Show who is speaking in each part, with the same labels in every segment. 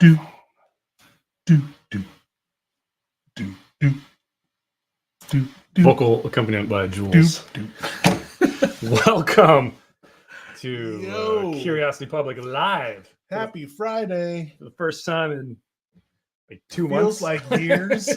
Speaker 1: Do, do, do, do, do, do, do.
Speaker 2: Vocal accompaniment by Jules. Welcome to Curiosity Public Live.
Speaker 1: Happy Friday.
Speaker 2: For the first time in like 2
Speaker 1: Feels
Speaker 2: months.
Speaker 1: like years.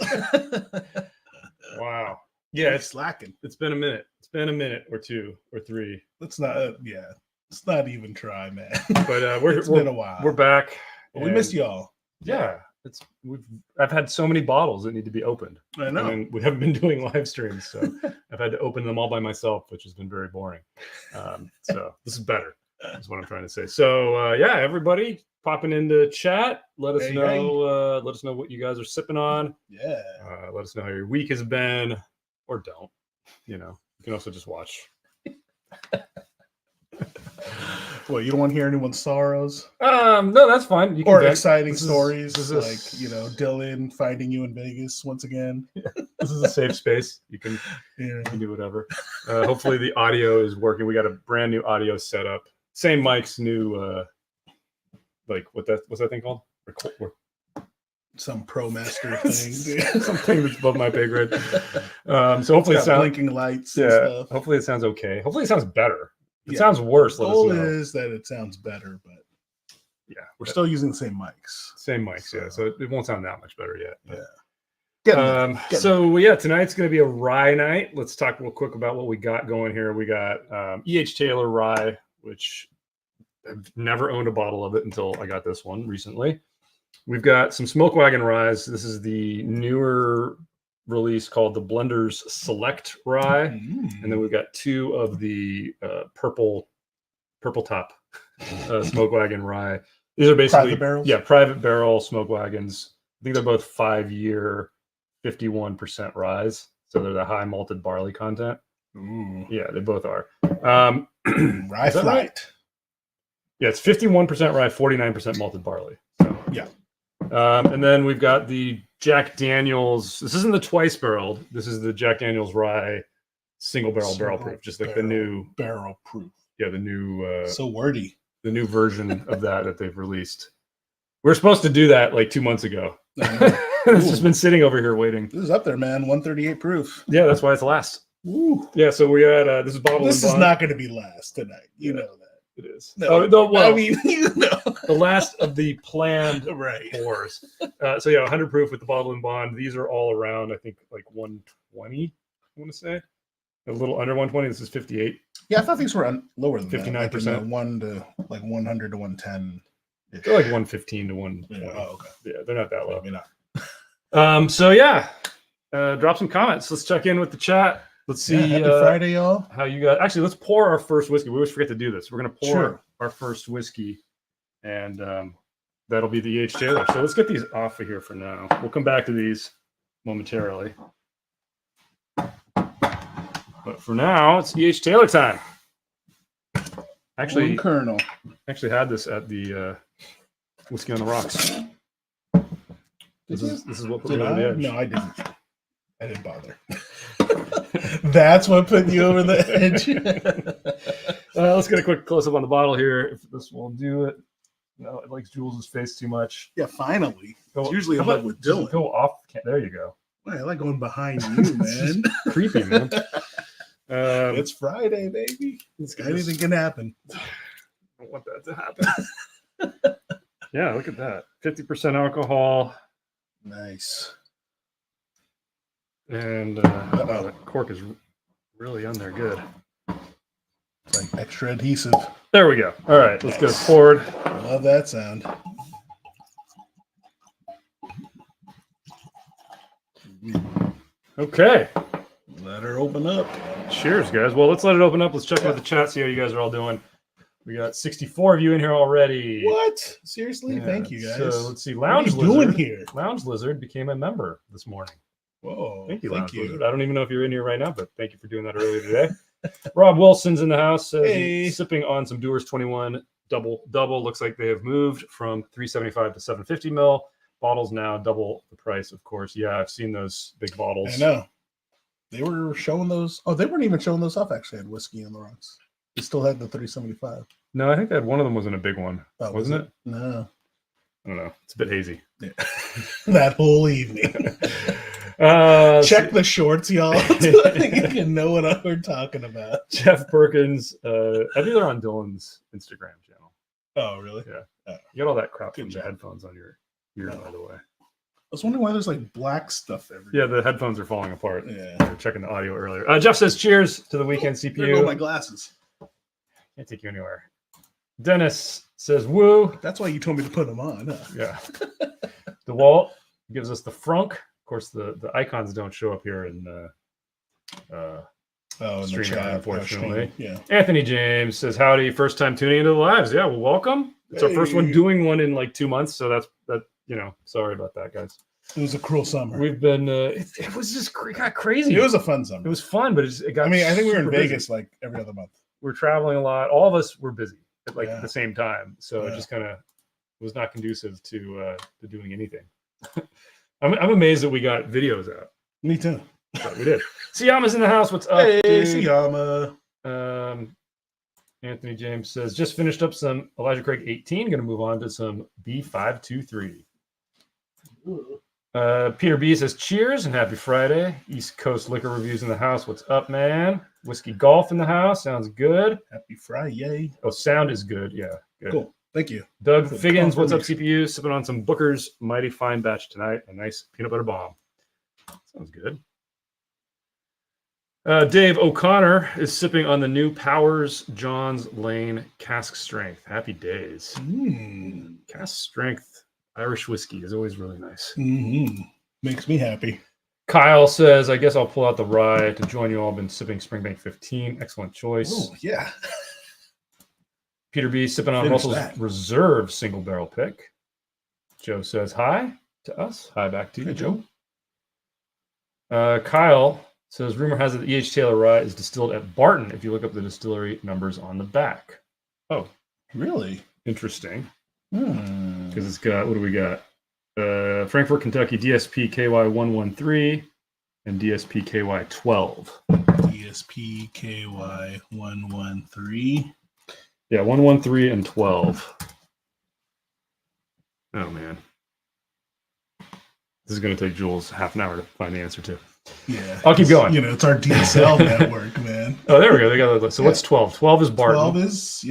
Speaker 2: Wow. Yeah,
Speaker 1: It's slacking.
Speaker 2: it's been a minute. It's been a minute or two or three.
Speaker 1: Let's not, let's not even try, man.
Speaker 2: But
Speaker 1: It's been a while.
Speaker 2: We're back.
Speaker 1: But we missed y'all.
Speaker 2: Yeah. I've had so many bottles that need to be opened.
Speaker 1: I know.
Speaker 2: And we haven't been doing live streams, so I've had to open them all by myself, which has been very boring. So this is better. That's what I'm trying to say. So yeah, everybody popping into chat. Let us know. Let us know what you guys are sipping on.
Speaker 1: Yeah.
Speaker 2: Let us know how your week has been, or don't. You know, you can also just watch.
Speaker 1: Well, you don't want to hear anyone's sorrows?
Speaker 2: No, that's fine. You can
Speaker 1: Or
Speaker 2: vent.
Speaker 1: exciting stories
Speaker 2: this
Speaker 1: like,
Speaker 2: is-
Speaker 1: Dylan finding you in Vegas once again.
Speaker 2: This is a safe space. You can do whatever. Hopefully the audio is working. We got a brand new audio setup. Same mic's new like what's that thing called?
Speaker 1: Some Pro Master thing.
Speaker 2: Something that's above my pay grade. So hopefully it sounds
Speaker 1: blinking lights and stuff.
Speaker 2: Hopefully it sounds okay. Hopefully it sounds better. If it sounds worse,
Speaker 1: The
Speaker 2: let us
Speaker 1: goal
Speaker 2: know.
Speaker 1: is that it sounds better, but
Speaker 2: Yeah,
Speaker 1: we're still using the same mics.
Speaker 2: same mics, yeah. So it won't sound that much better yet. But.
Speaker 1: Yeah.
Speaker 2: So yeah, tonight's going to be a rye night. Let's talk real quick about what we got going here. We got E.H. Taylor rye, which I've never owned a bottle of it until I got this one recently. We've got some Smokewagon ryes. This is the newer release called the Blenders Select Rye, and then we've got two of the purple top Smokewagon rye. These are basically
Speaker 1: Private barrels?
Speaker 2: private barrel Smokewagons. I think they're both 5-year 51% ryes, so they're the high malted barley content.
Speaker 1: Ooh.
Speaker 2: Yeah, they both are.
Speaker 1: Rye
Speaker 2: Is that
Speaker 1: flight.
Speaker 2: right? Yeah, it's 51% rye, 49% malted barley. So.
Speaker 1: Yeah.
Speaker 2: And then we've got the Jack Daniels. This isn't the twice barreled. This is the Jack Daniels rye single barrel proof, just like the new
Speaker 1: barrel proof.
Speaker 2: Yeah, the new
Speaker 1: So wordy.
Speaker 2: the new version of that they've released. We were supposed to do that like 2 months ago. It's just been sitting over here waiting.
Speaker 1: This is up there, man. 138 proof.
Speaker 2: Yeah, that's why it's last.
Speaker 1: Ooh.
Speaker 2: Yeah, so we had this is bottled.
Speaker 1: This
Speaker 2: and
Speaker 1: is
Speaker 2: bond.
Speaker 1: not going to be last tonight. You know that.
Speaker 2: It is.
Speaker 1: No,
Speaker 2: well,
Speaker 1: I mean,
Speaker 2: the last of the planned
Speaker 1: right.
Speaker 2: pours. So yeah, 100 proof with the bottle and bond. These are all around, I think, like 120. I want to say a little under 120. This is 58.
Speaker 1: Yeah, I thought these were lower than
Speaker 2: 59%.
Speaker 1: That, like 1 to like 100 to 110.
Speaker 2: They're like 115 to 120.
Speaker 1: Yeah, oh, okay.
Speaker 2: Yeah, they're not that low.
Speaker 1: Maybe not.
Speaker 2: So yeah, drop some comments. Let's check in with the chat. Let's see.
Speaker 1: Happy Friday, y'all.
Speaker 2: How you guys? Actually, let's pour our first whiskey. We always forget to do this. We're gonna pour
Speaker 1: Sure.
Speaker 2: our first whiskey, and that'll be the E.H. Taylor. So let's get these off of here for now. We'll come back to these momentarily. But for now, it's E.H. Taylor time. Actually,
Speaker 1: Colonel.
Speaker 2: actually had this at the Whiskey on the Rocks. This is what put me over the edge.
Speaker 1: No, I didn't. I didn't bother. That's what put you over the edge.
Speaker 2: Let's get a quick close up on the bottle here. If this will do it. No, it likes Jules' face too much.
Speaker 1: Yeah, finally. It's
Speaker 2: Go-
Speaker 1: usually
Speaker 2: how
Speaker 1: above
Speaker 2: about
Speaker 1: with
Speaker 2: just
Speaker 1: Dylan.
Speaker 2: Go off. There you go.
Speaker 1: Boy, I like going behind you, man.
Speaker 2: Creepy, man.
Speaker 1: It's Friday, baby. Anything can happen.
Speaker 2: I don't want that to happen. Yeah, look at that. 50% alcohol.
Speaker 1: Nice.
Speaker 2: And the cork is really on there. Good.
Speaker 1: It's like extra adhesive.
Speaker 2: There we go. All right, let's get it poured.
Speaker 1: Love that sound.
Speaker 2: Okay.
Speaker 1: Let her open up.
Speaker 2: Cheers, guys. Well, let's let it open up. Let's check out the chat, see how you guys are all doing. We got 64 of you in here already.
Speaker 1: What? Seriously?
Speaker 2: Yeah,
Speaker 1: Thank you, guys.
Speaker 2: So let's see.
Speaker 1: What are
Speaker 2: Lounge
Speaker 1: you doing
Speaker 2: Lizard.
Speaker 1: here?
Speaker 2: Lounge Lizard became a member this morning.
Speaker 1: Whoa.
Speaker 2: Thank you,
Speaker 1: Thank
Speaker 2: Lounge
Speaker 1: you.
Speaker 2: Lizard. I don't even know if you're in here right now, but thank you for doing that earlier today. Rob Wilson's in the house. Says he's sipping on some Dewar's 21 double. Looks like they have moved from 375 to 750 ml. Bottles now double the price, of course. Yeah, I've seen those big bottles.
Speaker 1: I know. They were showing those. Oh, they weren't even showing those off, actually, at Whiskey on the Rocks. They still had the 375.
Speaker 2: No, I think that one of them was in a big one.
Speaker 1: Oh,
Speaker 2: wasn't it?
Speaker 1: No.
Speaker 2: I don't know. It's a bit hazy.
Speaker 1: Yeah. That whole evening. Check the shorts, y'all. So you can know what we're talking about.
Speaker 2: Jeff Perkins. I think they're on Dylan's Instagram channel.
Speaker 1: Oh, really?
Speaker 2: Yeah.
Speaker 1: Oh.
Speaker 2: You got all that crap from
Speaker 1: Good
Speaker 2: the
Speaker 1: job.
Speaker 2: headphones on your ear, by the way.
Speaker 1: I was wondering why there's like black stuff everywhere.
Speaker 2: Yeah, the headphones are falling apart.
Speaker 1: Yeah.
Speaker 2: We were checking the audio earlier. Jeff says, cheers to the weekend
Speaker 1: There go my
Speaker 2: CPU.
Speaker 1: glasses.
Speaker 2: Can't take you anywhere. Dennis says, woo.
Speaker 1: That's why you told me to put them on. Huh?
Speaker 2: Yeah. DeWalt gives us the frunk. Of course, the icons don't show up here in
Speaker 1: Oh, in the
Speaker 2: streaming,
Speaker 1: chat,
Speaker 2: unfortunately.
Speaker 1: Yeah.
Speaker 2: Anthony James says, howdy, first time tuning into the lives. Yeah, well, welcome. It's our first one doing one in like 2 months, so that's sorry about that, guys.
Speaker 1: It was a cruel summer.
Speaker 2: We've been it was just got crazy.
Speaker 1: It was a fun summer.
Speaker 2: It was fun, but it got.
Speaker 1: I mean, I think we were in
Speaker 2: super
Speaker 1: Vegas
Speaker 2: busy.
Speaker 1: like every other month.
Speaker 2: We're traveling a lot. All of us were busy at
Speaker 1: Yeah.
Speaker 2: the same time, so it
Speaker 1: Yeah.
Speaker 2: just kind of was not conducive to doing anything. I'm amazed that we got videos out.
Speaker 1: Me too.
Speaker 2: But we did. Siyama's in the house. What's up,
Speaker 1: Hey,
Speaker 2: dude?
Speaker 1: Siyama.
Speaker 2: Anthony James says, just finished up some Elijah Craig 18. Going to move on to some B523. Peter B says, cheers and happy Friday. East Coast Liquor Reviews in the house. What's up, man? Whiskey Golf in the house. Sounds good.
Speaker 1: Happy Friday.
Speaker 2: Oh, sound is good. Yeah, good.
Speaker 1: Cool. Thank you.
Speaker 2: Doug
Speaker 1: Good
Speaker 2: Figgins, what's up,
Speaker 1: confirmation.
Speaker 2: CPU? Sipping on some Booker's Mighty Fine Batch tonight. A nice peanut butter bomb. Sounds good. Dave O'Connor is sipping on the new Powers John's Lane Cask Strength. Happy days. Cask Strength Irish whiskey is always really nice.
Speaker 1: Mm-hmm. Makes me happy.
Speaker 2: Kyle says, I guess I'll pull out the rye to join you all. Been sipping Springbank 15. Excellent choice.
Speaker 1: Oh, yeah.
Speaker 2: Peter B sipping on
Speaker 1: Finish
Speaker 2: Russell's
Speaker 1: that.
Speaker 2: Reserve single barrel pick. Joe says hi to us. Hi back to you,
Speaker 1: Hey,
Speaker 2: Joe. Kyle says, rumor has it that E.H. Taylor rye is distilled at Barton if you look up the distillery numbers on the back. Oh,
Speaker 1: Really?
Speaker 2: interesting.
Speaker 1: Hmm.
Speaker 2: Because it's got, what do we got? Frankfort, Kentucky, DSP KY 113 and DSP KY 12.
Speaker 1: DSP KY 113.
Speaker 2: Yeah, 113 and 12. Oh, man. This is going to take Jules half an hour to find the answer to.
Speaker 1: Yeah.
Speaker 2: I'll keep going.
Speaker 1: You know, it's our DSL network, man.
Speaker 2: Oh, there we go. They got the, so
Speaker 1: Yeah.
Speaker 2: what's 12? 12 is Barton.
Speaker 1: 12 is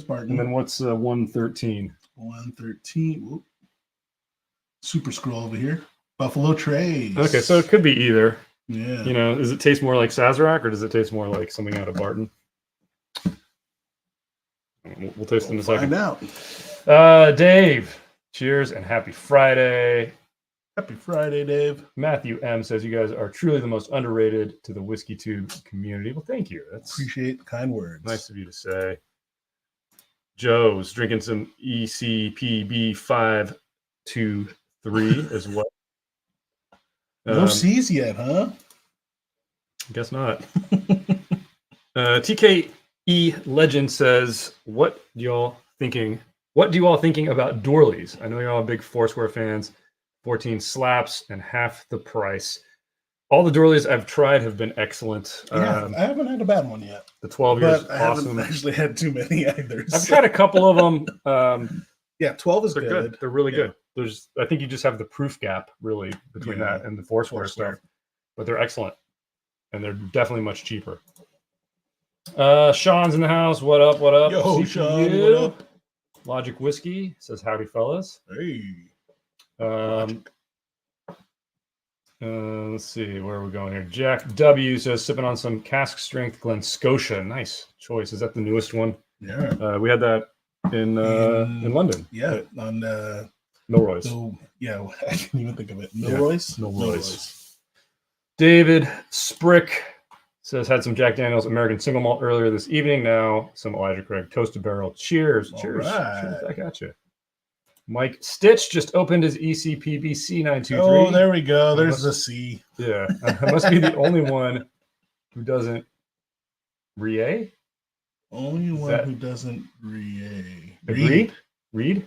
Speaker 1: Barton.
Speaker 2: And then what's 113?
Speaker 1: 113. Whoop. Super scroll over here. Buffalo Trace.
Speaker 2: Okay, so it could be either.
Speaker 1: Yeah.
Speaker 2: You know, does it taste more like Sazerac or does it taste more like something out of Barton? We'll taste in a second.
Speaker 1: Find out.
Speaker 2: Dave, cheers and happy Friday.
Speaker 1: Happy Friday, Dave.
Speaker 2: Matthew M says you guys are truly the most underrated to the Whiskey Tube community. Well, thank you. That's
Speaker 1: Appreciate the kind words.
Speaker 2: nice of you to say. Joe's drinking some ECPB 523 as well.
Speaker 1: No C's yet, huh?
Speaker 2: Guess not. TKE Legend says, what do you all thinking about Dorleys? I know you're all big Foursquare fans. 14 slaps and half the price. All the Dorleys I've tried have been excellent.
Speaker 1: Yeah, I haven't had a bad one yet.
Speaker 2: The 12 years,
Speaker 1: But I
Speaker 2: awesome.
Speaker 1: haven't actually had too many either.
Speaker 2: I've tried a couple of them.
Speaker 1: Yeah, 12 is
Speaker 2: They're
Speaker 1: good.
Speaker 2: good. They're really
Speaker 1: Yeah.
Speaker 2: good. I think you just have the proof gap really between
Speaker 1: Yeah.
Speaker 2: that and the Foursquare stuff, but they're excellent and they're definitely much cheaper. Sean's in the house. What up? What up?
Speaker 1: Yo,
Speaker 2: CPU.
Speaker 1: Sean, what up?
Speaker 2: Logic Whiskey says howdy, fellas.
Speaker 1: Hey.
Speaker 2: Let's see, where are we going here? Jack W says sipping on some cask strength Glen Scotia. Nice choice. Is that the newest one?
Speaker 1: Yeah.
Speaker 2: We had that in London.
Speaker 1: Yeah, on
Speaker 2: Milroy's.
Speaker 1: so yeah, I can't even think of it. Milroy's?
Speaker 2: Milroy's. David Sprick says had some Jack Daniel's American Single Malt earlier this evening. Now some Elijah Craig Toasted Barrel. Cheers.
Speaker 1: All
Speaker 2: Cheers.
Speaker 1: right.
Speaker 2: Cheers back at you. Mike Stitch just opened his ECPBC 923.
Speaker 1: Oh, there we go. There's the C.
Speaker 2: Yeah. I must be the only one who doesn't Rie?
Speaker 1: Only one
Speaker 2: that-
Speaker 1: who doesn't read.
Speaker 2: Read?
Speaker 1: Read?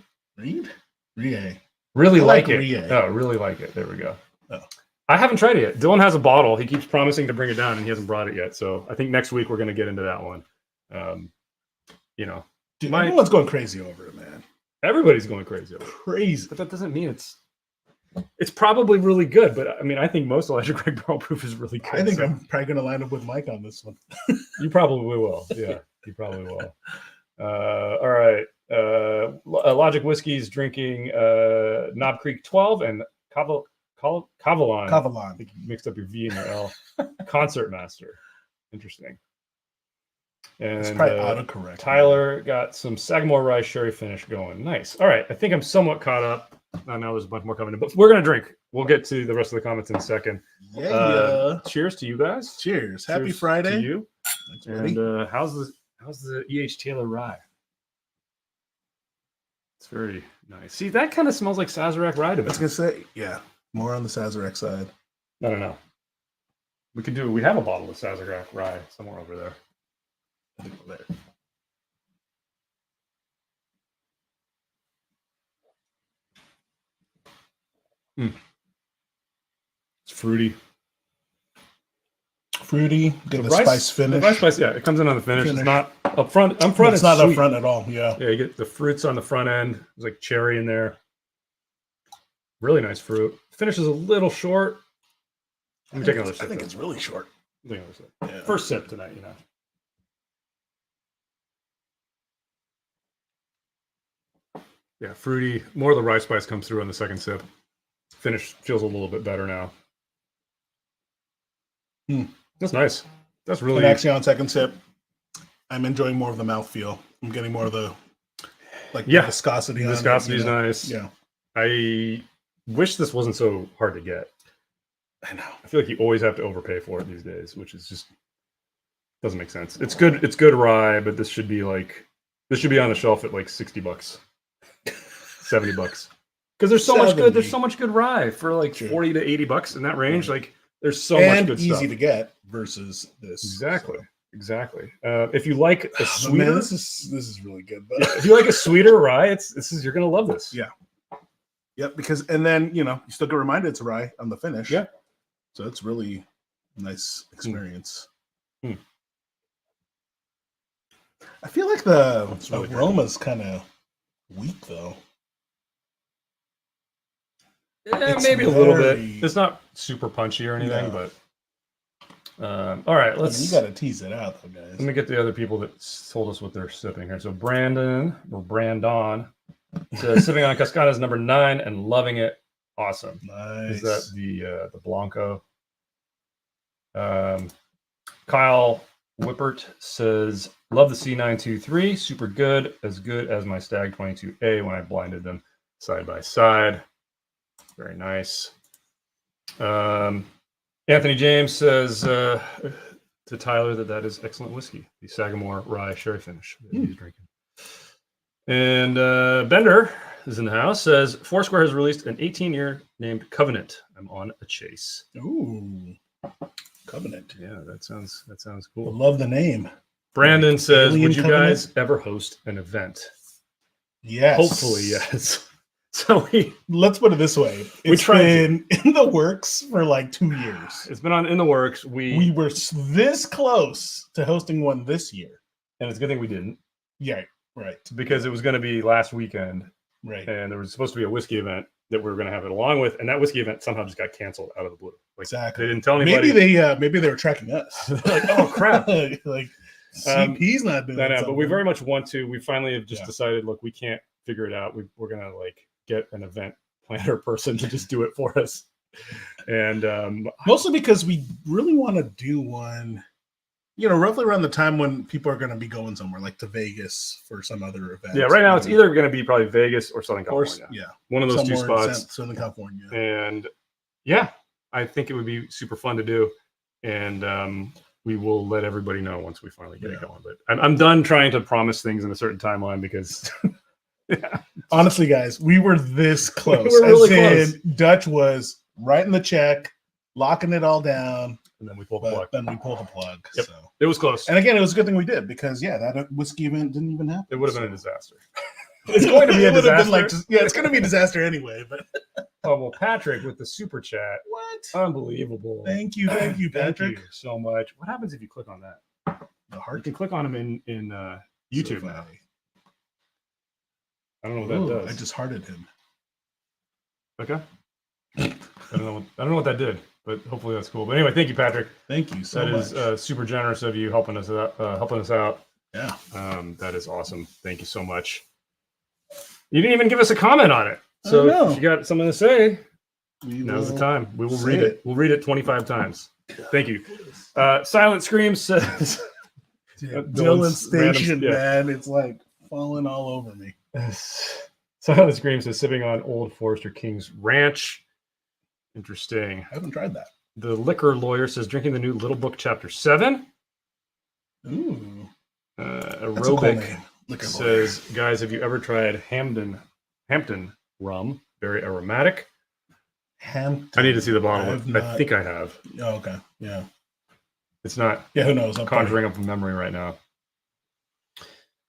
Speaker 2: Really
Speaker 1: I
Speaker 2: like
Speaker 1: like
Speaker 2: it.
Speaker 1: Rie.
Speaker 2: Oh, really like it. There we go.
Speaker 1: Oh.
Speaker 2: I haven't tried it yet. Dylan has a bottle. He keeps promising to bring it down, and he hasn't brought it yet. So I think next week we're going to get into that one. You know,
Speaker 1: Dude,
Speaker 2: My-
Speaker 1: everyone's going crazy over it, man.
Speaker 2: Everybody's going crazy over it.
Speaker 1: Crazy.
Speaker 2: But that doesn't mean it's probably really good. But I mean, I think most Elijah Craig Barrel Proof is really good.
Speaker 1: I think I'm probably going to line up with Mike on this one.
Speaker 2: You probably will. Yeah, you probably will. All right. Logic Whiskey's drinking Knob Creek 12 and Cavalon. I think you mixed up your V and your L. Concert Master. Interesting. And
Speaker 1: it's probably autocorrect.
Speaker 2: Tyler got some Sagamore Rye Sherry finish going. Nice. All right. I think I'm somewhat caught up. I know there's a bunch more coming in, but we're going to drink. We'll get to the rest of the comments in a second.
Speaker 1: Yeah.
Speaker 2: Cheers to you guys.
Speaker 1: Cheers. Happy Friday.
Speaker 2: To you.
Speaker 1: Thanks,
Speaker 2: and how's the E.H. Taylor Rye? It's very nice. See, that kind of smells like Sazerac Rye to me.
Speaker 1: I was going to say, yeah, more on the Sazerac side.
Speaker 2: I don't know. We have a bottle of Sazerac Rye somewhere over there.
Speaker 1: I think we're there.
Speaker 2: It's fruity.
Speaker 1: Get the spice finish.
Speaker 2: The rice spice, yeah, it comes in on the finish. It's not up front.
Speaker 1: It's not up front at all. Yeah.
Speaker 2: Yeah, you get the fruits on the front end. There's like cherry in there. Really nice fruit. Finish is a little short. Let me take another sip.
Speaker 1: I think it's really short.
Speaker 2: Take another sip.
Speaker 1: Yeah.
Speaker 2: First sip tonight, you know. Yeah, fruity. More of the rice spice comes through on the second sip. Finish feels a little bit better now. That's nice. That's really...
Speaker 1: And actually on second sip, I'm enjoying more of the mouthfeel. I'm getting more of the the viscosity.
Speaker 2: The viscosity is nice.
Speaker 1: Yeah.
Speaker 2: I wish this wasn't so hard to get.
Speaker 1: I know.
Speaker 2: I feel like you always have to overpay for it these days, which is just doesn't make sense. It's good. It's good rye, but this should be on the shelf at like $60, $70, because there's so much good. There's so much good rye for like $40 to $80 in that range. Like there's so much good stuff.
Speaker 1: Easy to get versus this.
Speaker 2: Exactly. Exactly. If you like a sweeter,
Speaker 1: man, this is really good. But
Speaker 2: if you like a sweeter rye, you're gonna love this.
Speaker 1: Yeah. Yep. Because then you still get reminded it's rye on the finish.
Speaker 2: Yeah.
Speaker 1: So it's really nice experience. I feel like the aroma's kind of weak though.
Speaker 2: Yeah, maybe a little bit. It's not super punchy or anything, but all right.
Speaker 1: You got to tease it out, though, guys.
Speaker 2: Let me get the other people that told us what they're sipping here. So Brandon says sipping on Cascadas number 9 and loving it. Awesome.
Speaker 1: Nice.
Speaker 2: Is that the Blanco? Kyle Whippert says love the C923. Super good as my Stag 22A when I blinded them side by side. Very nice. Anthony James says to Tyler that is excellent whiskey. The Sagamore Rye Sherry finish that he's drinking. And Bender is in the house. Says Foursquare has released an 18-year named Covenant. I'm on a chase.
Speaker 1: Ooh, Covenant.
Speaker 2: Yeah, that sounds cool.
Speaker 1: I love the name.
Speaker 2: Brandon says,
Speaker 1: Alien
Speaker 2: would you
Speaker 1: Covenant?
Speaker 2: guys ever host an event?
Speaker 1: Yes.
Speaker 2: Hopefully, yes. So
Speaker 1: let's put it this way: it's been in the works for like 2 years.
Speaker 2: It's been in the works. We
Speaker 1: were this close to hosting one this year,
Speaker 2: and it's a good thing we didn't.
Speaker 1: Yeah, right.
Speaker 2: Because it was going to be last weekend,
Speaker 1: right?
Speaker 2: And there was supposed to be a whiskey event that we were going to have it along with, and that whiskey event somehow just got canceled out of the blue. Like,
Speaker 1: exactly.
Speaker 2: They didn't tell anybody.
Speaker 1: Maybe they were tracking us.
Speaker 2: Like, oh crap!
Speaker 1: Like CP's not doing.
Speaker 2: No, but we very much want to. We finally have just decided. Look, we can't figure it out. We're going to get an event planner person to just do it for us, and
Speaker 1: mostly because we really want to do one, roughly around the time when people are going to be going somewhere, like to Vegas for some other event.
Speaker 2: Yeah, right now it's either going to be probably Vegas or Southern California.
Speaker 1: Yeah,
Speaker 2: one of those two spots.
Speaker 1: Southern California,
Speaker 2: and I think it would be super fun to do, and we will let everybody know once we finally get it going. But I'm done trying to promise things in a certain timeline because. Yeah.
Speaker 1: Honestly, guys, we were this close.
Speaker 2: We were really close.
Speaker 1: Dutch was writing the check, locking it all down,
Speaker 2: and then we pulled the plug.
Speaker 1: Yep.
Speaker 2: So it was close.
Speaker 1: And again, it was a good thing we did because that whiskey event didn't even happen.
Speaker 2: It would have been a disaster. It's going to be a disaster.
Speaker 1: It's going to be a disaster anyway. But
Speaker 2: Patrick with the super chat.
Speaker 1: What?
Speaker 2: Unbelievable!
Speaker 1: Thank you, Patrick.
Speaker 2: Thank you so much. What happens if you click on that?
Speaker 1: The heart.
Speaker 2: You can click on them in YouTube now. I don't know what that does.
Speaker 1: I just hearted him.
Speaker 2: Okay. I don't know what that did, but hopefully that's cool. But anyway, thank you, Patrick.
Speaker 1: Thank you so much.
Speaker 2: That is super generous of you helping us out.
Speaker 1: Yeah.
Speaker 2: That is awesome. Thank you so much. You didn't even give us a comment on it. So if you got something to say, now's the time. We will read it. We'll read it 25 times. Thank you. Silent Scream says
Speaker 1: Dylan Station, man. It's like falling all over me.
Speaker 2: Silent Scream says sipping on Old Forester King's Ranch. Interesting.
Speaker 1: I haven't tried that.
Speaker 2: The Liquor Lawyer says drinking the new Little Book Chapter 7.
Speaker 1: Ooh.
Speaker 2: Aerobic says, guys, have you ever tried Hampton rum? Very aromatic.
Speaker 1: Hampton.
Speaker 2: I need to see the bottle. I think I have.
Speaker 1: Oh, okay. Yeah.
Speaker 2: It's not.
Speaker 1: Yeah, who knows?
Speaker 2: I'm conjuring up a memory right now.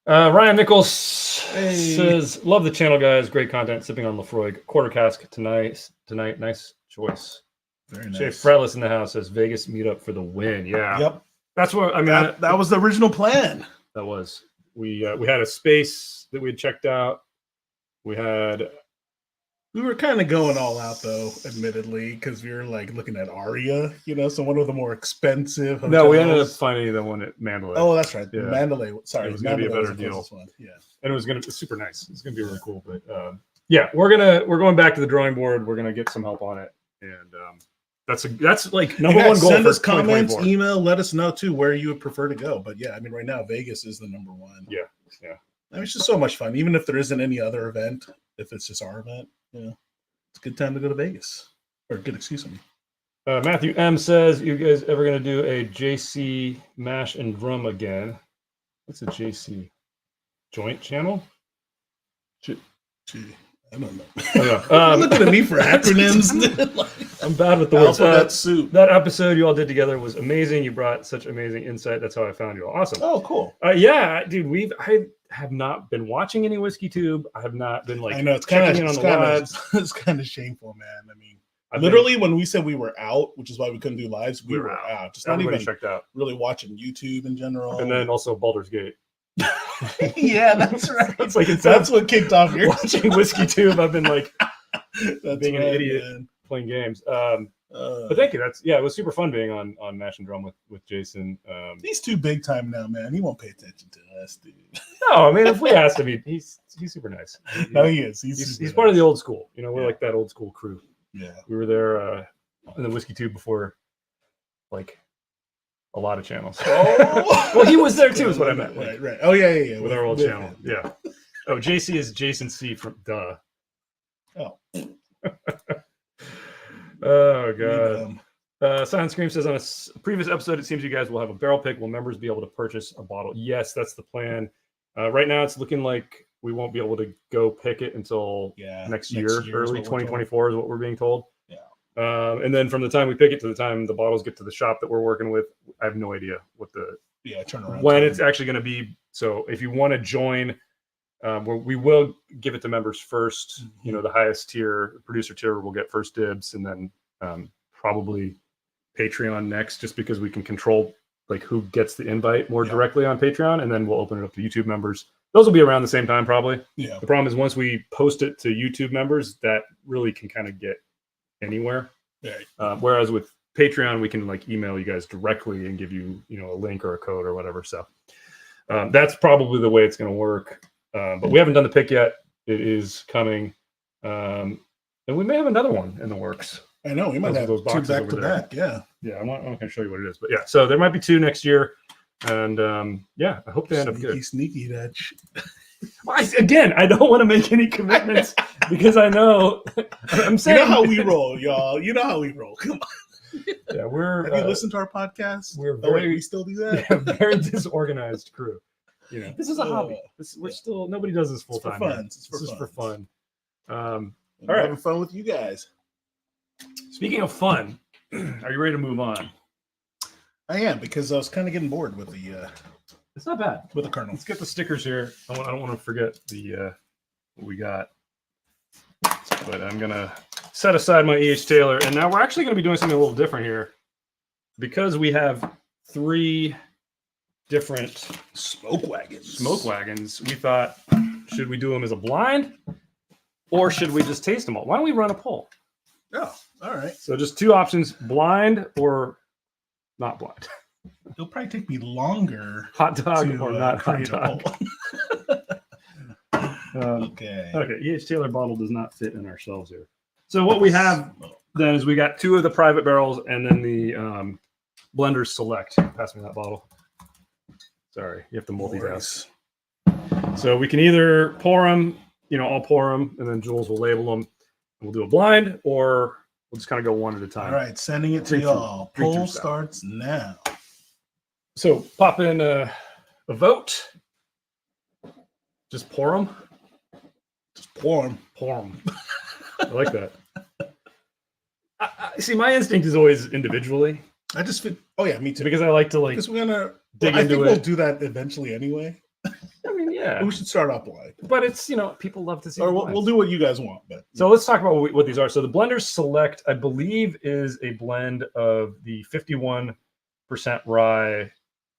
Speaker 2: Ryan Nichols says, love the channel, guys. Great content. Sipping on Lafroig quarter cask tonight. Nice choice.
Speaker 1: Very nice.
Speaker 2: Jay Fretless in the house says Vegas meetup for the win. Yeah.
Speaker 1: Yep.
Speaker 2: That's what I mean.
Speaker 1: That was the original plan.
Speaker 2: That was. We had a space that we had checked out. We
Speaker 1: were kind of going all out though, admittedly, because we were like looking at Aria, so one of the more expensive hotels.
Speaker 2: No, we ended up finding the one at Mandalay.
Speaker 1: Oh, that's right.
Speaker 2: Yeah.
Speaker 1: Mandalay. Sorry,
Speaker 2: it was going to be a better deal.
Speaker 1: One. Yeah,
Speaker 2: and it was going to be super nice. It's going to be really cool. But yeah, we're going back to the drawing board. We're going to get some help on it, and that's like number one goal.
Speaker 1: Send us comments, email, let us know too where you would prefer to go. But yeah, I mean, right now Vegas is the number one.
Speaker 2: Yeah.
Speaker 1: I mean, it's just so much fun. Even if there isn't any other event, if it's just our event, it's a good time to go to Vegas. Or good excuse me.
Speaker 2: Matthew M says, "You guys ever going to do a JC Mash and Drum again?" What's a JC joint channel?
Speaker 1: I don't know. You're looking at me for acronyms.
Speaker 2: I'm bad with the words.
Speaker 1: Alphabet soup.
Speaker 2: That episode you all did together was amazing. You brought such amazing insight. That's how I found you all. Awesome.
Speaker 1: Oh, cool.
Speaker 2: Yeah, dude. I have not been watching any Whiskey Tube. I have not been like.
Speaker 1: I know it's kind of shameful, man. I mean, literally when we said we were out, which is why we couldn't do lives, we were out. Just not even
Speaker 2: checked out.
Speaker 1: Really watching YouTube in general,
Speaker 2: and then also Baldur's Gate.
Speaker 1: Yeah, that's right.
Speaker 2: It's like
Speaker 1: that's what kicked off your
Speaker 2: watching Whiskey Tube. I've been like being an idiot playing games. But thank you. It was super fun being on Mash and Drum with Jason.
Speaker 1: He's too big time now, man. He won't pay attention to us, dude.
Speaker 2: No, I mean if we asked him, he's super nice.
Speaker 1: No, he is.
Speaker 2: He's part of the old school. We're like that old school crew.
Speaker 1: Yeah,
Speaker 2: we were there in the Whiskey Tube before, like. A lot of channels.
Speaker 1: Oh,
Speaker 2: well, he was there too, is what I meant.
Speaker 1: Like, right. Oh, yeah.
Speaker 2: With our old channel. Yeah. Oh, JC is Jason C from Duh.
Speaker 1: Oh.
Speaker 2: Oh, God. Silent Scream says on a previous episode, it seems you guys will have a barrel pick. Will members be able to purchase a bottle? Yes, that's the plan. Right now, it's looking like we won't be able to go pick it until next year. Early 2024 is what we're being told. And then from the time we pick it to the time the bottles get to the shop that we're working with, I have no idea what the
Speaker 1: turnaround
Speaker 2: when it's actually going to be. So if you want to join, we will give it to members first.
Speaker 1: Mm-hmm.
Speaker 2: The highest tier, producer tier, will get first dibs, and then probably Patreon next, just because we can control like who gets the invite more directly on Patreon, and then we'll open it up to YouTube members. Those will be around the same time, probably.
Speaker 1: Yeah.
Speaker 2: The problem is once we post it to YouTube members, that really can kind of get anywhere.
Speaker 1: Right.
Speaker 2: Whereas with Patreon, we can like email you guys directly and give you, a link or a code or whatever. So that's probably the way it's going to work. But we haven't done the pick yet. It is coming. And we may have another one in the works.
Speaker 1: I know. We might have those boxes back to back. Yeah.
Speaker 2: Yeah. I'm not going to show you what it is. But yeah, so there might be 2 next year. And I hope they end up good.
Speaker 1: Sneaky Dutch.
Speaker 2: Again, I don't want to make any commitments because I know I'm saying
Speaker 1: how we roll, y'all. You know how we roll. Come on.
Speaker 2: Yeah,
Speaker 1: have you listened to our podcast?
Speaker 2: We're
Speaker 1: we still do that.
Speaker 2: Yeah, very disorganized crew. This is a hobby. We're still nobody does this full time.
Speaker 1: This is for fun.
Speaker 2: All right,
Speaker 1: having fun with you guys.
Speaker 2: Speaking of fun, are you ready to move on?
Speaker 1: I am, because I was kind of getting bored with the.
Speaker 2: It's not bad
Speaker 1: with the kernel.
Speaker 2: Let's get the stickers here. I don't want to forget the what we got. But I'm gonna set aside my E.H. Taylor, and now we're actually gonna be doing something a little different here, because we have 3 different
Speaker 1: smoke wagons.
Speaker 2: We thought should we do them as a blind, or should we just taste them all? Why don't we run a poll?
Speaker 1: Oh, all right.
Speaker 2: So just two options: blind or not blind.
Speaker 1: It'll probably take me longer.
Speaker 2: Hot dog
Speaker 1: to,
Speaker 2: or not hot
Speaker 1: create a
Speaker 2: dog.
Speaker 1: poll. Okay.
Speaker 2: Okay. E.H. Taylor bottle does not fit in our shelves here. So what we have then is we got two of the private barrels and then the Blenders Select. Pass me that bottle. Sorry, you have to multitask. So we can either pour them, I'll pour them, and then Jules will label them. We'll do a blind, or we'll just kind of go one at a time.
Speaker 1: All right, sending it to y'all. Poll starts now.
Speaker 2: So pop in a vote. Just pour them.
Speaker 1: Just pour them.
Speaker 2: Pour them. I like that. See, my instinct is always individually.
Speaker 1: I just fit. Oh yeah, me too.
Speaker 2: Because I like to
Speaker 1: Because we're gonna
Speaker 2: dig
Speaker 1: I
Speaker 2: into
Speaker 1: think
Speaker 2: it.
Speaker 1: we'll do that eventually anyway.
Speaker 2: I mean, yeah.
Speaker 1: We should start off blind.
Speaker 2: But it's, people love to see.
Speaker 1: Or we'll do what you guys want. But
Speaker 2: so let's talk about what these are. So the Blenders Select, I believe, is a blend of the 51% rye,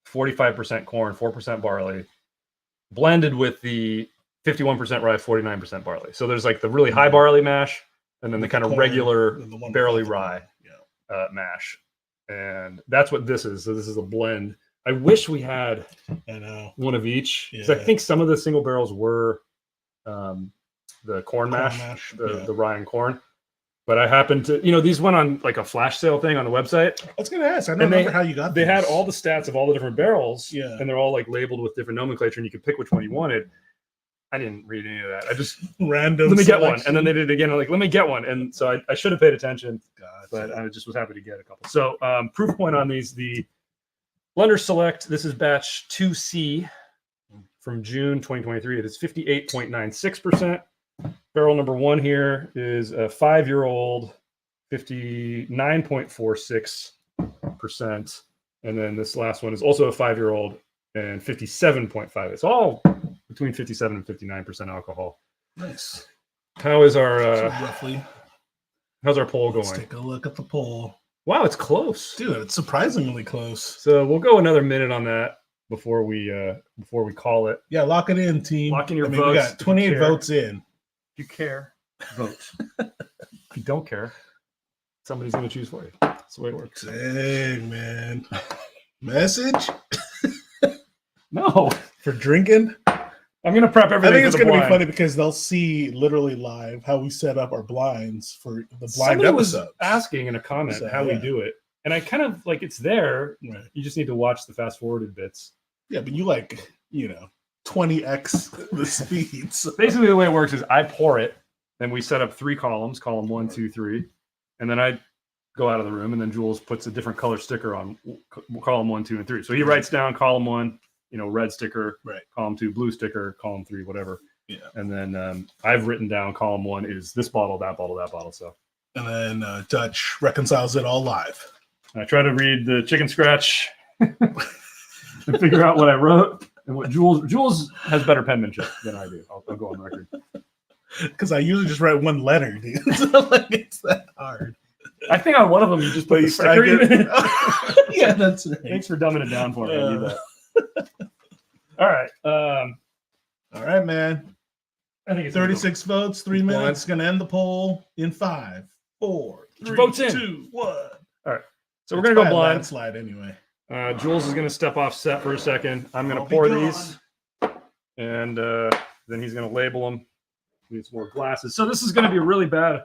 Speaker 2: 45% corn, 4% barley, blended with the 51% rye, 49% barley. So there's like the really high barley mash, and then the kind of regular barley rye mash. And that's what this is. So this is a blend. I wish we had one of each. Because I think some of the single barrels were the corn mash, the rye and corn. But I happened to, these went on like a flash sale thing on the website.
Speaker 1: I was going to ask. I don't remember how you got
Speaker 2: They
Speaker 1: these.
Speaker 2: had all the stats of all the different barrels.
Speaker 1: Yeah.
Speaker 2: And they're all like labeled with different nomenclature, and you could pick which one you wanted. I didn't read any of that. I just
Speaker 1: random.
Speaker 2: Let me get one. And then they did it again. I'm like, let me get one. And so I should have paid attention.
Speaker 1: Gotcha.
Speaker 2: But I just was happy to get a couple. So proof point on these, the Blender Select, this is batch 2C from June 2023. It is 58.96%. Barrel number one here is a 5-year-old, 59.46%. And then this last one is also a 5-year-old and 57.5. It's all between 57 and 59% alcohol.
Speaker 1: Nice.
Speaker 2: How is our
Speaker 1: roughly?
Speaker 2: How's our poll going?
Speaker 1: Let's take a look at the poll.
Speaker 2: Wow, it's close,
Speaker 1: dude. It's surprisingly close.
Speaker 2: So we'll go another minute on that before we call it.
Speaker 1: Yeah, lock it in, team.
Speaker 2: Lock in your votes.
Speaker 1: We got 28 votes in.
Speaker 2: If you care, vote. If you don't care, somebody's going to choose for you. That's the way it works.
Speaker 1: Dang, man. Message?
Speaker 2: No.
Speaker 1: For drinking?
Speaker 2: I'm going to prep everything.
Speaker 1: I think it's
Speaker 2: going to
Speaker 1: be funny because they'll see literally live how we set up our blinds for the blind
Speaker 2: Somebody
Speaker 1: episodes.
Speaker 2: Was asking in a comment how we do it. And I kind of like, it's there.
Speaker 1: Right.
Speaker 2: You just need to watch the fast forwarded bits.
Speaker 1: Yeah, but you 20x the speeds.
Speaker 2: Basically, the way it works is I pour it, and we set up 3 columns, column 1, 2, 3. And then I go out of the room, and then Jules puts a different color sticker on column 1, 2, and 3. So he writes down column 1, red sticker,
Speaker 1: right.
Speaker 2: Column 2, blue sticker, column 3, whatever.
Speaker 1: Yeah.
Speaker 2: And then I've written down column 1 is this bottle, that bottle, that bottle. So.
Speaker 1: And then Dutch reconciles it all live.
Speaker 2: I try to read the chicken scratch and figure out what I wrote and what Jules has better penmanship than I do. I'll go on record.
Speaker 1: Because I usually just write one letter, dude. So it's that hard.
Speaker 2: I think on one of them you just put the sticker in.
Speaker 1: Yeah, that's right.
Speaker 2: Thanks for dumbing it down for me. I need that. All right.
Speaker 1: All right, man.
Speaker 2: I think it's
Speaker 1: 36 votes, 3 minutes. Going to end the poll in 5, 4, 3,
Speaker 2: votes in.
Speaker 1: 2, 1. All
Speaker 2: right. So we're going to go blind.
Speaker 1: Slide anyway.
Speaker 2: Jules is going to step off set for a second. I'm going to pour these. And then he's going to label them. Need some more glasses. So this is going to be really bad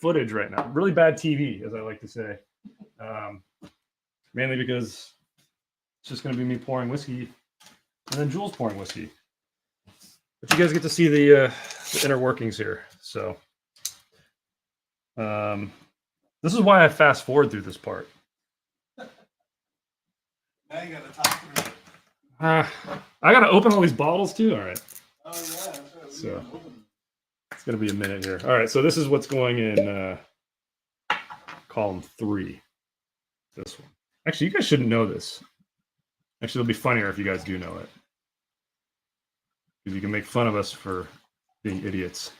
Speaker 2: footage right now. Really bad TV, as I like to say. Mainly because it's just going to be me pouring whiskey and then Jules pouring whiskey. But you guys get to see the inner workings here. So this is why I fast forward through this part.
Speaker 1: Now you got to talk through it.
Speaker 2: I got to open all these bottles too. All right.
Speaker 1: Oh, yeah.
Speaker 2: So it's going to be a minute here. All right. So this is what's going in column 3. This one. Actually, you guys shouldn't know this. Actually, it'll be funnier if you guys do know it. Because you can make fun of us for being idiots.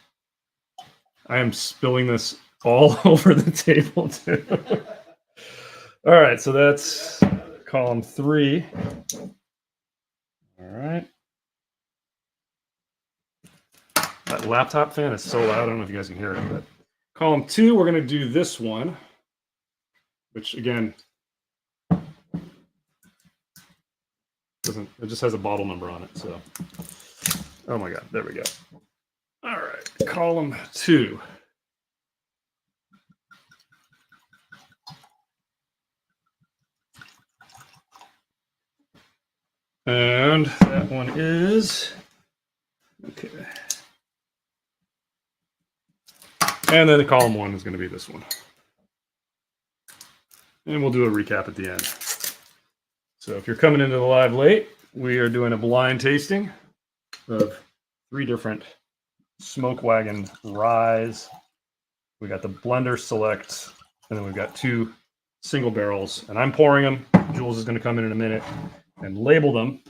Speaker 2: I am spilling this all over the table, too. All right, so that's column 3. All right. laptop fan is so loud. I don't know if you guys can hear it, but column 2, we're going to do this one, which again, it just has a bottle number on it. So, oh my God, there we go. All right, column 2. And that one is, okay. And then the column 1 is going to be this one. And we'll do a recap at the end. So if you're coming into the live late, we are doing a blind tasting of 3 different Smokewagon ryes. We got the blender select, and then we've got 2 single barrels. And I'm pouring them. Jules is going to come in a minute and label them.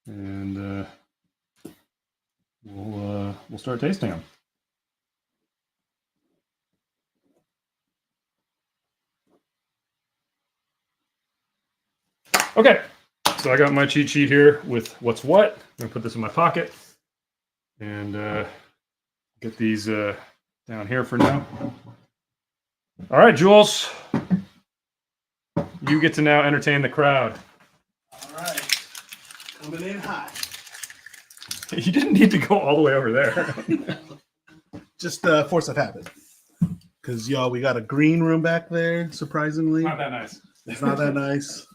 Speaker 2: And we'll start tasting them. Okay, so I got my cheat sheet here with what's what. I'm gonna put this in my pocket and get these down here for now. All right, Jules, you get to now entertain the crowd.
Speaker 1: All right, coming in hot.
Speaker 2: You didn't need to go all the way over there.
Speaker 1: Just force of habit. Because, y'all, we got a green room back there, surprisingly.
Speaker 2: Not that nice.
Speaker 1: It's not that nice.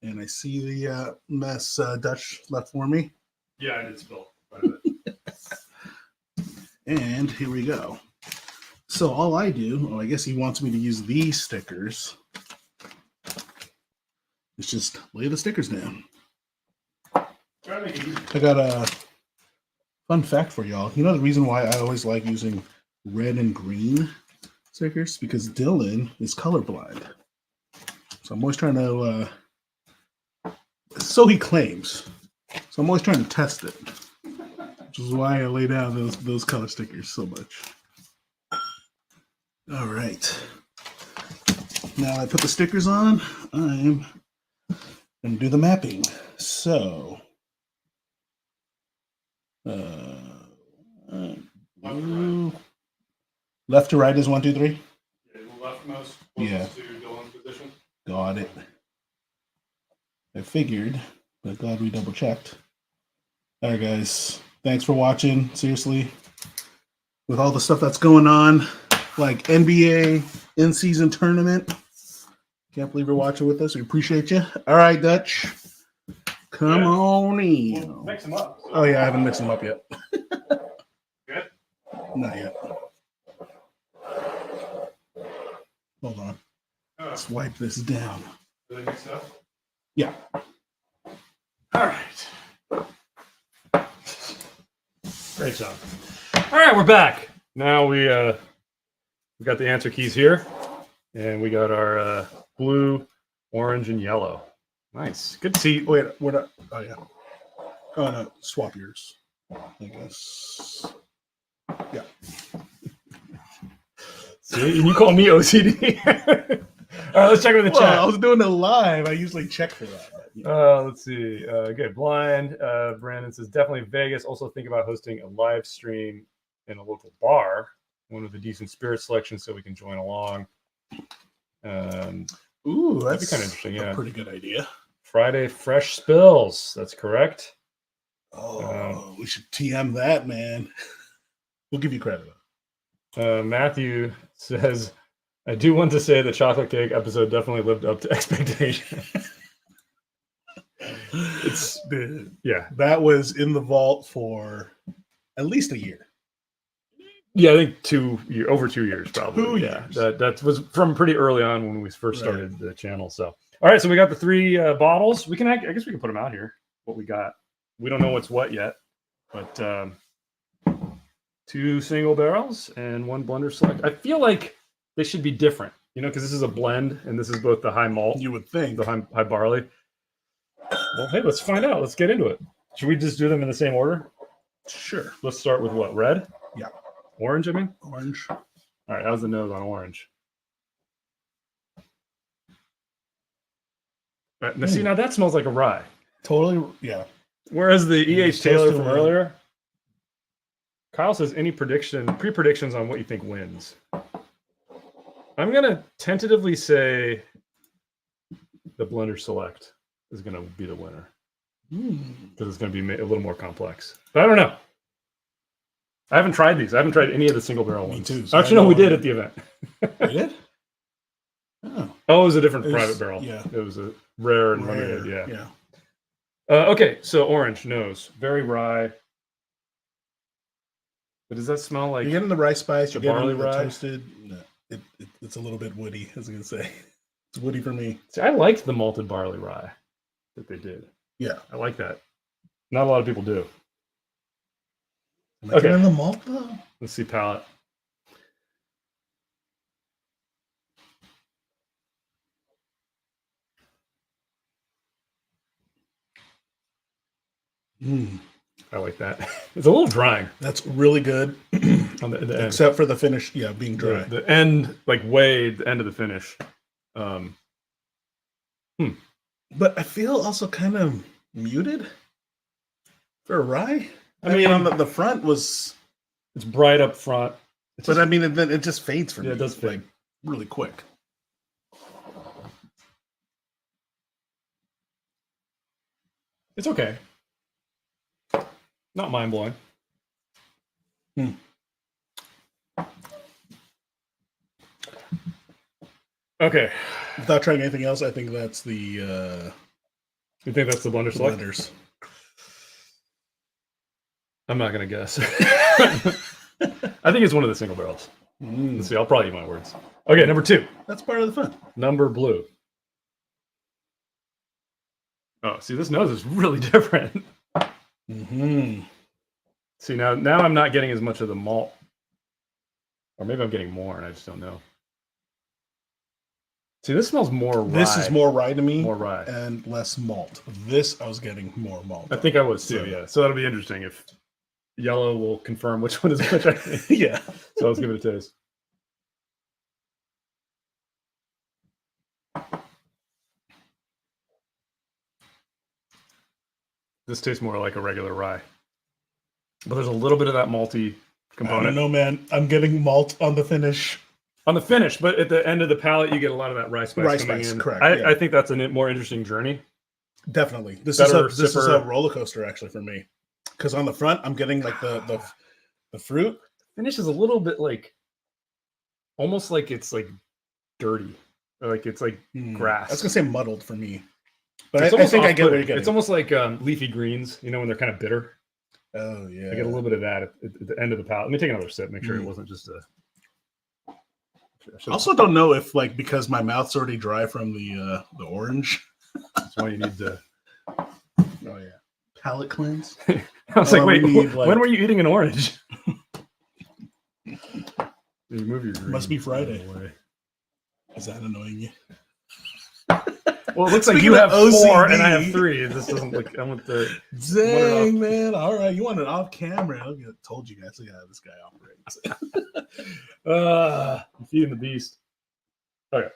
Speaker 1: And I see the mess Dutch left for me.
Speaker 2: Yeah, I did spill quite a bit.
Speaker 1: And here we go. So all I do, I guess he wants me to use these stickers, is just lay the stickers down. I got a fun fact for y'all. You know the reason why I always like using red and green stickers? Because Dylan is colorblind. So I'm always trying to, so he claims. So I'm always trying to test it. Which is why I lay down those color stickers so much. All right. Now I put the stickers on, I'm going to do the mapping. So, left to right is 1, 2, 3.
Speaker 2: Yeah, leftmost.
Speaker 1: Yeah.
Speaker 2: To Dylan's position.
Speaker 1: Got it. I figured, but glad we double checked. All right, guys. Thanks for watching. Seriously, with all the stuff that's going on, like NBA in-season tournament. Can't believe you're watching with us. We appreciate you. All right, Dutch. Come on in.
Speaker 2: We'll mix them up. So.
Speaker 1: Oh, yeah, I haven't mixed them up yet.
Speaker 2: Good?
Speaker 1: Not yet. Hold on. Let's wipe this down.
Speaker 2: Do they mix up?
Speaker 1: Yeah.
Speaker 2: All right. Great job. All right, we're back. Now we got the answer keys here, and we got our blue, orange, and yellow. Nice. Good to see.
Speaker 1: Wait, we're not. Oh, yeah. Oh, no. Swap yours, I guess. Yeah.
Speaker 2: See, and you call me OCD. All right, let's check with the chat.
Speaker 1: I was doing it live. I usually check for that.
Speaker 2: Let's see. Good. Blind. Brandon says definitely Vegas. Also think about hosting a live stream in a local bar, one with a decent spirit selection, so we can join along.
Speaker 1: Ooh,
Speaker 2: that'd be
Speaker 1: that's
Speaker 2: kind of interesting. Yeah,
Speaker 1: a pretty good idea.
Speaker 2: Friday fresh spills. That's correct.
Speaker 1: Oh, we should TM that, man. We'll give you credit.
Speaker 2: Matthew says, I do want to say the chocolate cake episode definitely lived up to expectations. Yeah.
Speaker 1: That was in the vault for at least a year.
Speaker 2: Yeah, I think over 2 years, probably.
Speaker 1: 2
Speaker 2: Yeah,
Speaker 1: years.
Speaker 2: that was from pretty early on when we first started the channel. So, all right, so we got the 3 bottles. We can, I guess, we can put them out here. What we got? We don't know what's what yet, but 2 single barrels and 1 blender select. I feel like they should be different, because this is a blend and this is both the high malt.
Speaker 1: You would think
Speaker 2: the high barley. Well, hey, let's find out. Let's get into it. Should we just do them in the same order?
Speaker 1: Sure.
Speaker 2: Let's start with what? Red?
Speaker 1: Yeah.
Speaker 2: Orange, I mean?
Speaker 1: Orange.
Speaker 2: All right, how's the nose on orange? All right, now, see, now that smells like a rye.
Speaker 1: Totally, yeah.
Speaker 2: Whereas the E.H. Taylor from earlier, Kyle says, any pre-predictions on what you think wins? I'm going to tentatively say the Blender Select is going to be the winner. Because it's going to be a little more complex. But I don't know. I haven't tried these. I haven't tried any of the single barrel ones.
Speaker 1: Me too. So
Speaker 2: actually, no, we did at the event.
Speaker 1: We did? Oh,
Speaker 2: it was a different private barrel.
Speaker 1: Yeah.
Speaker 2: It was a rare and limited. Yeah.
Speaker 1: Yeah.
Speaker 2: Okay, so orange nose, very rye. But does that smell like?
Speaker 1: You're getting the rice spice. You're
Speaker 2: barley
Speaker 1: getting the
Speaker 2: rye?
Speaker 1: toasted. No, it's a little bit woody. I was gonna say, it's woody for me.
Speaker 2: See, I liked the malted barley rye that they did.
Speaker 1: Yeah,
Speaker 2: I like that. Not a lot of people do.
Speaker 1: Am I getting the malt though?
Speaker 2: Let's see palate. I like that. It's a little drying.
Speaker 1: That's really good.
Speaker 2: On the end.
Speaker 1: Except for the finish, being dry.
Speaker 2: The end, like way the end of the finish.
Speaker 1: But I feel also kind of muted for a rye.
Speaker 2: I mean,
Speaker 1: on the front was.
Speaker 2: It's bright up front.
Speaker 1: But I mean, it just fades for me.
Speaker 2: It does fade.
Speaker 1: Like, really quick.
Speaker 2: It's okay. Not mind blowing. Okay.
Speaker 1: Without trying anything else, I think that's the.
Speaker 2: You think that's the Blender Select?
Speaker 1: Blenders.
Speaker 2: I'm not gonna guess. I think it's one of the single barrels. Let's see. I'll probably eat my words. Okay, number 2.
Speaker 1: That's part of the fun.
Speaker 2: Number blue. Oh, see, this nose is really different. See, now I'm not getting as much of the malt. Or maybe I'm getting more and I just don't know. See, this smells more rye.
Speaker 1: This is more rye to me.
Speaker 2: More rye.
Speaker 1: And less malt. This, I was getting more malt.
Speaker 2: I think I was too, yeah. So that'll be interesting if yellow will confirm which one is which, I think.
Speaker 1: Yeah.
Speaker 2: So let's give it a taste. This tastes more like a regular rye. But there's a little bit of that malty component.
Speaker 1: I don't know, man. I'm getting malt on the finish.
Speaker 2: On the finish, but at the end of the palate, you get a lot of that rice spice coming in.
Speaker 1: Correct.
Speaker 2: I think that's a more interesting journey.
Speaker 1: Definitely. This is a roller coaster, actually, for me. Because on the front, I'm getting like the fruit.
Speaker 2: Finish is a little bit like, almost like it's like dirty. Or like it's like grass.
Speaker 1: I was going to say muddled for me. But I think I get what you're getting.
Speaker 2: It's almost like leafy greens, when they're kind of bitter.
Speaker 1: Oh, yeah.
Speaker 2: I get a little bit of that at the end of the palate. Let me take another sip, make sure it wasn't just a...
Speaker 1: I also don't know if, because my mouth's already dry from the orange.
Speaker 2: That's why you need to...
Speaker 1: Oh, yeah. Palate cleanse.
Speaker 2: I was like, wait, when were you eating an orange? You move your green.
Speaker 1: Must be Friday. Is that annoying you?
Speaker 2: Well, it looks like you have OCD. 4 and I have 3. This doesn't look... I want the...
Speaker 1: Dang, man. All right. You want it off camera. I told you guys. Look how this guy operates.
Speaker 2: I'm feeding the beast. Okay.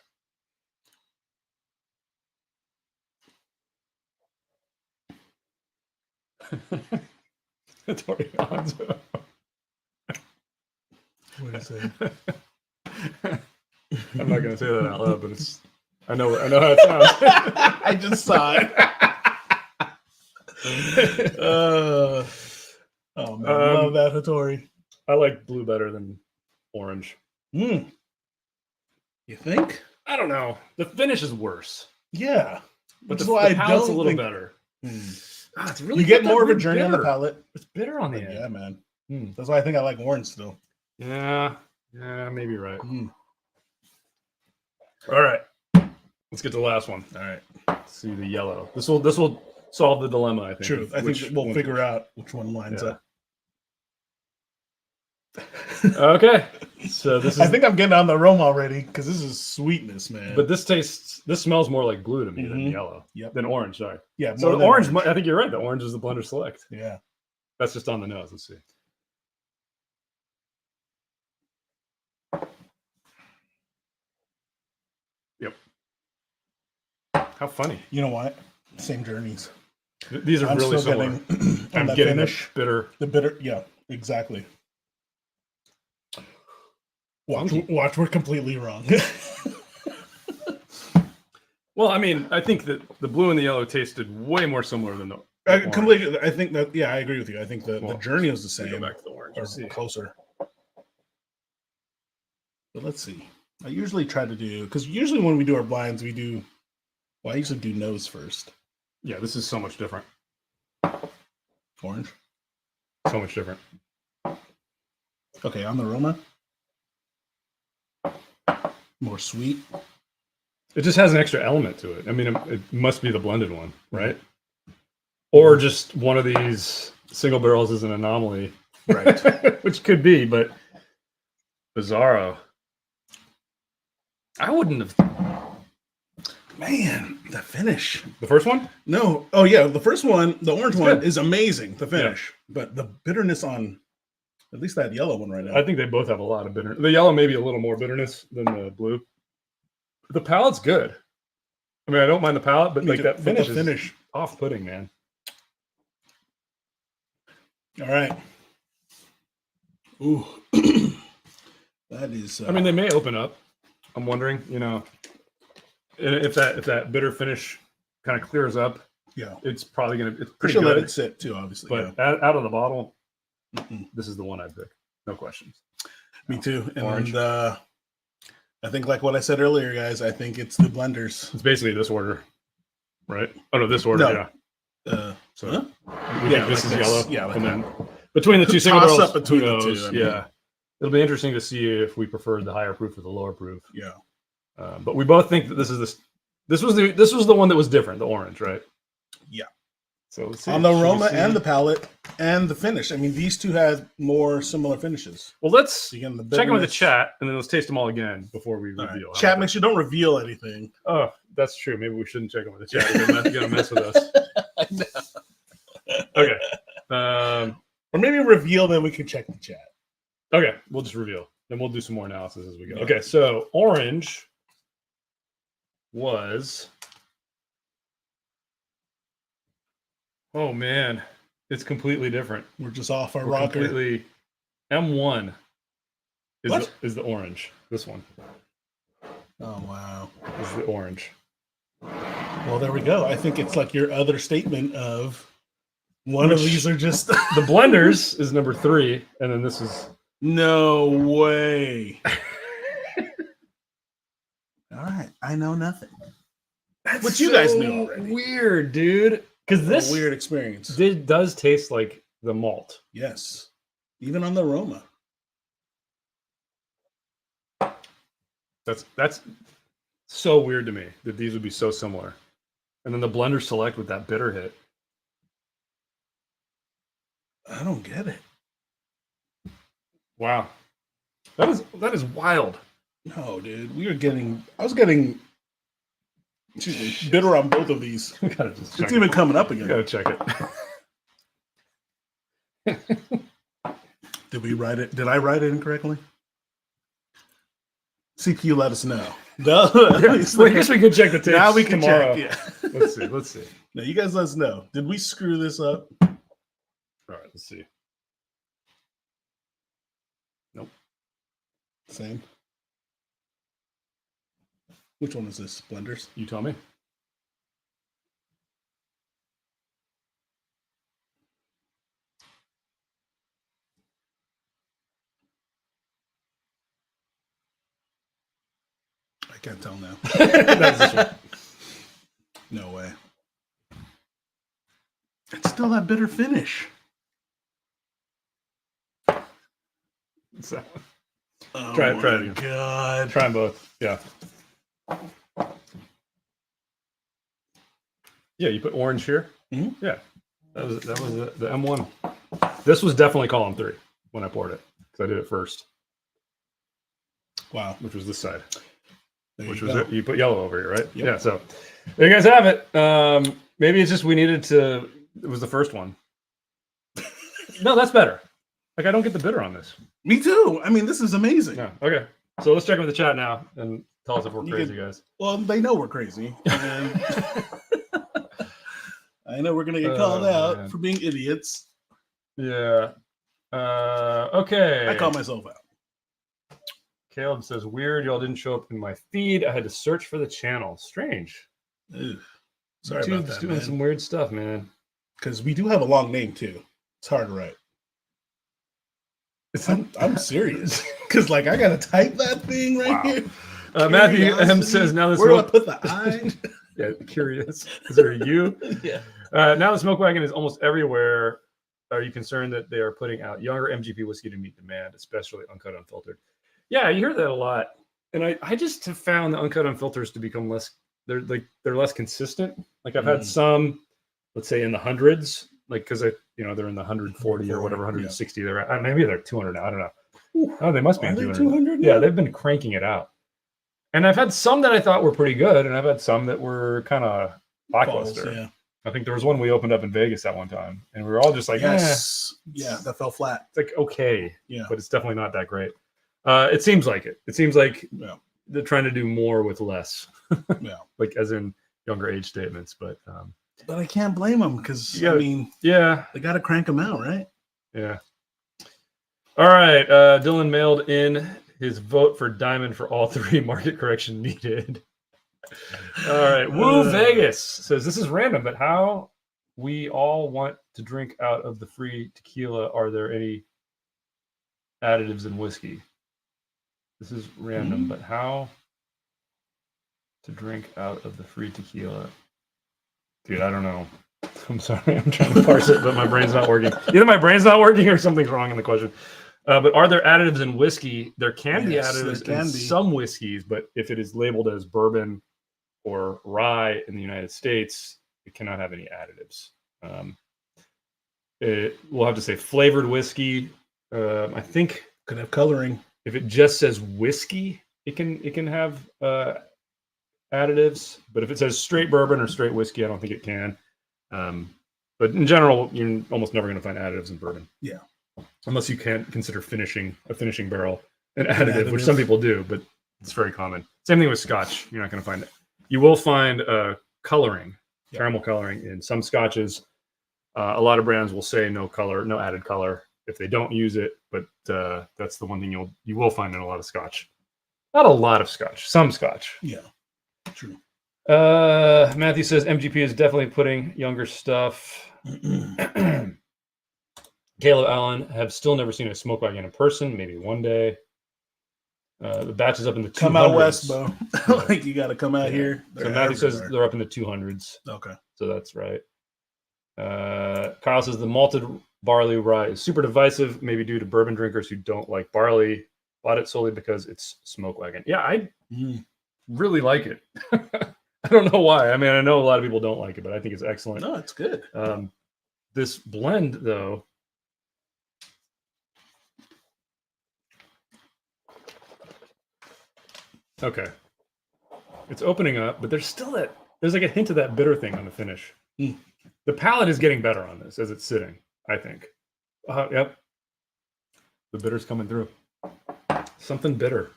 Speaker 2: It's already on. So.
Speaker 1: What is it?
Speaker 2: I'm not going to say that out loud, but it's... I know how it sounds.
Speaker 1: I just saw it. Oh man, I love that Hattori.
Speaker 2: I like blue better than orange.
Speaker 1: You think?
Speaker 2: I don't know. The finish is worse.
Speaker 1: Yeah,
Speaker 2: but the palate's a little better. It's really
Speaker 1: you get more of a journey on the palate.
Speaker 2: It's bitter on the end.
Speaker 1: Yeah, man. That's why I think I like orange still.
Speaker 2: Yeah, maybe you're right. All right. Let's get to the last one.
Speaker 1: All right.
Speaker 2: Let's see the yellow. This will solve the dilemma, I think.
Speaker 1: True. I think we'll figure out which one lines up.
Speaker 2: Okay. So this is...
Speaker 1: I think I'm getting on the aroma already because this is sweetness, man.
Speaker 2: But this smells more like blue to me than yellow.
Speaker 1: Yep.
Speaker 2: Than orange, sorry.
Speaker 1: Yeah.
Speaker 2: So the orange, I think you're right. The orange is the Blender Select.
Speaker 1: Yeah.
Speaker 2: That's just on the nose. Let's see. Yep. How funny.
Speaker 1: You know what? Same journeys.
Speaker 2: These are really similar.
Speaker 1: I'm getting
Speaker 2: finish.
Speaker 1: The bitter. Yeah, exactly. Watch, we're completely wrong.
Speaker 2: Well, I mean, I think that the blue and the yellow tasted way more similar than the
Speaker 1: Completely. I think that. Yeah, I agree with you. I think the journey was the same.
Speaker 2: Go back to the orange.
Speaker 1: Or closer. But let's see. I usually try to do because usually when we do our blinds, we do. Well, I usually do nose first.
Speaker 2: Yeah, this is so much different.
Speaker 1: Orange.
Speaker 2: So much different.
Speaker 1: Okay, on the aroma. More sweet.
Speaker 2: It just has an extra element to it. I mean, it must be the blended one, right? Or just one of these single barrels is an anomaly,
Speaker 1: right?
Speaker 2: Which could be, but Bizarro. I wouldn't have.
Speaker 1: Man, the finish.
Speaker 2: The first one?
Speaker 1: No. Oh yeah, the first one, the orange
Speaker 2: It's
Speaker 1: one,
Speaker 2: good.
Speaker 1: is amazing. The finish, but the bitterness on at least that yellow one right now.
Speaker 2: I think they both have a lot of bitterness. The yellow maybe a little more bitterness than the blue. The palate's good. I mean, I don't mind the palate, but like that finish is off-putting, man.
Speaker 1: All right. Ooh, that is.
Speaker 2: I mean, they may open up. I'm wondering, if that bitter finish kind of clears up.
Speaker 1: Yeah,
Speaker 2: it's probably gonna. It's pretty
Speaker 1: good.
Speaker 2: Let
Speaker 1: it sit too, obviously.
Speaker 2: But out of the bottle, this is the one I'd pick. No questions.
Speaker 1: Me too. And
Speaker 2: orange.
Speaker 1: I think, like what I said earlier, guys, I think it's the blenders.
Speaker 2: It's basically this order, right? Oh no, this order.
Speaker 1: No.
Speaker 2: Yeah. So
Speaker 1: huh?
Speaker 2: we think this is yellow.
Speaker 1: Yeah, like
Speaker 2: and then between the two single
Speaker 1: toss
Speaker 2: barrels,
Speaker 1: up between
Speaker 2: who
Speaker 1: the
Speaker 2: knows?
Speaker 1: two, I mean.
Speaker 2: Yeah, it'll be interesting to see if we preferred the higher proof or the lower proof.
Speaker 1: Yeah.
Speaker 2: But we both think that this was the one that was different, the orange, right?
Speaker 1: Yeah.
Speaker 2: So let's see.
Speaker 1: On the aroma and the palate and the finish. I mean, these two have more similar finishes.
Speaker 2: Well, let's
Speaker 1: Again, the
Speaker 2: check them with the chat, and then let's taste them all again before we reveal.
Speaker 1: Right. Chat, make sure you don't reveal anything.
Speaker 2: Oh, that's true. Maybe we shouldn't check them with the chat. They're going to mess with us. Okay.
Speaker 1: Or maybe reveal, then we can check the chat.
Speaker 2: Okay, we'll just reveal. Then we'll do some more analysis as we go. Okay, so orange was... Oh, man. It's completely different.
Speaker 1: We're just off our rocker.
Speaker 2: Completely. M1 is the orange. This one.
Speaker 1: Oh, wow.
Speaker 2: Is the orange.
Speaker 1: Well, there we go. I think it's like your other statement of one of these are just...
Speaker 2: The blenders is number 3, and then this is...
Speaker 1: No way. All right. I know nothing.
Speaker 2: That's
Speaker 1: what you guys knew already.
Speaker 2: Weird, dude. Because this
Speaker 1: weird experience.
Speaker 2: Does taste like the malt.
Speaker 1: Yes. Even on the aroma.
Speaker 2: That's so weird to me that these would be so similar. And then the blender select with that bitter hit.
Speaker 1: I don't get it.
Speaker 2: Wow. That is wild.
Speaker 1: No, dude. I was getting bitter on both of these.
Speaker 2: We gotta just check
Speaker 1: it's even coming up again.
Speaker 2: We gotta check it.
Speaker 1: Did we write it? Did I write it incorrectly? CPU, let us know.
Speaker 2: Well, I guess we could check the tapes.
Speaker 1: Now we can
Speaker 2: tomorrow.
Speaker 1: check. Yeah.
Speaker 2: Let's see.
Speaker 1: No, you guys let us know. Did we screw this up?
Speaker 2: All right, let's see. Nope.
Speaker 1: Same. Which one is this? Blenders?
Speaker 2: You tell me.
Speaker 1: I can't tell now.
Speaker 2: That's this one.
Speaker 1: No way. It's still that bitter finish.
Speaker 2: So,
Speaker 1: Oh
Speaker 2: try
Speaker 1: my
Speaker 2: it again.
Speaker 1: God.
Speaker 2: Try them both. Yeah. Yeah, you put orange here.
Speaker 1: Mm-hmm.
Speaker 2: Yeah, that was the M1. This was definitely column 3 when I poured it because I did it first.
Speaker 1: Wow.
Speaker 2: Which was this side.
Speaker 1: Which
Speaker 2: was it. You put yellow over here, right?
Speaker 1: Yep.
Speaker 2: Yeah. So there you guys have it. Maybe it's just we needed to. It was the first one. No, that's better. Like I don't get the bitter on this.
Speaker 1: Me too. I mean, this is amazing.
Speaker 2: Yeah. Okay. So let's check in with the chat now and tell us if we're crazy, guys.
Speaker 1: Well, they know we're crazy. And I know we're gonna get called out for being idiots.
Speaker 2: Yeah. Okay.
Speaker 1: I call myself out.
Speaker 2: Caleb says, weird. Y'all didn't show up in my feed. I had to search for the channel. Strange.
Speaker 1: Ugh. Sorry about
Speaker 2: YouTube's
Speaker 1: that,
Speaker 2: doing
Speaker 1: man.
Speaker 2: some weird stuff, man.
Speaker 1: Because we do have a long name too. It's hard to write. I'm serious. Because like I gotta type that thing right here.
Speaker 2: Matthew M says, now this
Speaker 1: where do I put the I?
Speaker 2: Yeah, curious. Is there a U?
Speaker 1: Yeah.
Speaker 2: Now the Smokewagon is almost everywhere. Are you concerned that they are putting out younger MGP whiskey to meet demand, especially uncut, unfiltered? Yeah, you hear that a lot, and I just have found the uncut unfilters to become less. They're less consistent. Like I've had some, let's say in the hundreds, like because they're in the 140 or whatever, 160. They're at. Maybe they're 200 now. I don't know. Oh, they must be 200. Yeah, they've been cranking it out. And I've had some that I thought were pretty good, and I've had some that were kind of lackluster.
Speaker 1: Yeah.
Speaker 2: I think there was one we opened up in Vegas at one time, and we were all just like,
Speaker 1: yes. Yeah, that fell flat.
Speaker 2: It's like, okay,
Speaker 1: yeah,
Speaker 2: but it's definitely not that great. It seems like it. It seems like they're trying to do more with less.
Speaker 1: Yeah.
Speaker 2: Like as in younger age statements, but
Speaker 1: I can't blame them because
Speaker 2: they got
Speaker 1: to crank them out, right?
Speaker 2: Yeah. All right, Dylan mailed in his vote for Diamond for all three. Market correction needed. All right, Woo Vegas says this is random, but how we all want to drink out of the free tequila? Are there any additives in whiskey? This is random, but how to drink out of the free tequila? Dude, I don't know. I'm sorry, I'm trying to parse it, but my brain's not working. Either my brain's not working or something's wrong in the question. But are there additives in whiskey? There can be additives in some whiskeys, but if it is labeled as bourbon or rye in the United States, it cannot have any additives. We'll have to say flavored whiskey. I think
Speaker 1: could have coloring.
Speaker 2: If it just says whiskey, it can have additives. But if it says straight bourbon or straight whiskey, I don't think it can. But in general, you're almost never going to find additives in bourbon.
Speaker 1: Yeah.
Speaker 2: Unless you can't consider a finishing barrel an additive, which some people do, but it's very common. Same thing with Scotch. You're not going to find it. You will find coloring, caramel coloring in some Scotches. A lot of brands will say no color, no added color if they don't use it, but that's the one thing you will find in a lot of Scotch. Not a lot of Scotch, some Scotch.
Speaker 1: Yeah, true.
Speaker 2: Matthew says MGP is definitely putting younger stuff. Caleb Allen have still never seen a Smokewagon in person. Maybe one day. The batch is up in the 200s.
Speaker 1: Come out west, bro. Like you got to come out here.
Speaker 2: So Matthew says they're up in the 200s.
Speaker 1: Okay,
Speaker 2: so that's right. Kyle says the malted barley rye is super divisive, maybe due to bourbon drinkers who don't like barley. Bought it solely because it's Smokewagon. Yeah, I really like it. I don't know why. I mean, I know a lot of people don't like it, but I think it's excellent.
Speaker 1: No, it's good.
Speaker 2: This blend, though. Okay. It's opening up, but there's like a hint of that bitter thing on the finish. The palate is getting better on this as it's sitting, I think. Yep. The bitter's coming through. Something bitter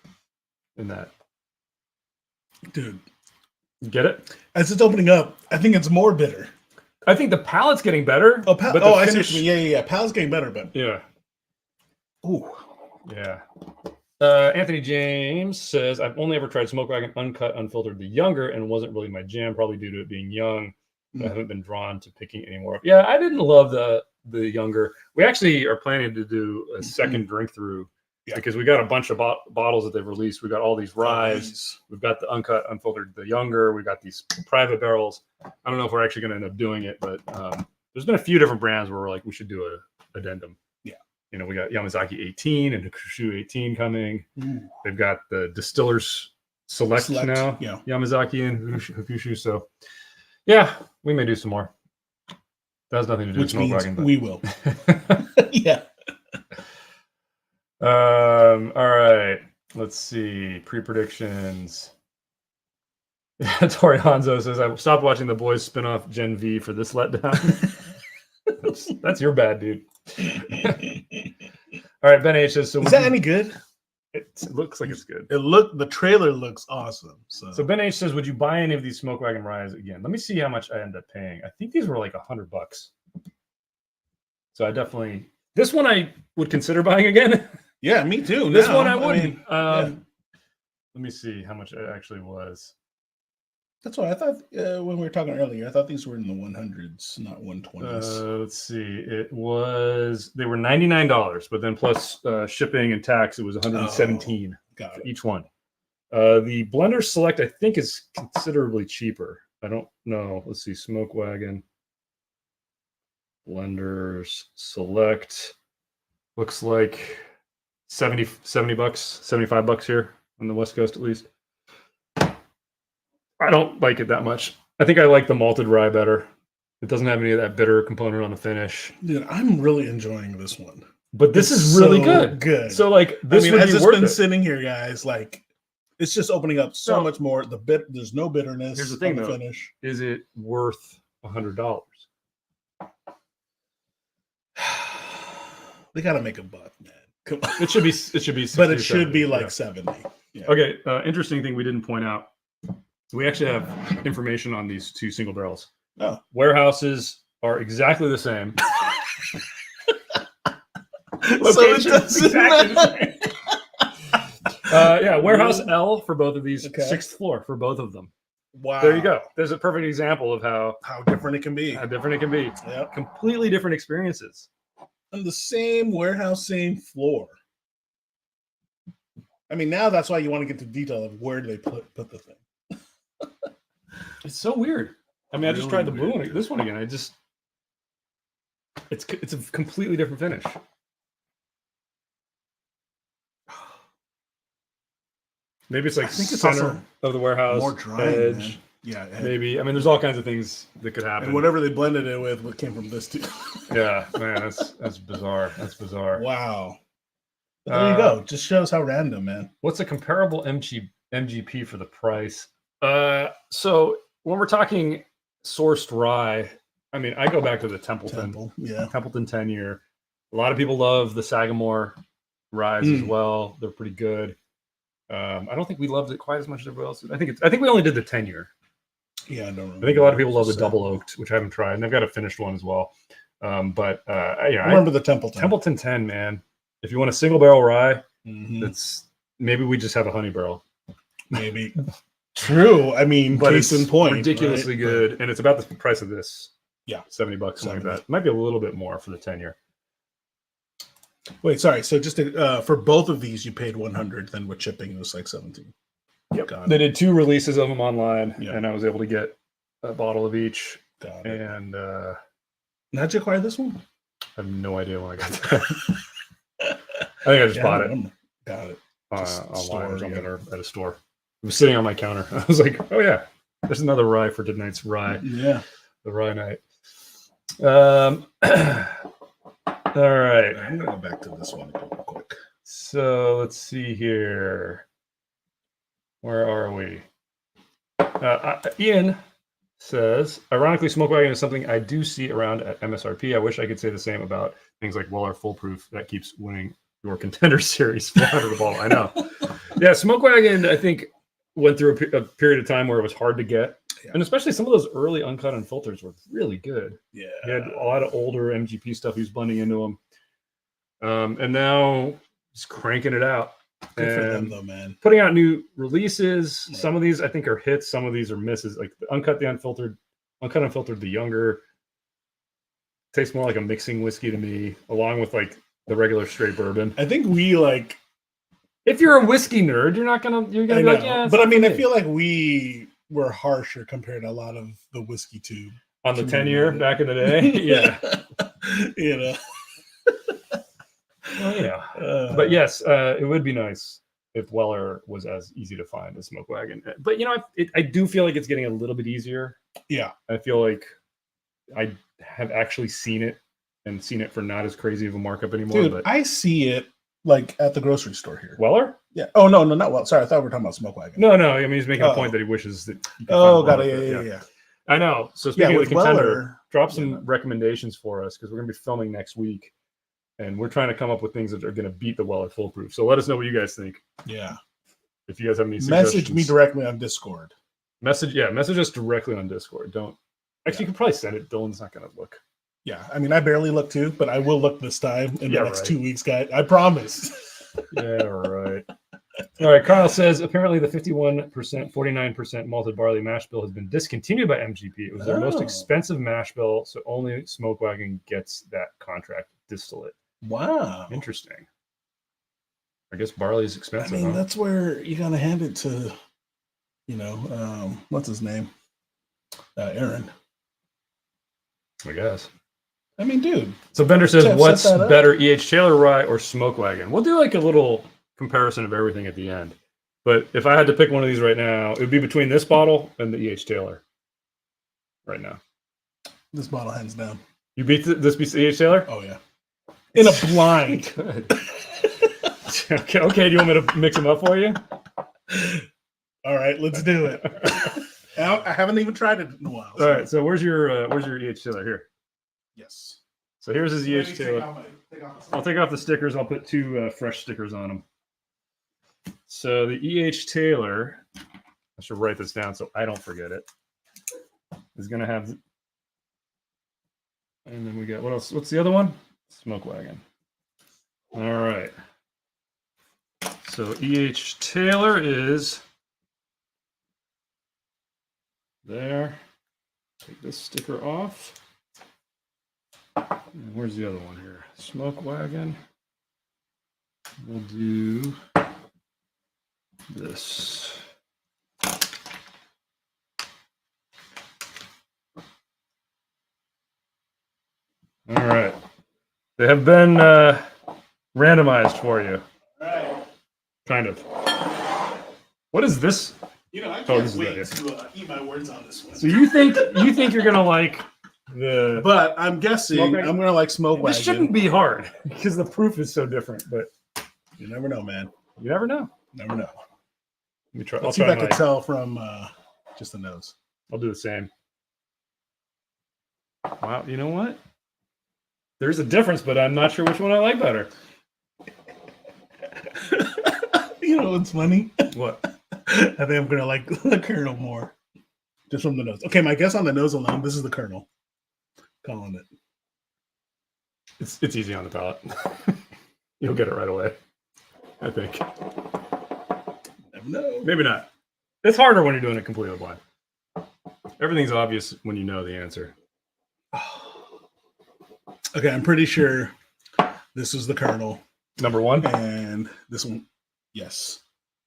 Speaker 2: in that.
Speaker 1: Dude.
Speaker 2: Get it?
Speaker 1: As it's opening up, I think it's more bitter.
Speaker 2: I think the palate's getting better.
Speaker 1: I see what you mean. Yeah. Palate's getting better, but.
Speaker 2: Yeah.
Speaker 1: Ooh.
Speaker 2: Yeah. Anthony James says, I've only ever tried Smokewagon uncut, unfiltered, the younger, and wasn't really my jam, probably due to it being young. I haven't been drawn to picking anymore. Yeah, I didn't love the younger. We actually are planning to do a second drink through because we got a bunch of bottles that they've released. We got all these ryes. We've got the uncut, unfiltered, the younger. We got these private barrels. I don't know if we're actually going to end up doing it, but there's been a few different brands where we're like, we should do a addendum. Yeah. We got Yamazaki 18 and the Kushu 18 coming. They've got the Distillers Select now. Yeah. Yamazaki and Kushu. So, yeah, we may do some more. That has nothing to do with Smokewagon.
Speaker 1: We will. Yeah.
Speaker 2: All right. Let's see. Pre-predictions. Tori Hanzo says, I stopped watching The Boys spinoff Gen V for this letdown. That's your bad, dude. All right, Ben H says, so
Speaker 1: is that any good?
Speaker 2: It looks like it's good.
Speaker 1: The trailer looks awesome.
Speaker 2: So Ben H says, would you buy any of these Smokewagon ryes again? Let me see how much I end up paying. I think these were like $100. So I definitely, this one I would consider buying again.
Speaker 1: Yeah, me too.
Speaker 2: This one I wouldn't. Let me see how much it actually was.
Speaker 1: That's what I thought when we were talking earlier. I thought these were in the 100s, not 120s.
Speaker 2: Let's see. They were $99, but then plus shipping and tax, it was $117
Speaker 1: Got
Speaker 2: for
Speaker 1: it.
Speaker 2: each one. The Blender Select, I think, is considerably cheaper. I don't know. Let's see. Smokewagon. Blenders Select. Looks like 70 bucks, 75 bucks here on the West Coast, at least. I don't like it that much. I think I like the malted rye better. It doesn't have any of that bitter component on the finish.
Speaker 1: Dude, I'm really enjoying this one.
Speaker 2: But this is really
Speaker 1: so
Speaker 2: good. So like this
Speaker 1: I mean,
Speaker 2: would
Speaker 1: as
Speaker 2: be
Speaker 1: it's
Speaker 2: worth
Speaker 1: been
Speaker 2: it.
Speaker 1: sitting here, guys, like it's just opening up so much more. There's no bitterness.
Speaker 2: Here's the thing,
Speaker 1: on the
Speaker 2: though.
Speaker 1: finish.
Speaker 2: Is it worth $100?
Speaker 1: They got to make a buck, man. Come on.
Speaker 2: It should be 60
Speaker 1: but
Speaker 2: or
Speaker 1: it should
Speaker 2: 70,
Speaker 1: be like
Speaker 2: yeah.
Speaker 1: 70. Yeah.
Speaker 2: Okay, interesting thing we didn't point out. We actually have information on these two single barrels.
Speaker 1: Oh.
Speaker 2: Warehouses are exactly the same.
Speaker 1: So it doesn't matter.
Speaker 2: Yeah, warehouse L for both of these,
Speaker 1: Okay.
Speaker 2: 6th floor for both of them.
Speaker 1: Wow.
Speaker 2: There you go. There's a perfect example of how
Speaker 1: different it can be. Yep.
Speaker 2: Completely different experiences.
Speaker 1: On the same warehouse, same floor. I mean, now that's why you want to get to detail of where do they put the thing.
Speaker 2: It's so weird. I mean, I just
Speaker 1: Really
Speaker 2: tried the blue
Speaker 1: weird.
Speaker 2: one, this one again. It's a completely different finish. Maybe it's like
Speaker 1: I think it's
Speaker 2: center
Speaker 1: also
Speaker 2: of the warehouse,
Speaker 1: more dry,
Speaker 2: edge.
Speaker 1: man. Yeah,
Speaker 2: Maybe. I mean, there's all kinds of things that could happen.
Speaker 1: and whatever they blended it with, what came from this too.
Speaker 2: Yeah, man, that's bizarre. That's bizarre.
Speaker 1: Wow. But there you go. Just shows how random, man.
Speaker 2: What's a comparable MGP for the price? So when we're talking sourced rye, I mean, I go back to the Templeton 10 year. A lot of people love the Sagamore ryes as well. They're pretty good. I don't think we loved it quite as much as everybody else. I think we only did the 10 year.
Speaker 1: Yeah, I don't remember.
Speaker 2: I think a lot of people love the double oaked, which I haven't tried, and they've got a finished one as well. I
Speaker 1: remember the
Speaker 2: Templeton 10, man. If you want a single barrel rye, that's maybe we just have a honey barrel.
Speaker 1: Maybe. True. I mean,
Speaker 2: but
Speaker 1: case
Speaker 2: it's
Speaker 1: in point,
Speaker 2: ridiculously good, and it's about the price of this.
Speaker 1: Yeah,
Speaker 2: $70, something like that. It might be a little bit more for the 10 year.
Speaker 1: Wait, sorry. So just for both of these, you paid 100. Then with shipping, it was like 17.
Speaker 2: Yep. They did 2 releases of them online, and I was able to get a bottle of each.
Speaker 1: Got it.
Speaker 2: And
Speaker 1: how'd you acquire this one?
Speaker 2: I have no idea when I got that. I think I just bought it.
Speaker 1: Got it.
Speaker 2: Online or something, or at a store. It was sitting on my counter. I was like, oh yeah, there's another rye for tonight's rye.
Speaker 1: Yeah.
Speaker 2: The rye night. All right.
Speaker 1: I'm gonna go back to this one real quick.
Speaker 2: So let's see here. Where are we? Ian says, ironically, Smokewagon is something I do see around at MSRP. I wish I could say the same about things like Weller Foolproof that keeps winning your Contender Series flat out of the ball. I know. Yeah, Smokewagon, I think, went through a period of time where it was hard to get. Yeah. And especially some of those early uncut unfilters were really good.
Speaker 1: Yeah.
Speaker 2: He had a lot of older MGP stuff he was blending into them. And now he's cranking it out.
Speaker 1: Good for them, though, man.
Speaker 2: Putting out new releases. Right. Some of these I think are hits. Some of these are misses. Like the uncut unfiltered, the younger tastes more like a mixing whiskey to me, along with like the regular straight bourbon.
Speaker 1: I think we like.
Speaker 2: If you're a whiskey nerd, you're gonna be like, yeah.
Speaker 1: But I mean, I feel like we were harsher compared to a lot of the whiskey tube
Speaker 2: on the 10 year back in the day. Yeah,
Speaker 1: you know.
Speaker 2: Well, yeah, but yes, it would be nice if Weller was as easy to find as Smokewagon. But you know, I do feel like it's getting a little bit easier.
Speaker 1: Yeah,
Speaker 2: I feel like I have actually seen it and seen it for not as crazy of a markup anymore.
Speaker 1: Dude,
Speaker 2: but
Speaker 1: I see it like at the grocery store here.
Speaker 2: Weller?
Speaker 1: Yeah. Oh no, not Weller. Sorry, I thought we were talking about Smokewagon.
Speaker 2: No. I mean, he's making a point that he wishes that.
Speaker 1: Got it. Yeah.
Speaker 2: I know. So speaking of the Contender,
Speaker 1: Weller,
Speaker 2: drop some recommendations for us because we're going to be filming next week. And we're trying to come up with things that are going to beat the Weller Foolproof. So let us know what you guys think.
Speaker 1: Yeah.
Speaker 2: If you guys have any suggestions.
Speaker 1: Message me directly on Discord.
Speaker 2: Message us directly on Discord. Don't. Actually, you can probably send it. Dylan's not going to look.
Speaker 1: Yeah. I mean, I barely look too, but I will look this time in the next 2 weeks, guys. I promise.
Speaker 2: Yeah, right. All right, Carl says apparently the 51%, 49% malted barley mash bill has been discontinued by MGP. It was their most expensive mash bill, so only Smokewagon gets that contract distillate.
Speaker 1: Wow.
Speaker 2: Interesting. I guess barley is expensive.
Speaker 1: I mean, that's where you gotta hand it to, what's his name? Aaron.
Speaker 2: I guess.
Speaker 1: I mean, dude.
Speaker 2: So Bender says,
Speaker 1: Jeff,
Speaker 2: what's
Speaker 1: set that up.
Speaker 2: better, E.H. Taylor rye or Smokewagon? We'll do like a little comparison of everything at the end. But if I had to pick one of these right now, it would be between this bottle and the E.H. Taylor. Right now.
Speaker 1: This bottle hands down.
Speaker 2: You beat this beats the E.H. Taylor?
Speaker 1: Oh yeah. In a blind.
Speaker 2: Good. Okay. Do you want me to mix them up for you?
Speaker 1: All right, let's do it. I haven't even tried it in a while.
Speaker 2: All right. So where's your E.H. Taylor here?
Speaker 1: Yes.
Speaker 2: So here's his E.H. Taylor. I'll take off the stickers. I'll put 2 fresh stickers on them. So the E.H. Taylor, I should write this down so I don't forget it, is going to have, and then we got, what else? What's the other one? Smokewagon. All right. So E.H. Taylor is there. Take this sticker off. And where's the other one here? Smokewagon. We'll do this. All right. They have been randomized for you.
Speaker 1: All right.
Speaker 2: Kind of. What is this?
Speaker 1: I
Speaker 2: Oh,
Speaker 1: can't
Speaker 2: this is
Speaker 1: wait
Speaker 2: right
Speaker 1: to eat my words on this one.
Speaker 2: So you think you're gonna like the?
Speaker 1: But I'm guessing
Speaker 2: Smokewagon?
Speaker 1: I'm gonna like Smokewagon.
Speaker 2: This shouldn't be hard because the proof is so different. But
Speaker 1: You never know, man.
Speaker 2: you never know.
Speaker 1: Never know.
Speaker 2: Let me try.
Speaker 1: Let's see if I could tell from just the nose.
Speaker 2: I'll do the same. Wow, you know what? There's a difference, but I'm not sure which one I like better.
Speaker 1: You know what's funny?
Speaker 2: What?
Speaker 1: I think I'm gonna like the Colonel more, just from the nose. Okay, my guess on the nose alone. This is the Colonel. Calling it.
Speaker 2: It's easy on the palate. You'll get it right away. I think.
Speaker 1: Never know.
Speaker 2: Maybe not. It's harder when you're doing it completely blind. Everything's obvious when you know the answer.
Speaker 1: Okay, I'm pretty sure this is the Colonel,
Speaker 2: Number 1.
Speaker 1: and this one, yes,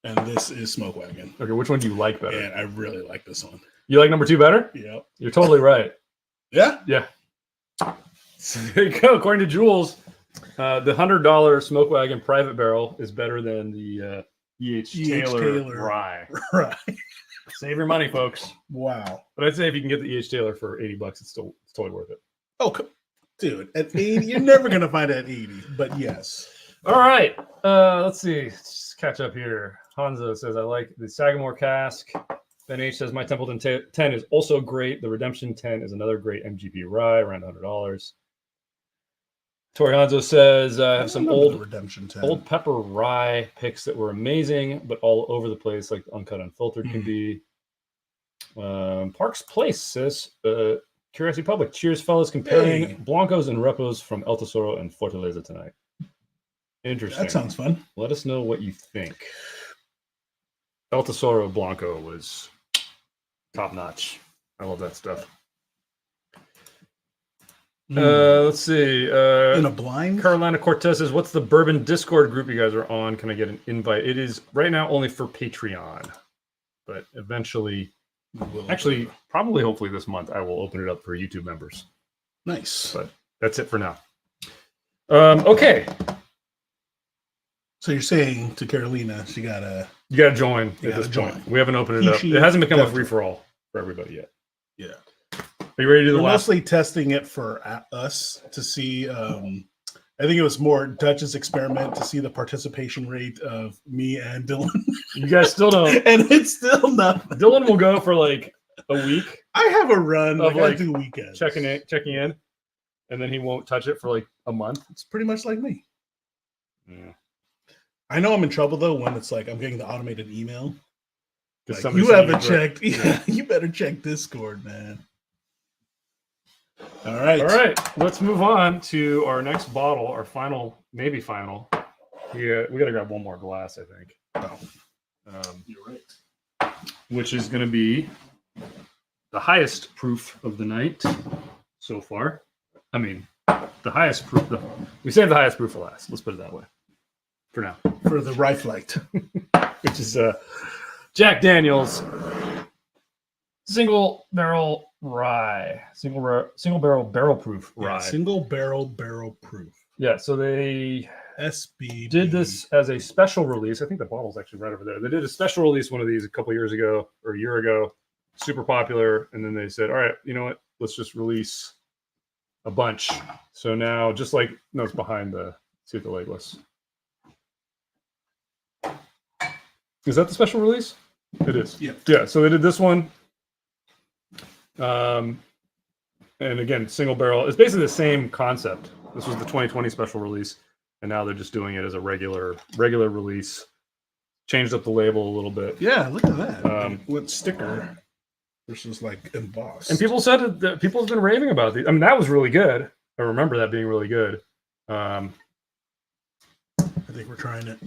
Speaker 1: and this is Smokewagon.
Speaker 2: Okay, which one do you like better?
Speaker 1: And I really like this one.
Speaker 2: You like number 2 better?
Speaker 1: Yep.
Speaker 2: You're totally right.
Speaker 1: Yeah.
Speaker 2: Yeah. So there you go. According to Jules, the $100 Smokewagon private barrel is better than the E.H. Taylor rye.
Speaker 1: Right.
Speaker 2: Save your money, folks.
Speaker 1: Wow.
Speaker 2: But I'd say if you can get the E.H. Taylor for $80, it's totally worth it.
Speaker 1: Oh, dude, at 80, you're never gonna find it at 80. But yes.
Speaker 2: All right. Let's see. Let's catch up here. Hanzo says, I like the Sagamore cask. Ben H says, my Templeton 10 is also great. The Redemption 10 is another great MGP rye, around $100. Tori Hanzo says, I have some old
Speaker 1: Redemption 10.
Speaker 2: old pepper rye picks that were amazing, but all over the place, like Uncut Unfiltered can be. Parks Place says, Curiosity Public, cheers, fellas, comparing Blancos and Repos from El Tesoro and Fortaleza tonight. Interesting.
Speaker 1: That sounds fun.
Speaker 2: Let us know what you think. El Tesoro Blanco was top notch. I love that stuff. Let's see.
Speaker 1: In a blind?
Speaker 2: Carolina Cortez says, what's the bourbon Discord group you guys are on? Can I get an invite? It is right now only for Patreon, but eventually, actually, probably hopefully this month, I will open it up for YouTube members.
Speaker 1: Nice.
Speaker 2: But that's it for now. Okay.
Speaker 1: So you're saying to Carolina, you gotta
Speaker 2: join at this
Speaker 1: join.
Speaker 2: point. We haven't opened it up. It hasn't become a free-for-all for everybody yet.
Speaker 1: Yeah.
Speaker 2: Are you ready to do the
Speaker 1: We're
Speaker 2: last?
Speaker 1: mostly testing it for us to see. I think it was more Dutch's experiment to see the participation rate of me and Dylan.
Speaker 2: You guys still don't.
Speaker 1: And it's still nothing.
Speaker 2: Dylan will go for like a week
Speaker 1: I have a run.
Speaker 2: Of,
Speaker 1: I
Speaker 2: like,
Speaker 1: do weekends.
Speaker 2: checking in, and then he won't touch it for like a month.
Speaker 1: It's pretty much like me.
Speaker 2: Yeah.
Speaker 1: I know I'm in trouble though when it's like I'm getting the automated email. Like,
Speaker 2: somebody
Speaker 1: you
Speaker 2: sent
Speaker 1: haven't
Speaker 2: you
Speaker 1: checked. Yeah, you better check Discord, man. All right.
Speaker 2: All right, let's move on to our next bottle, our final, maybe final. Yeah, we got to grab one more glass, I think.
Speaker 1: You're right.
Speaker 2: Which is going to be the highest proof of the night so far. I mean, the highest proof. We saved the highest proof for last. Let's put it that way. For now.
Speaker 1: For the rye flight.
Speaker 2: Which is Jack Daniel's single barrel rye. Single barrel proof rye.
Speaker 1: Yeah, single barrel proof.
Speaker 2: Yeah, so they
Speaker 1: SB
Speaker 2: did this as a special release. I think the bottle's actually right over there. They did a special release one of these a couple years ago or a year ago. Super popular. And then they said, all right, you know what? Let's just release a bunch. So now, just like, no, it's behind the, see what the label is. Is that the special release? It is.
Speaker 1: Yeah.
Speaker 2: Yeah, so they did this one. And again, single barrel. It's basically the same concept. This was the 2020 special release, and now they're just doing it as a regular release. Changed up the label a little bit.
Speaker 1: Yeah, look at that. With sticker versus like embossed.
Speaker 2: And people said that people have been raving about these. I mean, that was really good. I remember that being really good.
Speaker 1: I think we're trying it.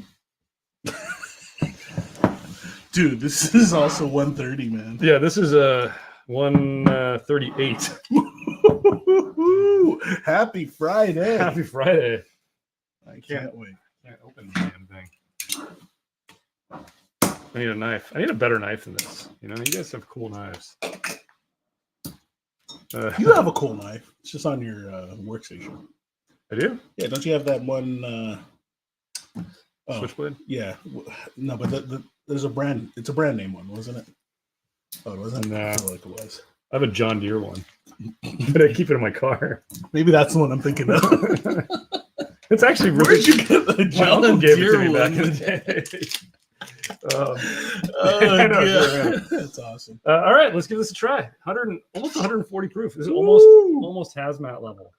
Speaker 1: Dude, this is also 130, man.
Speaker 2: Yeah, this is a 138.
Speaker 1: Happy Friday.
Speaker 2: Happy Friday.
Speaker 1: I can't wait.
Speaker 2: Can't open the damn thing. I need a knife. I need a better knife than this. You know, you guys have cool knives.
Speaker 1: You have a cool knife. It's just on your workstation.
Speaker 2: I do?
Speaker 1: Yeah, don't you have that one?
Speaker 2: Switchblade?
Speaker 1: Yeah. No, but there's a brand. It's a brand name one, wasn't it? Oh, it wasn't?
Speaker 2: Nah.
Speaker 1: I feel like it was.
Speaker 2: I have a John Deere one, but I keep it in my car.
Speaker 1: Maybe that's the one I'm thinking of.
Speaker 2: It's actually really.
Speaker 1: Where'd you get the John Deere
Speaker 2: back
Speaker 1: one?
Speaker 2: in the day.
Speaker 1: Oh,
Speaker 2: I know,
Speaker 1: yeah. That's awesome.
Speaker 2: All right, let's give this a try. Almost 140 proof. This is
Speaker 1: Woo!
Speaker 2: almost hazmat level.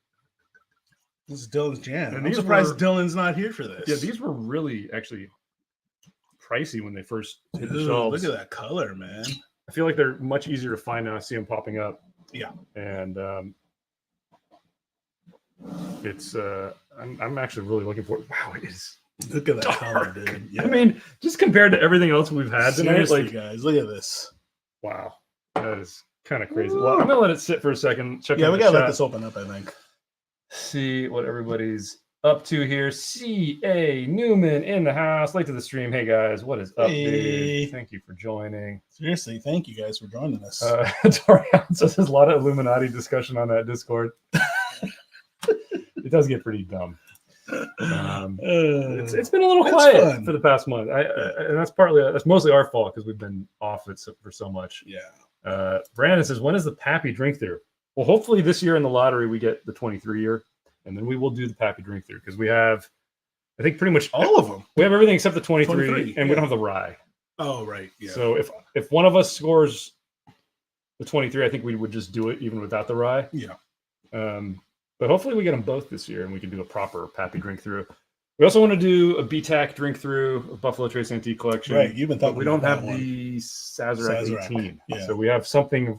Speaker 1: This is Dylan's jam.
Speaker 2: And
Speaker 1: I'm surprised Dylan's not here for this.
Speaker 2: Yeah, these were really actually pricey when they first hit the
Speaker 1: Dude,
Speaker 2: shelves.
Speaker 1: look at that color, man.
Speaker 2: I feel like they're much easier to find now. I see them popping up.
Speaker 1: Yeah.
Speaker 2: And it's I'm actually really looking for it. Wow, it is.
Speaker 1: Look at that
Speaker 2: dark.
Speaker 1: color, dude. Yeah.
Speaker 2: I mean, just compared to everything else we've had tonight,
Speaker 1: Seriously,
Speaker 2: like,
Speaker 1: guys, look at this.
Speaker 2: wow, that is kind of crazy. Well, I'm gonna let it sit for a second. Check
Speaker 1: Yeah,
Speaker 2: out
Speaker 1: we
Speaker 2: the
Speaker 1: gotta let
Speaker 2: chat.
Speaker 1: this open up, I think.
Speaker 2: See what everybody's up to here. C.A. Newman in the house, late to the stream. Hey guys, what is up,
Speaker 1: Hey.
Speaker 2: dude? Thank you for joining.
Speaker 1: Seriously, thank you guys for joining us.
Speaker 2: Torian says there's a lot of Illuminati discussion on that Discord. It does get pretty dumb. It's been a little quiet
Speaker 1: fun.
Speaker 2: for the past month. And that's mostly our fault because we've been off it for so much.
Speaker 1: Yeah.
Speaker 2: Brandon says, when is the Pappy drink through? Well, hopefully this year in the lottery we get the 23 year, and then we will do the Pappy drink through because we have, I think, pretty much
Speaker 1: All of them.
Speaker 2: we have everything except the 23,
Speaker 1: 23,
Speaker 2: and we don't have the rye.
Speaker 1: Oh, right. Yeah.
Speaker 2: So if one of us scores the 23, I think we would just do it even without the rye.
Speaker 1: Yeah.
Speaker 2: But hopefully we get them both this year and we can do a proper Pappy drink through. We also want to do a BTAC drink through, a Buffalo Trace Antique Collection.
Speaker 1: Right. You've been
Speaker 2: But
Speaker 1: talking
Speaker 2: we don't
Speaker 1: about
Speaker 2: have
Speaker 1: that one.
Speaker 2: the Sazerac
Speaker 1: Sazerac,
Speaker 2: 18.
Speaker 1: yeah.
Speaker 2: So we have something.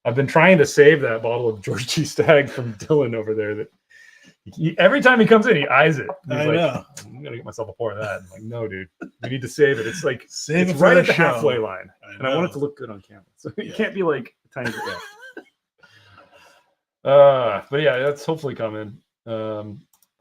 Speaker 2: I've been trying to save that bottle of George G. Stagg from Dylan over there. That every time he comes in, he eyes it. He's
Speaker 1: I
Speaker 2: like,
Speaker 1: know.
Speaker 2: I'm going to get myself a pour of that. I'm like, no, dude. We need to save it. It's like,
Speaker 1: Save
Speaker 2: it's
Speaker 1: it for
Speaker 2: right
Speaker 1: the
Speaker 2: at the
Speaker 1: show.
Speaker 2: halfway line. And I want it
Speaker 1: know.
Speaker 2: to look good on camera. So it
Speaker 1: Yeah.
Speaker 2: can't be like a tiny bit left. But yeah, that's hopefully coming.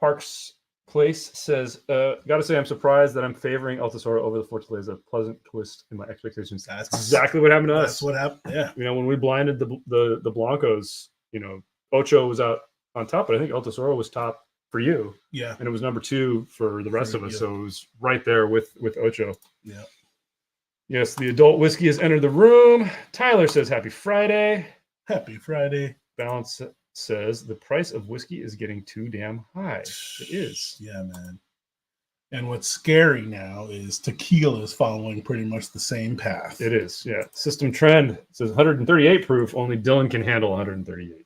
Speaker 2: Parks Place says, gotta say I'm surprised that I'm favoring El Tesoro over the Fortaleza. Pleasant twist in my expectations.
Speaker 1: That's
Speaker 2: Exactly what happened to
Speaker 1: That's
Speaker 2: us.
Speaker 1: what happened. Yeah.
Speaker 2: You know, when we blinded the Blancos, you know, Ocho was out on top, but I think El Tesoro was top for you,
Speaker 1: Yeah.
Speaker 2: and it was number 2 for the rest
Speaker 1: For
Speaker 2: of us.
Speaker 1: you.
Speaker 2: So it was right there with Ocho.
Speaker 1: Yeah.
Speaker 2: Yes, the adult whiskey has entered the room. Tyler says, happy Friday.
Speaker 1: Happy Friday.
Speaker 2: Balance says the price of whiskey is getting too damn high. It is.
Speaker 1: Yeah, man. And what's scary now is tequila is following pretty much the same path.
Speaker 2: It is. Yeah. System Trend says 138 proof. Only Dylan can handle 138.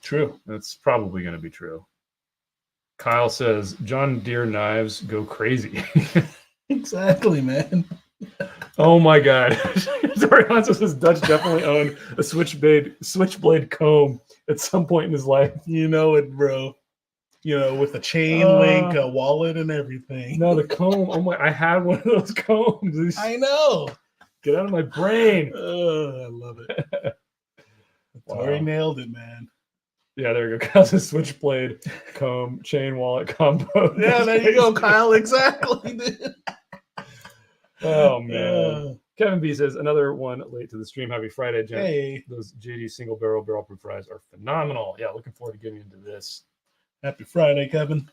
Speaker 1: True.
Speaker 2: That's probably going to be true. Kyle says John Deere knives go crazy.
Speaker 1: Exactly, man.
Speaker 2: Oh my God. Torian says Dutch definitely owned a switchblade comb at some point in his life.
Speaker 1: You know it, bro. with a chain link, a wallet, and everything.
Speaker 2: No, the comb. Oh my! I had one of those combs.
Speaker 1: I know.
Speaker 2: Get out of my brain.
Speaker 1: I love it. Tori nailed it, man.
Speaker 2: Yeah, there you go. Kyle's a switchblade, comb, chain wallet combo.
Speaker 1: Yeah, there you go, Kyle. Exactly, dude.
Speaker 2: Oh man. Kevin B says another one late to the stream. Happy Friday, Jen.
Speaker 1: Hey,
Speaker 2: those JD single barrel proof fries are phenomenal. Yeah, looking forward to getting into this.
Speaker 1: Happy Friday, Kevin.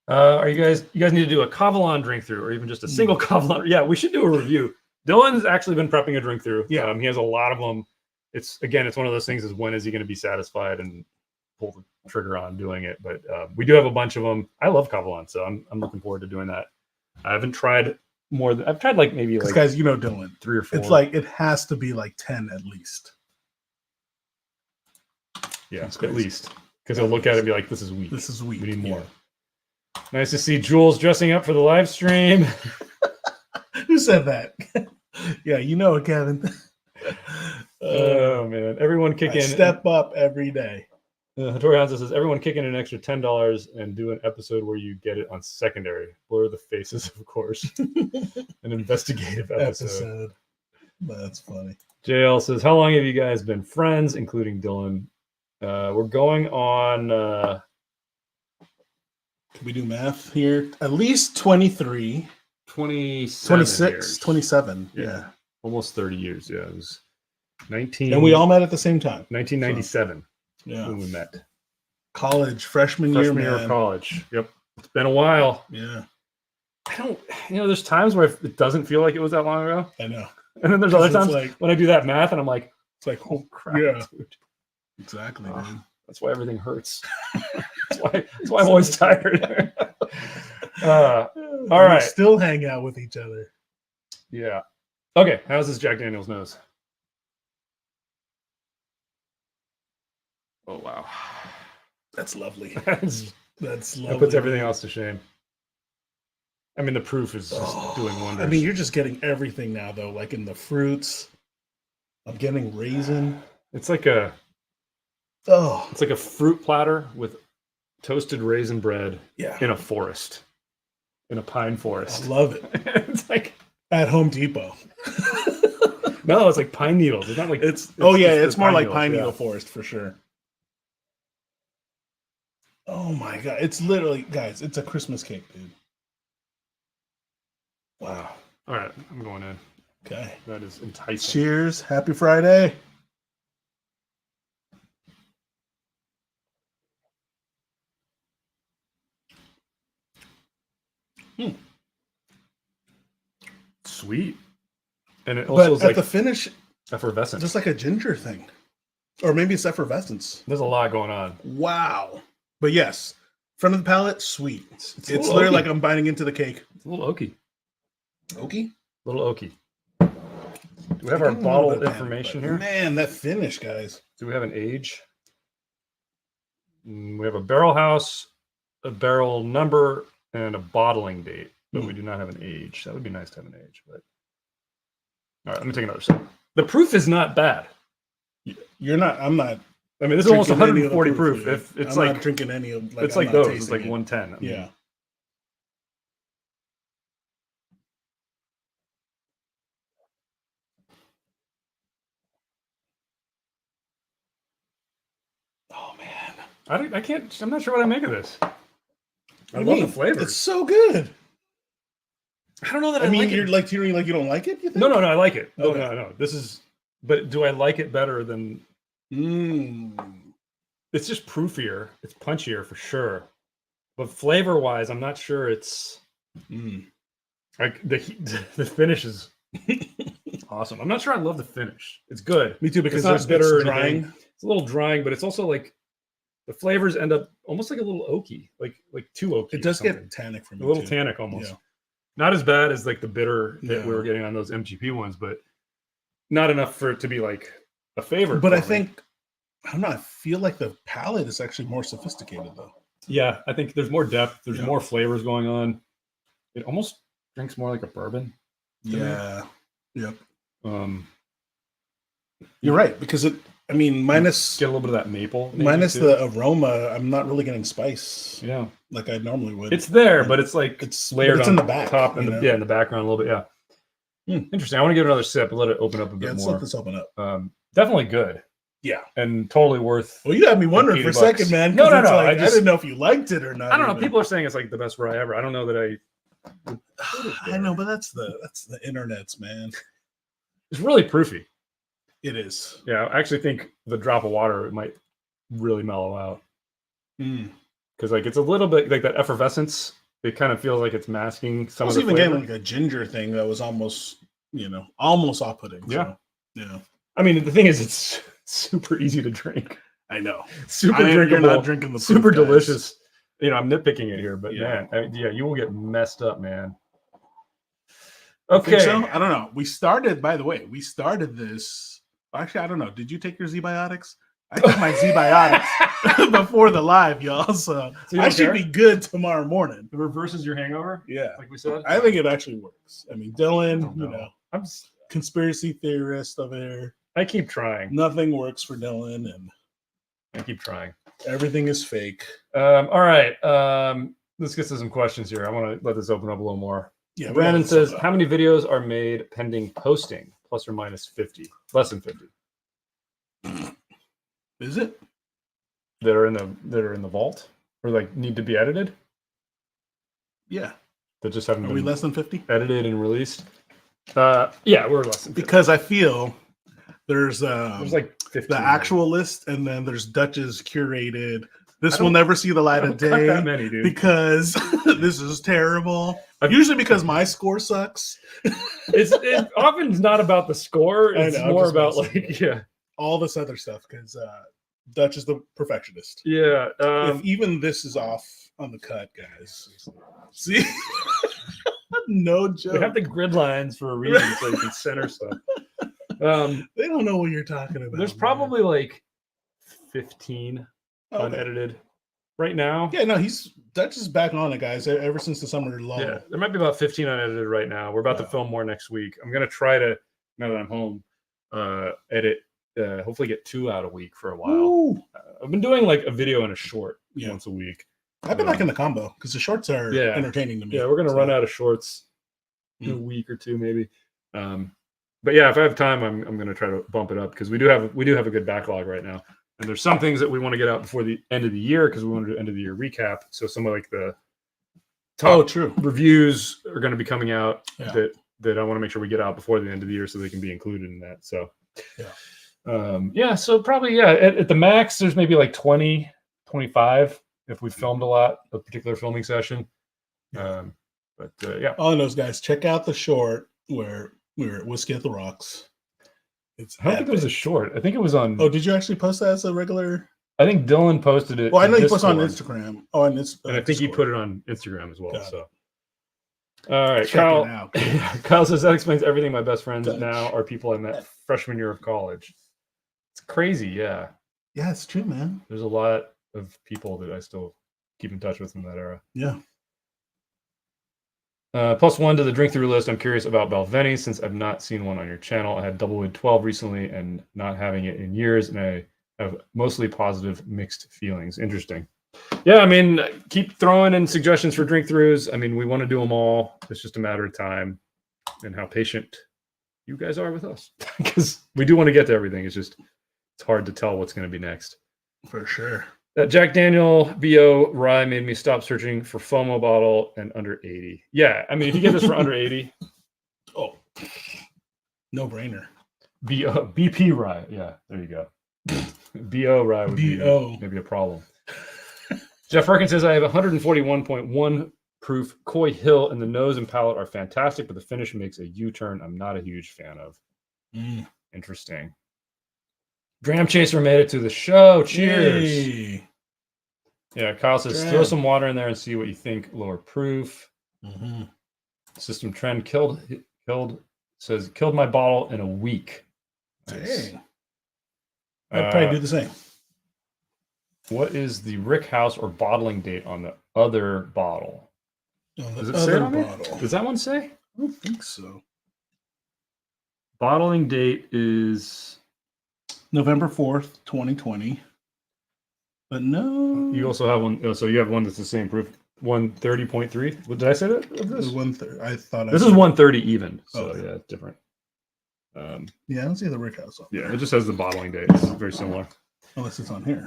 Speaker 2: Are you guys need to do a Kavalan drink through or even just a single Kavalan? Yeah, we should do a review. Dylan's actually been prepping a drink through.
Speaker 1: Yeah.
Speaker 2: He has a lot of them. It's one of those things is when is he going to be satisfied and pull the trigger on doing it? But we do have a bunch of them. I love Kavalan, so I'm looking forward to doing that. I haven't tried more than I've tried maybe
Speaker 1: guys, Dylan,
Speaker 2: 3 or 4.
Speaker 1: It's it has to be 10 at least.
Speaker 2: Yeah, at least because he'll look at it and be like, "This is weak.
Speaker 1: This is weak.
Speaker 2: We need more." Yeah. Nice to see Jules dressing up for the live stream.
Speaker 1: Who said that? Yeah, it, Kevin.
Speaker 2: Oh man! Everyone kick in.
Speaker 1: Step up every day.
Speaker 2: Hattori Hansa says, everyone kick in an extra $10 and do an episode where you get it on secondary. Blur the faces, of course. An investigative episode.
Speaker 1: That's funny.
Speaker 2: JL says, how long have you guys been friends, including Dylan? We're going on...
Speaker 1: Can we do math here? At least 23.
Speaker 2: 26 years.
Speaker 1: 27.
Speaker 2: Yeah. Almost 30 years. Yeah. It was 19...
Speaker 1: And we all met at the same time.
Speaker 2: 1997.
Speaker 1: Yeah,
Speaker 2: when we met.
Speaker 1: College, freshman year
Speaker 2: of college. Yep, it's been a while.
Speaker 1: Yeah,
Speaker 2: I don't. There's times where it doesn't feel like it was that long ago.
Speaker 1: I know.
Speaker 2: And then there's other times when I do that math and I'm like,
Speaker 1: it's like,
Speaker 2: oh crap,
Speaker 1: yeah,
Speaker 2: dude.
Speaker 1: Exactly, dude.
Speaker 2: That's why everything hurts. that's why I'm always tired. All right,
Speaker 1: still hang out with each other.
Speaker 2: Yeah. Okay, how's this Jack Daniel's nose? Oh wow,
Speaker 1: that's lovely.
Speaker 2: That's
Speaker 1: lovely.
Speaker 2: That puts everything else to shame. I mean, the proof is just doing wonders.
Speaker 1: I mean, you're just getting everything now, though. In the fruits, I'm getting raisin.
Speaker 2: It's like a it's like a fruit platter with toasted raisin bread.
Speaker 1: Yeah.
Speaker 2: In a forest, in a pine forest.
Speaker 1: I love it.
Speaker 2: It's like
Speaker 1: at Home Depot.
Speaker 2: No, it's like pine needles. It's not like
Speaker 1: it's more like pine needle forest for sure. Oh my god, it's literally, guys, it's a Christmas cake, dude. Wow.
Speaker 2: All right, I'm going in.
Speaker 1: Okay.
Speaker 2: That is enticing.
Speaker 1: Cheers. Happy Friday.
Speaker 2: Sweet. And it also is
Speaker 1: at the finish,
Speaker 2: effervescent.
Speaker 1: Just like a ginger thing. Or maybe it's effervescence.
Speaker 2: There's a lot going on.
Speaker 1: Wow. But yes, front of the palate, sweet. It's literally like I'm biting into the cake.
Speaker 2: It's a little oaky.
Speaker 1: Oaky?
Speaker 2: A little oaky. Do we have our bottle information here?
Speaker 1: Man, that finish, guys.
Speaker 2: Do we have an age? We have a barrel house, a barrel number, and a bottling date, but we do not have an age. That would be nice to have an age. But all right, let me take another sip. The proof is not bad.
Speaker 1: You're not. I'm not.
Speaker 2: I mean, this is almost 140 proof. If it's
Speaker 1: I'm not drinking any of,
Speaker 2: it's like those. It's like 110. I mean,
Speaker 1: yeah. Oh man,
Speaker 2: I can't. I'm not sure what I make of this. I love the flavor.
Speaker 1: It's so good.
Speaker 2: I don't know that
Speaker 1: I mean,
Speaker 2: like
Speaker 1: you're
Speaker 2: it.
Speaker 1: like you don't like it. You think?
Speaker 2: No, I like it.
Speaker 1: Okay.
Speaker 2: No. This is. But do I like it better than? It's just proofier. It's punchier for sure. But flavor wise, I'm not sure it's. Like the finish is awesome. I'm not sure I love the finish. It's good.
Speaker 1: Me too, because
Speaker 2: it's not bitter.
Speaker 1: It's drying.
Speaker 2: It's a little drying, but it's also like the flavors end up almost like a little oaky, like too oaky.
Speaker 1: It does get tannic for me.
Speaker 2: A little tannic almost. Yeah. Not as bad as like the bitter that we were getting on those MGP ones, but not enough for it to be like a favorite.
Speaker 1: But I think I don't know. I feel like the palate is actually more sophisticated though.
Speaker 2: Yeah, I think there's more depth. There's more flavors going on. It almost drinks more like a bourbon.
Speaker 1: Yeah. Yep.
Speaker 2: You're
Speaker 1: right, because I mean, minus
Speaker 2: Get a little bit of that maple. maybe,
Speaker 1: minus
Speaker 2: too.
Speaker 1: the aroma, I'm not really getting spice
Speaker 2: Yeah,
Speaker 1: like I normally would.
Speaker 2: it's there, but it's like
Speaker 1: It's
Speaker 2: layered
Speaker 1: it's
Speaker 2: on
Speaker 1: in the back,
Speaker 2: top
Speaker 1: you
Speaker 2: and
Speaker 1: know?
Speaker 2: in the background a little bit. Yeah,
Speaker 1: Hmm.
Speaker 2: interesting. I want to give it another sip and let it open up a bit
Speaker 1: Yeah, let's
Speaker 2: more.
Speaker 1: let this open up.
Speaker 2: Definitely good.
Speaker 1: Yeah.
Speaker 2: And totally worth.
Speaker 1: Well, you had me wondering for a second,
Speaker 2: $80.
Speaker 1: man.
Speaker 2: No,
Speaker 1: 'Cause
Speaker 2: no,
Speaker 1: it's
Speaker 2: no.
Speaker 1: like, I didn't know if you liked it or not.
Speaker 2: I don't know.
Speaker 1: even.
Speaker 2: People are saying it's like the best rye ever. I don't know that I.
Speaker 1: I know, but that's the internet's, man.
Speaker 2: It's really proofy.
Speaker 1: It is.
Speaker 2: Yeah, I actually think the drop of water it might really mellow out because like it's a little bit like that effervescence. It kind of feels like it's masking some
Speaker 1: I was
Speaker 2: of the
Speaker 1: even
Speaker 2: flavor.
Speaker 1: getting like a ginger thing that was almost, almost off-putting.
Speaker 2: Yeah.
Speaker 1: So, yeah.
Speaker 2: I mean, the thing is, it's super easy to drink.
Speaker 1: I know.
Speaker 2: Super drinkable.
Speaker 1: You're not drinking the
Speaker 2: super
Speaker 1: proof, guys.
Speaker 2: delicious. I'm nitpicking it here, but
Speaker 1: Yeah.
Speaker 2: man, you will get messed up, man.
Speaker 1: You
Speaker 2: Okay.
Speaker 1: think so? I don't know. By the way, we started this. Actually, I don't know. Did you take your Z-Biotics? I took my Z-Biotics before the live, y'all. So
Speaker 2: you
Speaker 1: I
Speaker 2: don't
Speaker 1: should
Speaker 2: care?
Speaker 1: be good tomorrow morning.
Speaker 2: It reverses your hangover,
Speaker 1: Yeah.
Speaker 2: like we said.
Speaker 1: I think it actually works. I mean, Dylan,
Speaker 2: don't know. I'm
Speaker 1: conspiracy theorist over here.
Speaker 2: I keep trying.
Speaker 1: Nothing works for Dylan, and
Speaker 2: I keep trying.
Speaker 1: everything is fake.
Speaker 2: All right. Let's get to some questions here. I want to let this open up a little more.
Speaker 1: Yeah.
Speaker 2: Brandon says, how many videos are made pending posting? Plus or minus 50? Less than 50.
Speaker 1: Is it?
Speaker 2: That are in the vault? Or like need to be edited?
Speaker 1: Yeah.
Speaker 2: That just haven't
Speaker 1: Are
Speaker 2: been
Speaker 1: we less than 50?
Speaker 2: edited and released? Yeah, we're less than 50.
Speaker 1: Because I feel there's
Speaker 2: like 15.
Speaker 1: the actual list, and then there's Dutch's curated. This
Speaker 2: I
Speaker 1: will
Speaker 2: don't-
Speaker 1: never see the light
Speaker 2: I
Speaker 1: of
Speaker 2: don't cut
Speaker 1: day
Speaker 2: that many, dude.
Speaker 1: because this is terrible. Usually because my score sucks.
Speaker 2: It's often not about the score.
Speaker 1: I
Speaker 2: It's
Speaker 1: know, I'm
Speaker 2: more
Speaker 1: just
Speaker 2: about
Speaker 1: messing
Speaker 2: like
Speaker 1: with
Speaker 2: yeah.
Speaker 1: All this other stuff because Dutch is the perfectionist.
Speaker 2: Yeah.
Speaker 1: If even this is off on the cut, guys. See? No joke.
Speaker 2: We have the grid lines for a reason so you can center stuff.
Speaker 1: They don't know what you're talking about.
Speaker 2: There's
Speaker 1: man.
Speaker 2: probably like 15
Speaker 1: Okay.
Speaker 2: unedited right now.
Speaker 1: Yeah, no, Dutch is back on it, guys. Ever since the summer lull.
Speaker 2: Yeah, there might be about 15 unedited right now. We're about to film more next week. I'm gonna try to, now that I'm home, edit. Hopefully, get 2 out a week for a while.
Speaker 1: Ooh.
Speaker 2: I've been doing like a video and a short once a week.
Speaker 1: I've been liking the combo because the shorts are entertaining to me.
Speaker 2: Yeah, we're gonna run out of shorts in a week or two, maybe. But yeah, if I have time, I'm gonna try to bump it up because we do have a good backlog right now. And there's some things that we want to get out before the end of the year because we want to do end of the year recap. So some of like the top reviews are going to be coming out that I want to make sure we get out before the end of the year so they can be included in that. So so probably at the max there's maybe like 20, 25 if we filmed a lot, a particular filming session. All
Speaker 1: those guys, check out the short where we were at Whiskey at the Rocks.
Speaker 2: I don't think it was a short. I think it was on.
Speaker 1: Oh, did you actually post that as a regular?
Speaker 2: I think Dylan posted it.
Speaker 1: Well, I know you posted on Instagram. Oh, and
Speaker 2: I think he put it on Instagram as well.
Speaker 1: Got
Speaker 2: so, all right,
Speaker 1: Kyle.
Speaker 2: Kyle says that explains everything. My best friends now are people I met freshman year of college. It's crazy, yeah.
Speaker 1: Yeah, it's true, man.
Speaker 2: There's a lot of people that I still keep in touch with from that era.
Speaker 1: Yeah.
Speaker 2: +1 to the drink through list. I'm curious about Balvenie since I've not seen one on your channel. I had Doublewood 12 recently and not having it in years, and I have mostly positive mixed feelings. Interesting. Yeah, I mean, keep throwing in suggestions for drink throughs. I mean, we want to do them all. It's just a matter of time and how patient you guys are with us because we do want to get to everything. It's hard to tell what's going to be next.
Speaker 1: For sure.
Speaker 2: That Jack Daniel BO rye made me stop searching for FOMO bottle and under 80. Yeah, I mean, if you get this for under 80,
Speaker 1: no brainer.
Speaker 2: BP rye. Yeah, there you go. BO rye would be maybe a problem. Jeff Perkins says I have 141.1 proof Coy Hill, and the nose and palate are fantastic, but the finish makes a U-turn I'm not a huge fan of. Interesting. Dram Chaser made it to the show. Cheers.
Speaker 1: Yay.
Speaker 2: Yeah, Kyle says throw some water in there and see what you think. Lower proof. System Trend killed my bottle in a week. Nice.
Speaker 1: Dang. I'd probably do the same.
Speaker 2: What is the Rick House or bottling date on the other bottle? Does it say
Speaker 1: other
Speaker 2: on there?
Speaker 1: bottle.
Speaker 2: Does that one say?
Speaker 1: I don't think so.
Speaker 2: Bottling date is
Speaker 1: November 4th, 2020. But no.
Speaker 2: You also have one. So you have one that's the same proof. 130.3. What did I say that? Of this?
Speaker 1: I thought
Speaker 2: This is 130 even. So
Speaker 1: okay.
Speaker 2: yeah, it's different.
Speaker 1: Yeah, I don't see the Rick House on
Speaker 2: Yeah,
Speaker 1: there.
Speaker 2: it just has the bottling date. It's very similar.
Speaker 1: Unless it's on here.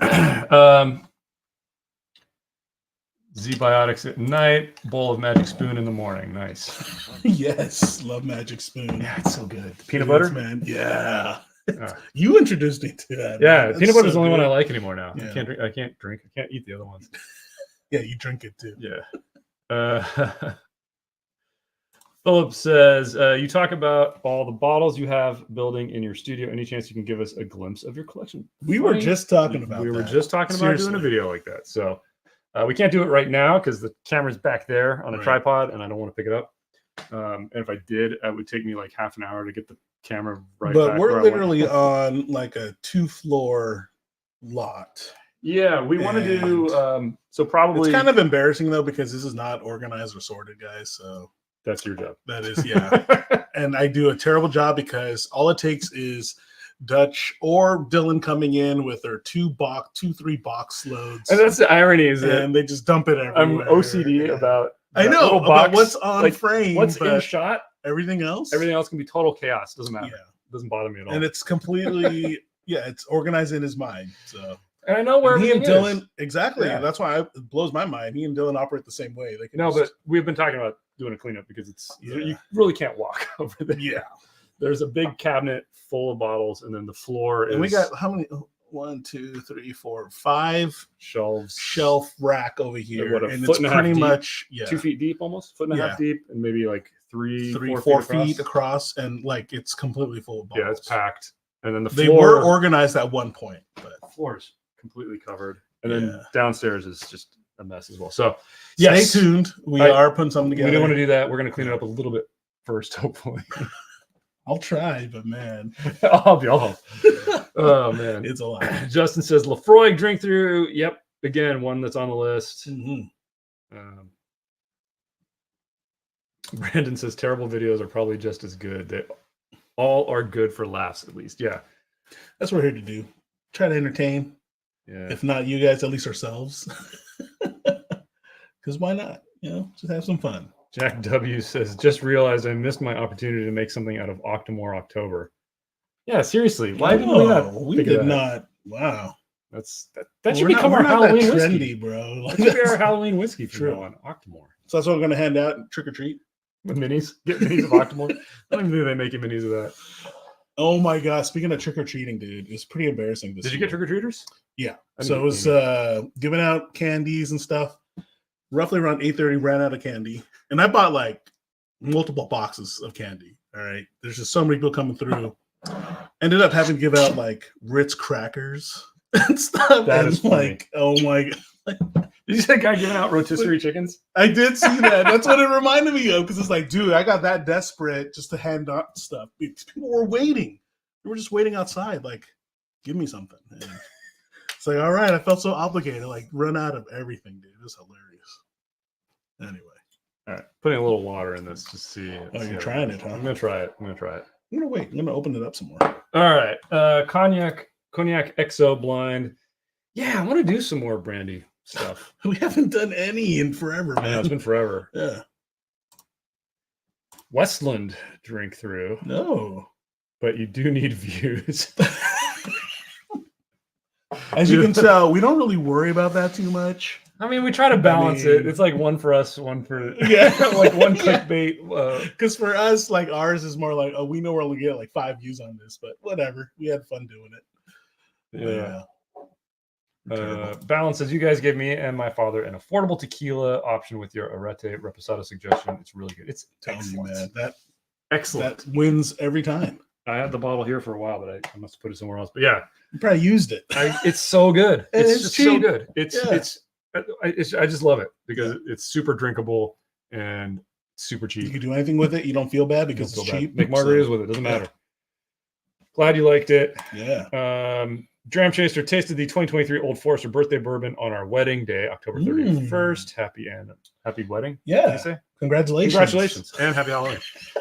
Speaker 2: Z-Biotics at night, bowl of Magic Spoon in the morning. Nice.
Speaker 1: Yes, love Magic Spoon.
Speaker 2: Yeah, it's so good. Peanut butter,
Speaker 1: man. Yeah, you introduced me to that.
Speaker 2: Yeah,
Speaker 1: man.
Speaker 2: peanut butter is the only one I like anymore now.
Speaker 1: Yeah.
Speaker 2: I can't drink. I can't eat the other ones.
Speaker 1: Yeah, you drink it too.
Speaker 2: Yeah. Philip says, you talk about all the bottles you have building in your studio. Any chance you can give us a glimpse of your collection?
Speaker 1: We were just talking about
Speaker 2: We were just talking about doing a video like that. So we can't do it right now because the camera's back there on a tripod and I don't want to pick it up. And if I did, it would take me like half an hour to get the camera right back.
Speaker 1: But we're literally on like a 2-floor lot.
Speaker 2: Yeah, we want to do so probably
Speaker 1: it's kind of embarrassing though because this is not organized or sorted, guys. So
Speaker 2: that's your job.
Speaker 1: That is, yeah. And I do a terrible job because all it takes is Dutch or Dylan coming in with their 3 box loads.
Speaker 2: And that's the irony, is
Speaker 1: and they just dump it everywhere.
Speaker 2: I'm OCD about
Speaker 1: I know about what's on frame,
Speaker 2: what's in shot.
Speaker 1: Everything else
Speaker 2: can be total chaos. Doesn't matter. Yeah. Doesn't bother me at all.
Speaker 1: And it's completely it's organized in his mind. So
Speaker 2: and I know where
Speaker 1: he and Dylan
Speaker 2: is.
Speaker 1: Exactly. Yeah. That's why it blows my mind. He and Dylan operate the same way. They can
Speaker 2: but we've been talking about doing a cleanup because it's you really can't walk over there.
Speaker 1: Yeah.
Speaker 2: There's a big cabinet full of bottles, and then the floor is.
Speaker 1: And we got how many? 1, 2, 3, 4, 5 shelf rack over here,
Speaker 2: and it's pretty much 2 feet deep, almost foot and a half deep, and maybe like 4
Speaker 1: feet across, and like it's completely full of bottles.
Speaker 2: Yeah, it's packed. And then
Speaker 1: they were organized at one point, but
Speaker 2: the floor is completely covered, and then downstairs is just a mess as well. So
Speaker 1: stay tuned. We are putting something together.
Speaker 2: We don't want to do that. We're going to clean it up a little bit first, hopefully.
Speaker 1: I'll try, but man,
Speaker 2: I'll help. Oh man,
Speaker 1: it's a lot.
Speaker 2: Justin says Lafroy drink through. Yep, again, one that's on the list. Brandon says terrible videos are probably just as good. They all are good for laughs, at least. Yeah,
Speaker 1: that's what we're here to do. Try to entertain. Yeah, if not you guys, at least ourselves. Because why not? Just have some fun.
Speaker 2: Jack W says, just realized I missed my opportunity to make something out of Octomore October. Yeah, seriously. Why did we not?
Speaker 1: We did not. Wow.
Speaker 2: That should become our Halloween whiskey,
Speaker 1: bro.
Speaker 2: That should be our Halloween whiskey from now on. Octomore.
Speaker 1: So that's what we're going to hand out trick or treat
Speaker 2: with minis. Get minis of Octomore. I don't even think they make you minis of that.
Speaker 1: Oh my god! Speaking of trick or treating, dude, it's pretty embarrassing.
Speaker 2: Did you get trick or treaters?
Speaker 1: Yeah. So it was giving out candies and stuff. Roughly around 8:30, ran out of candy, and I bought like multiple boxes of candy. All right, there's just so many people coming through. Ended up having to give out like Ritz crackers and stuff.
Speaker 2: That is funny.
Speaker 1: Like, oh my god!
Speaker 2: Did you say guy giving out rotisserie chickens?
Speaker 1: I did see that. That's what it reminded me of, because it's like, dude, I got that desperate just to hand out stuff. People were waiting. They were just waiting outside. Like, give me something. And it's like, all right, I felt so obligated. Like, run out of everything, dude. It was hilarious. Anyway.
Speaker 2: All right. Putting a little water in this to see.
Speaker 1: Oh, you're trying it, huh?
Speaker 2: I'm going to try it.
Speaker 1: I'm going to wait. I'm going to open it up some more.
Speaker 2: All right. Cognac XO blind. Yeah, I want to do some more brandy stuff.
Speaker 1: We haven't done any in forever, man.
Speaker 2: I know, it's been forever.
Speaker 1: Yeah.
Speaker 2: Westland drink through.
Speaker 1: No.
Speaker 2: But you do need views.
Speaker 1: As you can tell, we don't really worry about that too much.
Speaker 2: I mean, we try to balance it. It's like one for us, one for like one clickbait.
Speaker 1: Because for us, like ours is more like, oh, we know we're gonna get like 5 views on this, but whatever. We had fun doing it.
Speaker 2: Yeah. Balance says, you guys gave me and my father an affordable tequila option with your Arete Reposado suggestion. It's really good. It's excellent.
Speaker 1: You, man.
Speaker 2: Excellent.
Speaker 1: That wins every time.
Speaker 2: I had the bottle here for a while, but I must have put it somewhere else. But yeah,
Speaker 1: you probably used it.
Speaker 2: It's so good. It's just
Speaker 1: cheap.
Speaker 2: So good. I just love it because it's super drinkable and super cheap.
Speaker 1: You can do anything with it. You don't feel bad because it's cheap.
Speaker 2: Make margaritas with it. Doesn't matter. Glad you liked it.
Speaker 1: Yeah.
Speaker 2: Dram Chaser tasted the 2023 Old Forester birthday bourbon on our wedding day, October 31st. Happy wedding.
Speaker 1: Yeah.
Speaker 2: What do you say?
Speaker 1: Congratulations.
Speaker 2: And happy Halloween.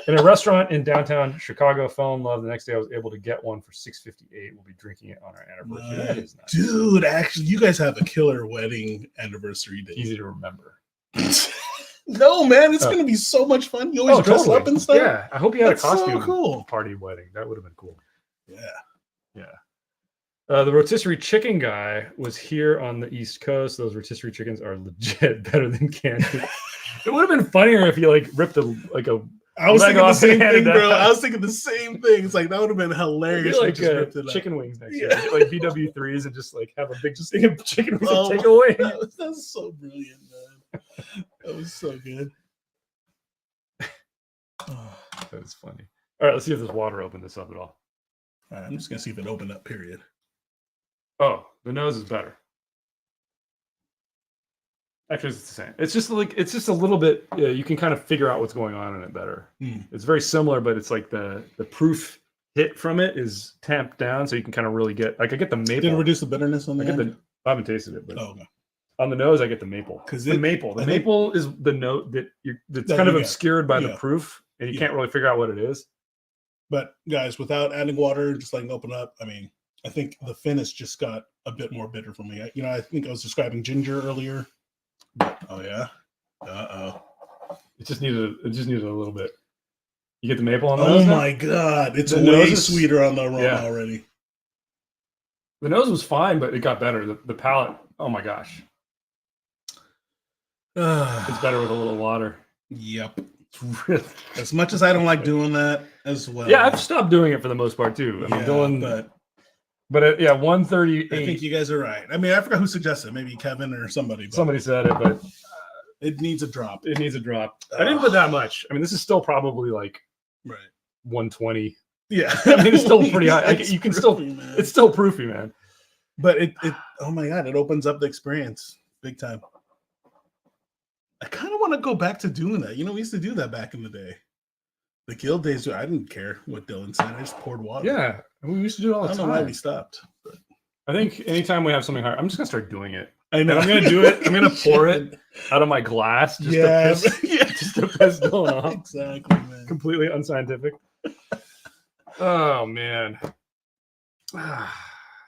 Speaker 2: In a restaurant in downtown Chicago, fell in love. The next day I was able to get one for $6.58. We'll be drinking it on our anniversary. That is nice.
Speaker 1: Dude, actually, you guys have a killer wedding anniversary day.
Speaker 2: Easy to remember.
Speaker 1: No, man, it's going to be so much fun. You always dress up and stuff.
Speaker 2: Yeah, I hope you had a costume
Speaker 1: cool.
Speaker 2: party wedding. That would have been cool.
Speaker 1: Yeah.
Speaker 2: The rotisserie chicken guy was here on the East Coast. Those rotisserie chickens are legit better than canned. It would have been funnier if you like ripped a.
Speaker 1: I was thinking the same thing, bro. I was thinking the same thing. It's like that would have been hilarious.
Speaker 2: Like chicken wings next year, like BW3s, and just like have a big just thing of chicken wings and take away.
Speaker 1: That's so brilliant, man. That was so good.
Speaker 2: That is funny. All right, let's see if this water opened this up at all.
Speaker 1: All right, I'm just gonna see if it opened up. Period.
Speaker 2: Oh, the nose is better. Actually, it's the same. It's just a little bit. You can kind of figure out what's going on in it better. It's very similar, but it's like the proof hit from it is tamped down, so you can kind of really get. Like I get the maple.
Speaker 1: Did it reduce the bitterness on the end?
Speaker 2: I haven't tasted it, but
Speaker 1: okay.
Speaker 2: On the nose, I get the maple. Because the maple is the note that's kind of obscured by the proof, and you can't really figure out what it is.
Speaker 1: But guys, without adding water, just letting it open up, I mean, I think the finish just got a bit more bitter for me. I think I was describing ginger earlier. Oh yeah.
Speaker 2: It just needed a little bit. You get the maple on the nose.
Speaker 1: Oh my god, it's way sweeter on the aroma already.
Speaker 2: The nose was fine, but it got better. The palate. Oh my gosh. It's better with a little water.
Speaker 1: Yep. As much as I don't like doing that as well.
Speaker 2: Yeah, I've stopped doing it for the most part too. I mean, Dylan, but 138.
Speaker 1: I think you guys are right. I mean, I forgot who suggested it. Maybe Kevin or somebody.
Speaker 2: Somebody said it, but
Speaker 1: it needs a drop.
Speaker 2: I didn't put that much. I mean, this is still probably like 120.
Speaker 1: Yeah,
Speaker 2: I mean, it's still pretty high. You can still, it's still proofy, man.
Speaker 1: But it, oh my god, it opens up the experience big time. I kind of want to go back to doing that. We used to do that back in the day. The guild days, I didn't care what Dylan said. I just poured water.
Speaker 2: Yeah, we used to do it all the time.
Speaker 1: I don't know why we stopped. But
Speaker 2: I think anytime we have something hard, I'm just going to start doing it. I know. And I'm going to do it. I'm going to pour it out of my glass just to piss Dylan off.
Speaker 1: Exactly, man.
Speaker 2: Completely unscientific. Oh, man.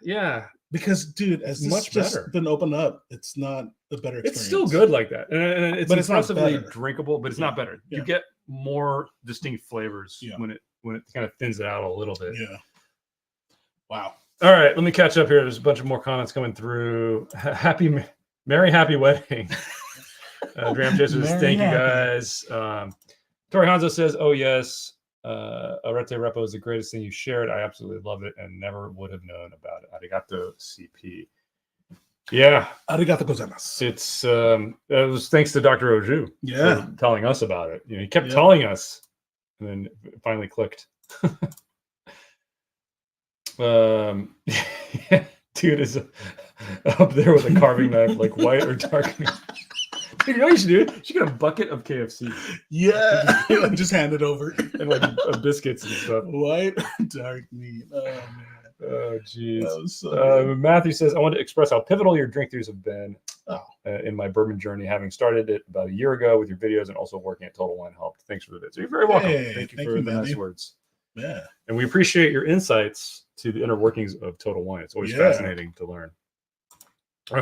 Speaker 2: Yeah.
Speaker 1: Because, dude, as this
Speaker 2: much
Speaker 1: just
Speaker 2: better
Speaker 1: been opened up, it's not a better experience.
Speaker 2: It's still good like that, and it's impressively
Speaker 1: not
Speaker 2: drinkable, but it's not better. You get more distinct flavors when it kind of thins it out a little bit.
Speaker 1: Yeah. Wow.
Speaker 2: All right, let me catch up here. There's a bunch of more comments coming through. Merry happy wedding. Dram Chasers, thank you guys. Tori Hanzo says, "Oh yes, Arete Repo is the greatest thing you shared. I absolutely love it and never would have known about it. Arigato CP." Yeah.
Speaker 1: Arigato gozaimasu.
Speaker 2: It was thanks to Dr. Oju for telling us about it. He kept telling us, and then it finally clicked. Dude is up there with a carving knife, like white or dark meat. Dude, you know what you should do? You should get a bucket of KFC.
Speaker 1: Yeah. Just hand it over.
Speaker 2: And like biscuits and stuff.
Speaker 1: White or dark meat. Oh, man.
Speaker 2: Oh, geez.
Speaker 1: That was so
Speaker 2: Matthew says, I want to express how pivotal your drink theories have been in my bourbon journey, having started it about a year ago with your videos and also working at Total Wine helped. Thanks for the visit. So you're very welcome. Thank you for the nice words.
Speaker 1: Yeah.
Speaker 2: And we appreciate your insights to the inner workings of Total Wine. It's always fascinating to learn.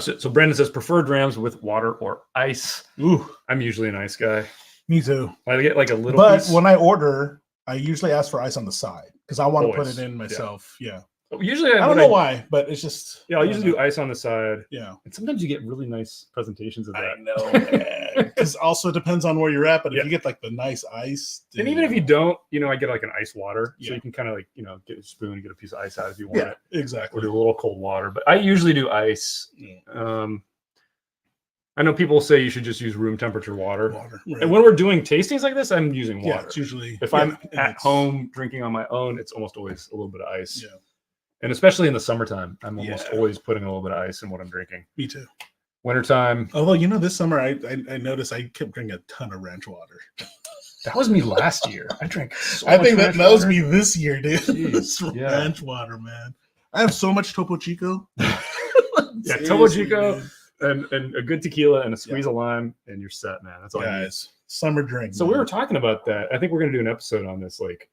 Speaker 2: So Brandon says, prefer drams with water or ice.
Speaker 1: Ooh.
Speaker 2: I'm usually an ice guy.
Speaker 1: Me too.
Speaker 2: I get like a little piece.
Speaker 1: When I order, I usually ask for ice on the side because I want to put it in myself. Yeah.
Speaker 2: Usually,
Speaker 1: I don't know why, but it's just.
Speaker 2: Yeah, I usually do ice on the side.
Speaker 1: Yeah.
Speaker 2: And sometimes you get really nice presentations of that.
Speaker 1: I know, man. Because also depends on where you're at, but if you get like the nice ice.
Speaker 2: And even if you don't, I get like an ice water. So you can kind of like, get a spoon and get a piece of ice out if you want it.
Speaker 1: Exactly.
Speaker 2: Or do a little cold water. But I usually do ice. I know people say you should just use room temperature water.
Speaker 1: Right.
Speaker 2: And when we're doing tastings like this, I'm using water.
Speaker 1: Yeah, it's usually.
Speaker 2: If I'm at home drinking on my own, it's almost always a little bit of ice.
Speaker 1: Yeah.
Speaker 2: And especially in the summertime, I'm almost always putting a little bit of ice in what I'm drinking.
Speaker 1: Me too.
Speaker 2: Wintertime.
Speaker 1: Although, this summer I noticed I kept drinking a ton of ranch water.
Speaker 2: That was me last year. I drank so
Speaker 1: much
Speaker 2: I think
Speaker 1: that was me this year, dude.
Speaker 2: Jeez,
Speaker 1: ranch water, man. I have so much Topo Chico.
Speaker 2: Yeah, Topo Chico and a good tequila and a squeeze of lime, and you're set, man. That's all you need.
Speaker 1: Summer drink.
Speaker 2: So we were talking about that. I think we're gonna do an episode on this, like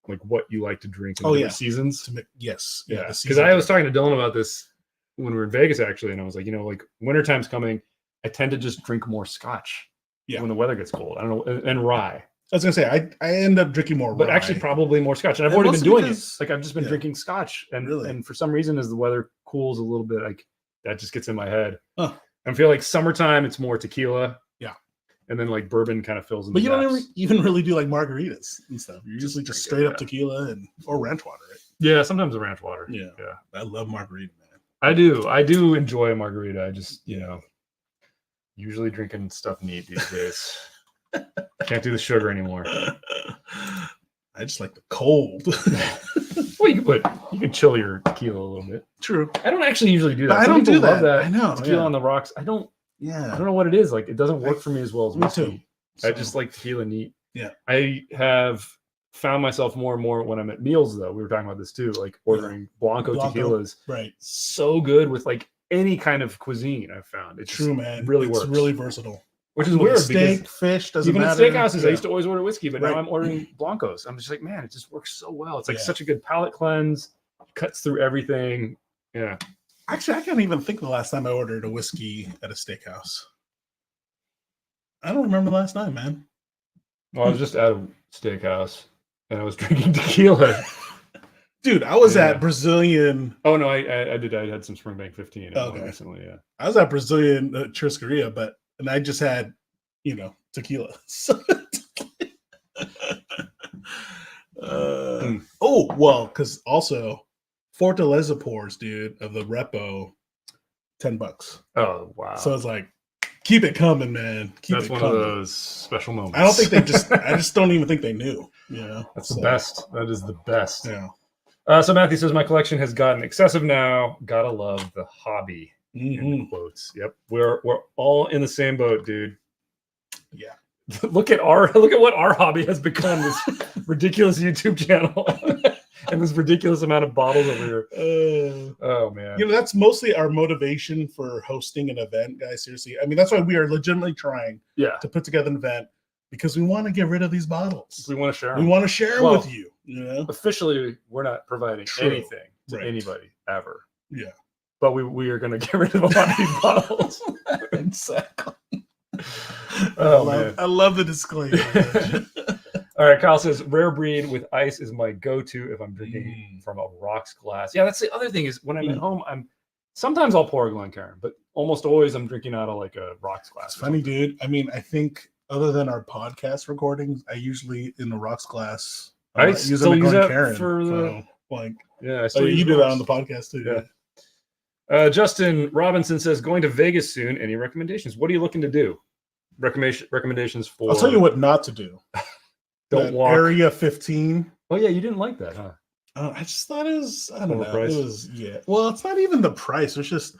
Speaker 2: what you like to drink in different seasons.
Speaker 1: Yes.
Speaker 2: Yeah. Because I was talking to Dylan about this when we were in Vegas, actually, and I was like, like wintertime's coming. I tend to just drink more scotch when the weather gets cold. I don't know, and rye.
Speaker 1: I was gonna say I end up drinking more,
Speaker 2: but
Speaker 1: rye.
Speaker 2: Actually probably more scotch. And I've already been doing it. Like I've just been drinking scotch, and for some reason, as the weather cools a little bit, like that just gets in my head.
Speaker 1: Huh.
Speaker 2: I feel like summertime, it's more tequila.
Speaker 1: Yeah. And
Speaker 2: then like bourbon kind of fills in.
Speaker 1: But you don't even really do like margaritas and stuff. You're usually just straight up tequila or ranch water, right?
Speaker 2: Yeah, sometimes the ranch water.
Speaker 1: Yeah. I love margarita, man.
Speaker 2: I do enjoy a margarita. I just usually drinking stuff neat these days. Can't do the sugar anymore.
Speaker 1: I just like the cold.
Speaker 2: Well, you can chill your tequila a little bit.
Speaker 1: True.
Speaker 2: I don't actually usually do that.
Speaker 1: I don't do that.
Speaker 2: Love
Speaker 1: I know.
Speaker 2: Tequila on the rocks. I don't know what it is. Like it doesn't work for me as well as whiskey.
Speaker 1: Me too. So,
Speaker 2: I just like tequila neat.
Speaker 1: Yeah.
Speaker 2: I have found myself more and more when I'm at meals, though. We were talking about this too, like ordering Blanco tequilas.
Speaker 1: Right.
Speaker 2: So good with like any kind of cuisine. I've found it's
Speaker 1: true, man.
Speaker 2: Really
Speaker 1: it's
Speaker 2: works.
Speaker 1: Really versatile.
Speaker 2: Which is weird.
Speaker 1: Steak, fish doesn't
Speaker 2: even
Speaker 1: matter.
Speaker 2: Even at steakhouses, I used to always order whiskey, but now I'm ordering Blancos. I'm just like, man, it just works so well. It's like such a good palate cleanse. Cuts through everything. Yeah.
Speaker 1: Actually, I can't even think the last time I ordered a whiskey at a steakhouse. I don't remember the last time, man.
Speaker 2: Well, I was just at a steakhouse and I was drinking tequila.
Speaker 1: Dude, I was at Brazilian.
Speaker 2: Oh no, I did. I had some Springbank 15 recently. Yeah, I
Speaker 1: was at Brazilian Churrascaria, and I just had, tequila. Oh well, because also Fortaleza pours, dude, of the Repo, $10.
Speaker 2: Oh wow!
Speaker 1: So it's like, keep it coming, man.
Speaker 2: That's one of those special moments.
Speaker 1: I don't think I just don't even think they knew.
Speaker 2: That's the best. That is the best.
Speaker 1: Yeah.
Speaker 2: So Matthew says my collection has gotten excessive now. Gotta love the hobby. In quotes. Yep. We're all in the same boat, dude.
Speaker 1: Yeah.
Speaker 2: Look at what our hobby has become. This ridiculous YouTube channel and this ridiculous amount of bottles over here. Oh man.
Speaker 1: That's mostly our motivation for hosting an event, guys. Seriously. I mean, that's why we are legitimately trying to put together an event, because we want to get rid of these bottles.
Speaker 2: We want to share them.
Speaker 1: We want to share them with you.
Speaker 2: Officially, we're not providing anything to anybody ever.
Speaker 1: Yeah.
Speaker 2: But we are going to get rid of a lot of these bottles.
Speaker 1: Exactly.
Speaker 2: Man.
Speaker 1: I love the disclaimer.
Speaker 2: All right, Kyle says rare breed with ice is my go-to if I'm drinking from a rocks glass. Yeah, that's the other thing is when I'm at home, sometimes I'll pour a Glencairn, but almost always I'm drinking out of like a rocks glass.
Speaker 1: It's funny, dude. I mean, I think other than our podcast recordings, I usually in the rocks glass.
Speaker 2: I still use that for the
Speaker 1: you do that on the podcast too.
Speaker 2: Yeah. Justin Robinson says going to Vegas soon. Any recommendations? What are you looking to do? Recommendations for?
Speaker 1: I'll tell you what not to do.
Speaker 2: Don't walk.
Speaker 1: Area 15.
Speaker 2: Oh yeah, you didn't like that, huh?
Speaker 1: I just thought it was. I don't know.
Speaker 2: Price?
Speaker 1: It was Well, it's not even the price. It's just.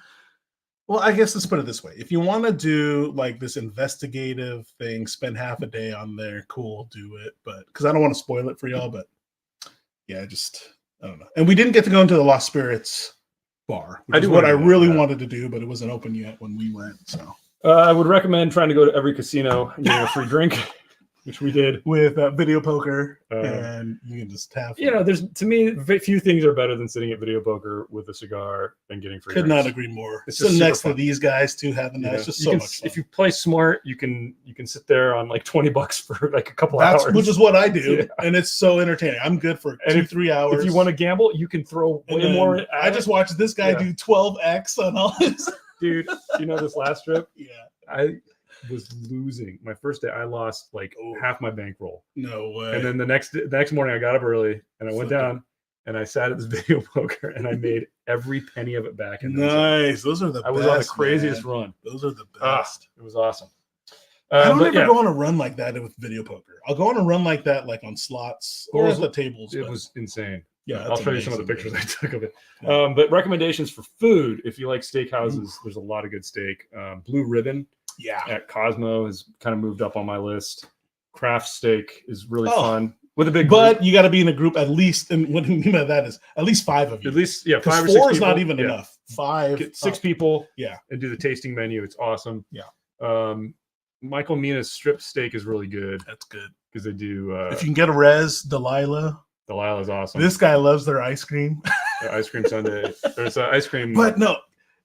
Speaker 1: Well, I guess let's put it this way. If you want to do like this investigative thing, spend half a day on there, cool, do it. But because I don't want to spoil it for y'all, but I don't know. And we didn't get to go into the Lost Spirits bar, which is what I really wanted to do, but it wasn't open yet when we went. So
Speaker 2: I would recommend trying to go to every casino and getting a free drink, which we did
Speaker 1: with video poker, and you can just have.
Speaker 2: There's to me, few things are better than sitting at video poker with a cigar and getting free.
Speaker 1: Could
Speaker 2: drinks.
Speaker 1: not agree more.
Speaker 2: It's
Speaker 1: just next to these guys too, having that. It's just so much fun.
Speaker 2: If you play smart, you can sit there on like $20 for like a couple hours,
Speaker 1: which is what I do, and it's so entertaining. I'm good for 2-3 hours.
Speaker 2: If you want to gamble, you can throw way more.
Speaker 1: I just watched this guy do 12x on all his.
Speaker 2: Dude, this last trip?
Speaker 1: Yeah.
Speaker 2: I was losing. My first day, I lost like half my bankroll.
Speaker 1: No way.
Speaker 2: And then the next morning, I got up early and I went down and I sat at this video poker and I made every penny of it back. And
Speaker 1: nice. Those are the best.
Speaker 2: I was on the craziest run.
Speaker 1: Those are the best.
Speaker 2: It was awesome.
Speaker 1: I don't ever go on a run like that with video poker. I'll go on a run like that, like on slots or at the tables.
Speaker 2: It was insane.
Speaker 1: Yeah,
Speaker 2: I'll show you some of the pictures I took of it. Yeah. But recommendations for food, if you like steakhouses, there's a lot of good steak. Blue Ribbon at Cosmo has kind of moved up on my list. Craft steak is really fun. with a big
Speaker 1: But
Speaker 2: group.
Speaker 1: you got to be in a group at least. And what I mean by that is at least 5 of you.
Speaker 2: At least, yeah, 5 or 6
Speaker 1: 4 is
Speaker 2: people.
Speaker 1: not even
Speaker 2: Yeah.
Speaker 1: enough. 5,
Speaker 2: Get 6 people.
Speaker 1: Yeah,
Speaker 2: and do the tasting menu. It's awesome.
Speaker 1: Yeah.
Speaker 2: Michael Mina's strip steak is really good.
Speaker 1: That's good
Speaker 2: Because they do.
Speaker 1: if you can get a res, Delilah.
Speaker 2: Delilah's awesome.
Speaker 1: This guy loves their ice cream.
Speaker 2: The ice cream sundae. There's ice cream.
Speaker 1: But no,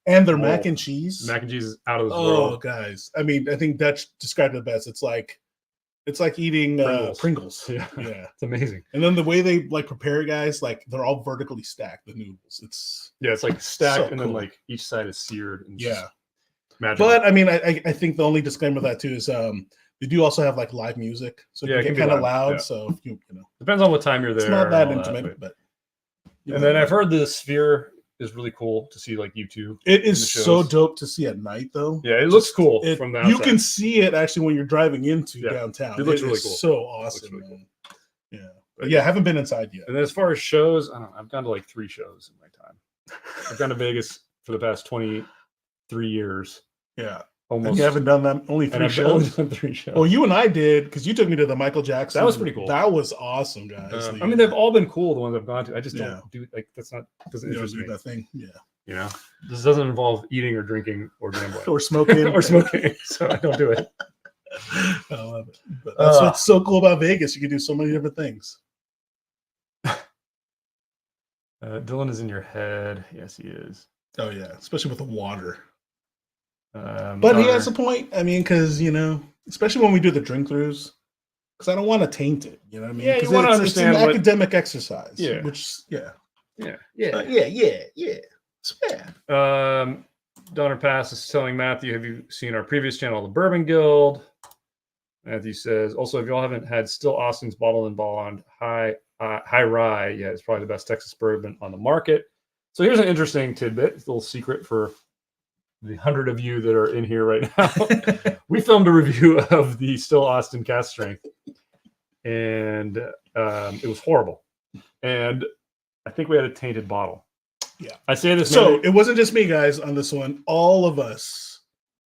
Speaker 1: and their mac and cheese.
Speaker 2: Mac and cheese is out of this
Speaker 1: Oh,
Speaker 2: world.
Speaker 1: guys! I mean, I think Dutch described it best. It's like eating Pringles.
Speaker 2: Yeah,
Speaker 1: Yeah,
Speaker 2: it's amazing.
Speaker 1: And then the way they like prepare it, guys, like they're all vertically stacked. The noodles. It's
Speaker 2: like stacked,
Speaker 1: so
Speaker 2: and
Speaker 1: cool.
Speaker 2: then like each side is seared. And
Speaker 1: yeah.
Speaker 2: Magical.
Speaker 1: But I mean, I think the only disclaimer of that too is they do also have like live music, so
Speaker 2: Yeah,
Speaker 1: it can
Speaker 2: it
Speaker 1: get
Speaker 2: can be
Speaker 1: kind of
Speaker 2: loud,
Speaker 1: loud.
Speaker 2: yeah.
Speaker 1: So if you know,
Speaker 2: depends on what time you're there.
Speaker 1: it's not that
Speaker 2: and all
Speaker 1: intimate, but
Speaker 2: and then I've heard the Sphere is really cool to see, like YouTube.
Speaker 1: it is so dope to see at night, though.
Speaker 2: Yeah, it looks cool from the outside.
Speaker 1: You can see it actually when you're driving into
Speaker 2: Yeah,
Speaker 1: downtown.
Speaker 2: it looks really
Speaker 1: is
Speaker 2: cool.
Speaker 1: So awesome,
Speaker 2: really
Speaker 1: man. Yeah, but yeah, I haven't been inside yet.
Speaker 2: And then as far as shows, I don't know. I've gone to like 3 shows in my time. I've gone to Vegas for the past 23 years.
Speaker 1: Yeah.
Speaker 2: Almost.
Speaker 1: And you haven't done that only 3 shows.
Speaker 2: Only done 3 shows.
Speaker 1: Well, you and I did because you took me to the Michael Jackson.
Speaker 2: That was pretty cool.
Speaker 1: That was awesome, guys.
Speaker 2: I mean, they've all been cool. The ones I've gone to. I just
Speaker 1: Yeah.
Speaker 2: don't do like that's not doesn't
Speaker 1: you
Speaker 2: interest
Speaker 1: do
Speaker 2: me.
Speaker 1: that thing. Yeah.
Speaker 2: You know, this doesn't involve eating or drinking or gambling
Speaker 1: Or smoking.
Speaker 2: or smoking. So I don't do it.
Speaker 1: I love it. But that's what's so cool about Vegas. You can do so many different things.
Speaker 2: Dylan is in your head. Yes, he is.
Speaker 1: Oh yeah, especially with the water.
Speaker 2: But
Speaker 1: But he has a point. I mean, because especially when we do the drink throughs, because I don't want to taint it. You know what I mean?
Speaker 2: Yeah, you
Speaker 1: 'Cause
Speaker 2: wanna
Speaker 1: it's
Speaker 2: understand
Speaker 1: an
Speaker 2: what-
Speaker 1: academic exercise.
Speaker 2: Yeah.
Speaker 1: Which
Speaker 2: yeah. Donner Pass is telling Matthew, have you seen our previous channel, The Bourbon Guild? Matthew says, also, if y'all haven't had Still Austin's Bottle and Bond High Rye, yeah, it's probably the best Texas bourbon on the market. So here's an interesting tidbit, a little secret for the 100 of you that are in here right now. We filmed a review of the Still Austin Cast Strength, and it was horrible. And I think we had a tainted bottle.
Speaker 1: Yeah.
Speaker 2: I say this.
Speaker 1: So it wasn't just me, guys, on this one. All of us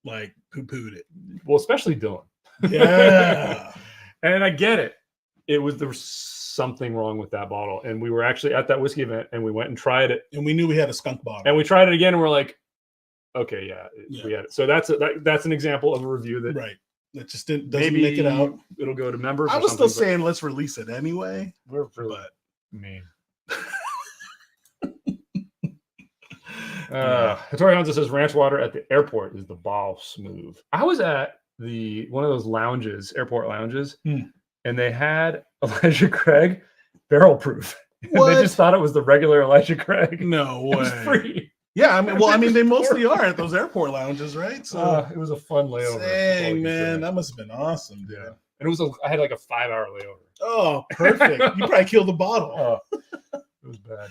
Speaker 1: like poo-pooed it.
Speaker 2: Well, especially Dylan.
Speaker 1: Yeah.
Speaker 2: And I get it. There was something wrong with that bottle. And we were actually at that whiskey event and we went and tried it.
Speaker 1: And we knew we had a skunk bottle.
Speaker 2: And we tried it again and we're like, okay, yeah. We
Speaker 1: Yeah.
Speaker 2: had it. So that's an example of a review that
Speaker 1: Right. That just doesn't
Speaker 2: maybe
Speaker 1: make it out.
Speaker 2: It'll go to members.
Speaker 1: I
Speaker 2: or
Speaker 1: was still
Speaker 2: something,
Speaker 1: saying let's release it anyway.
Speaker 2: but we're really
Speaker 1: But
Speaker 2: mean. Hattori Hanzo says ranch water at the airport is the ball smooth. I was at one of those lounges, airport lounges, and they had Elijah Craig barrel proof. And
Speaker 1: What?
Speaker 2: they just thought it was the regular Elijah Craig.
Speaker 1: no
Speaker 2: It was
Speaker 1: way.
Speaker 2: free.
Speaker 1: Yeah, I mean, they mostly are at those airport lounges, right? So,
Speaker 2: It was a fun layover. That's all I
Speaker 1: dang,
Speaker 2: can
Speaker 1: man,
Speaker 2: say.
Speaker 1: that must have been awesome, dude.
Speaker 2: Yeah. And I had like a 5-hour layover.
Speaker 1: Oh, perfect. You probably killed the bottle.
Speaker 2: Oh, it was bad.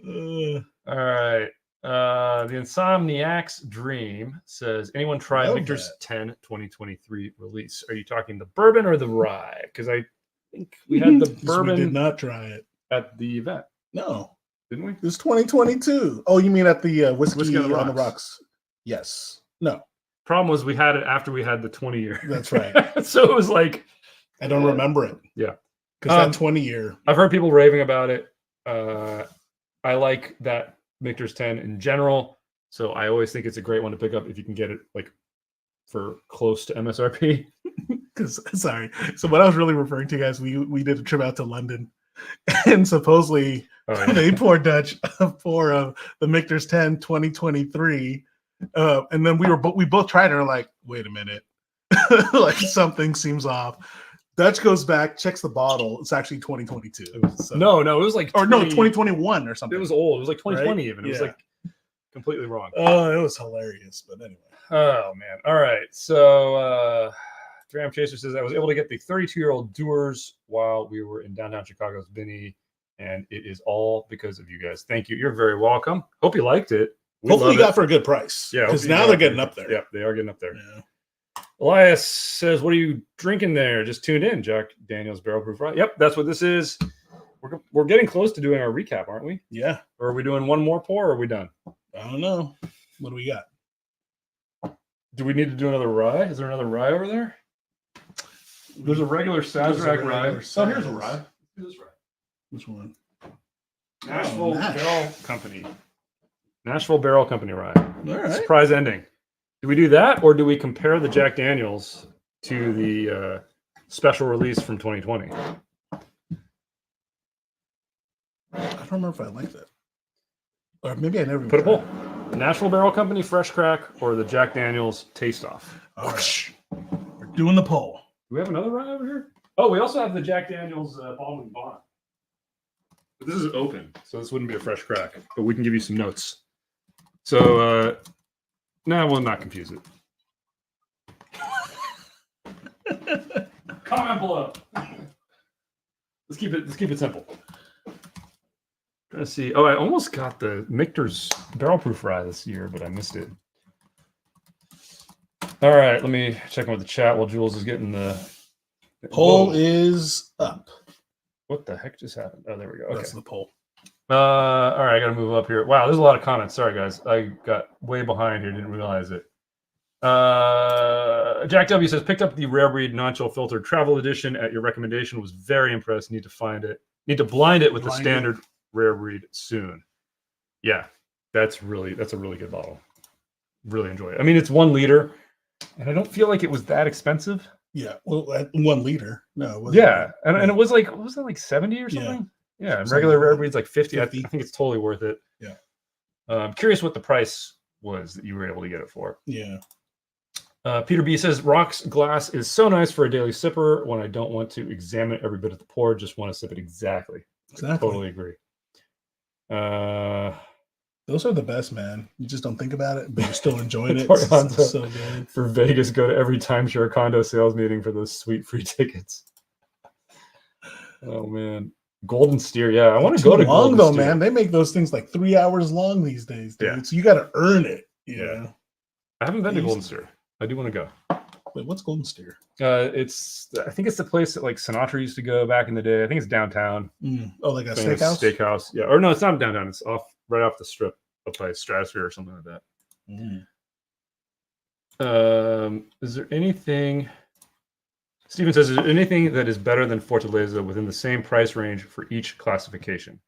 Speaker 1: Uh,
Speaker 2: All right. The Insomniac's Dream says, anyone try
Speaker 1: Love
Speaker 2: Victor's
Speaker 1: that.
Speaker 2: 10 2023 release? Are you talking the bourbon or the rye? Because I think we had the
Speaker 1: we
Speaker 2: bourbon
Speaker 1: did not try it.
Speaker 2: at the event,
Speaker 1: No,
Speaker 2: didn't we?
Speaker 1: it's 2022. Oh, you mean at the whiskey
Speaker 2: Whiskey
Speaker 1: on the rocks? Yes. No,
Speaker 2: Problem was we had it after we had the 20 year.
Speaker 1: that's right.
Speaker 2: So it was like,
Speaker 1: I don't remember it.
Speaker 2: Yeah.
Speaker 1: Because that 20 year.
Speaker 2: I've heard people raving about it. I like that Victor's 10 in general. So I always think it's a great one to pick up if you can get it like for close to MSRP.
Speaker 1: Because sorry. So what I was really referring to, guys, we did a trip out to London, and supposedly they poured Dutch for the Michter's 10 2023. And then we both tried it and we're like, wait a minute. Like something seems off. Dutch goes back, checks the bottle. It's actually 2022. So,
Speaker 2: No, it was like
Speaker 1: 2021 or something.
Speaker 2: It was old. It was like 2020
Speaker 1: Right?
Speaker 2: even. It was
Speaker 1: Yeah.
Speaker 2: like completely wrong.
Speaker 1: Oh, it was hilarious. But anyway.
Speaker 2: Oh man. All right. So 3M Chaser says I was able to get the 32-year-old Doers while we were in downtown Chicago's Vinny, and it is all because of you guys. Thank you. You're very welcome. Hope you liked it.
Speaker 1: Hopefully you got for a good price.
Speaker 2: Yeah,
Speaker 1: Because
Speaker 2: hope you
Speaker 1: now
Speaker 2: got
Speaker 1: they're
Speaker 2: it.
Speaker 1: getting up there.
Speaker 2: Yeah, they are getting up there.
Speaker 1: Yeah.
Speaker 2: Elias says, what are you drinking there? Just tuned in, Jack Daniels Barrel Proof Rye. Yep, that's what this is. We're getting close to doing our recap, aren't we?
Speaker 1: Yeah.
Speaker 2: Or are we doing one more pour, or are we done?
Speaker 1: I don't know. What do we got?
Speaker 2: Do we need to do another rye? Is there another rye over there? There's a regular Sazerac rye.
Speaker 1: regular
Speaker 2: Oh, here's a
Speaker 1: Saz.
Speaker 2: rye. this rye.
Speaker 1: Which one?
Speaker 2: Nashville
Speaker 1: Nash.
Speaker 2: Barrel Company. Nashville Barrel Company rye.
Speaker 1: All right.
Speaker 2: Surprise ending. Do we do that, or do we compare the Jack Daniels to the special release from 2020?
Speaker 1: I don't remember if I like that. Or maybe I never
Speaker 2: Put a
Speaker 1: tried
Speaker 2: poll. Nashville Barrel Company Fresh Crack or the Jack Daniels Taste Off?
Speaker 1: All right. We're doing the poll.
Speaker 2: Do we have another rye over here? Oh, we also have the Jack Daniels Baldwin Bond. But this is open, so this wouldn't be a fresh crack. But we can give you some notes. So, we'll not confuse it. Comment below. Let's keep it simple. Let's see. Oh, I almost got the Michter's barrel proof rye this year, but I missed it. All right, let me check in with the chat while Jules is getting the
Speaker 1: Poll is up.
Speaker 2: What the heck just happened? Oh, there we go. Okay.
Speaker 1: That's the poll.
Speaker 2: All right, I got to move up here. Wow, there's a lot of comments. Sorry, guys. I got way behind here. Didn't realize it. Jack W says, picked up the Rare Breed non-chill filtered travel edition at your recommendation. Was very impressed. Need to find it. Need to blind it with the standard Rare Breed soon. Yeah, that's a really good bottle. Really enjoy it. I mean, it's 1 liter, and I don't feel like it was that expensive.
Speaker 1: Yeah, well, at 1 liter. No, it wasn't.
Speaker 2: Yeah, and it was like, what was it, like 70 or something? Yeah, and regular Rare Breed's like 50. I think it's totally worth it.
Speaker 1: Yeah.
Speaker 2: I'm curious what the price was that you were able to get it for.
Speaker 1: Yeah.
Speaker 2: Peter B says, Rock's glass is so nice for a daily sipper when I don't want to examine every bit of the pour, just want to sip it exactly. I totally agree.
Speaker 1: Those are the best, man. You just don't think about it, but you're still enjoying it.
Speaker 2: It's
Speaker 1: so good.
Speaker 2: For Vegas, go to every timeshare condo sales meeting for those sweet free tickets. Oh, man. Golden Steer. Yeah, I want to go to
Speaker 1: long,
Speaker 2: Golden
Speaker 1: though,
Speaker 2: Steer.
Speaker 1: man. They make those things like 3 hours long these days, dude.
Speaker 2: Yeah.
Speaker 1: So you got to earn it. Yeah.
Speaker 2: I haven't been to Golden Steer. I do want to go.
Speaker 1: Wait, what's Golden Steer?
Speaker 2: I think it's the place that like Sinatra used to go back in the day. I think it's downtown.
Speaker 1: Oh, like a
Speaker 2: Famous
Speaker 1: steakhouse?
Speaker 2: Steakhouse. Yeah. Or no, it's not downtown. It's right off the strip up by Stratosphere or something like that. Is there anything? Steven says, is there anything that is better than Fortaleza within the same price range for each classification?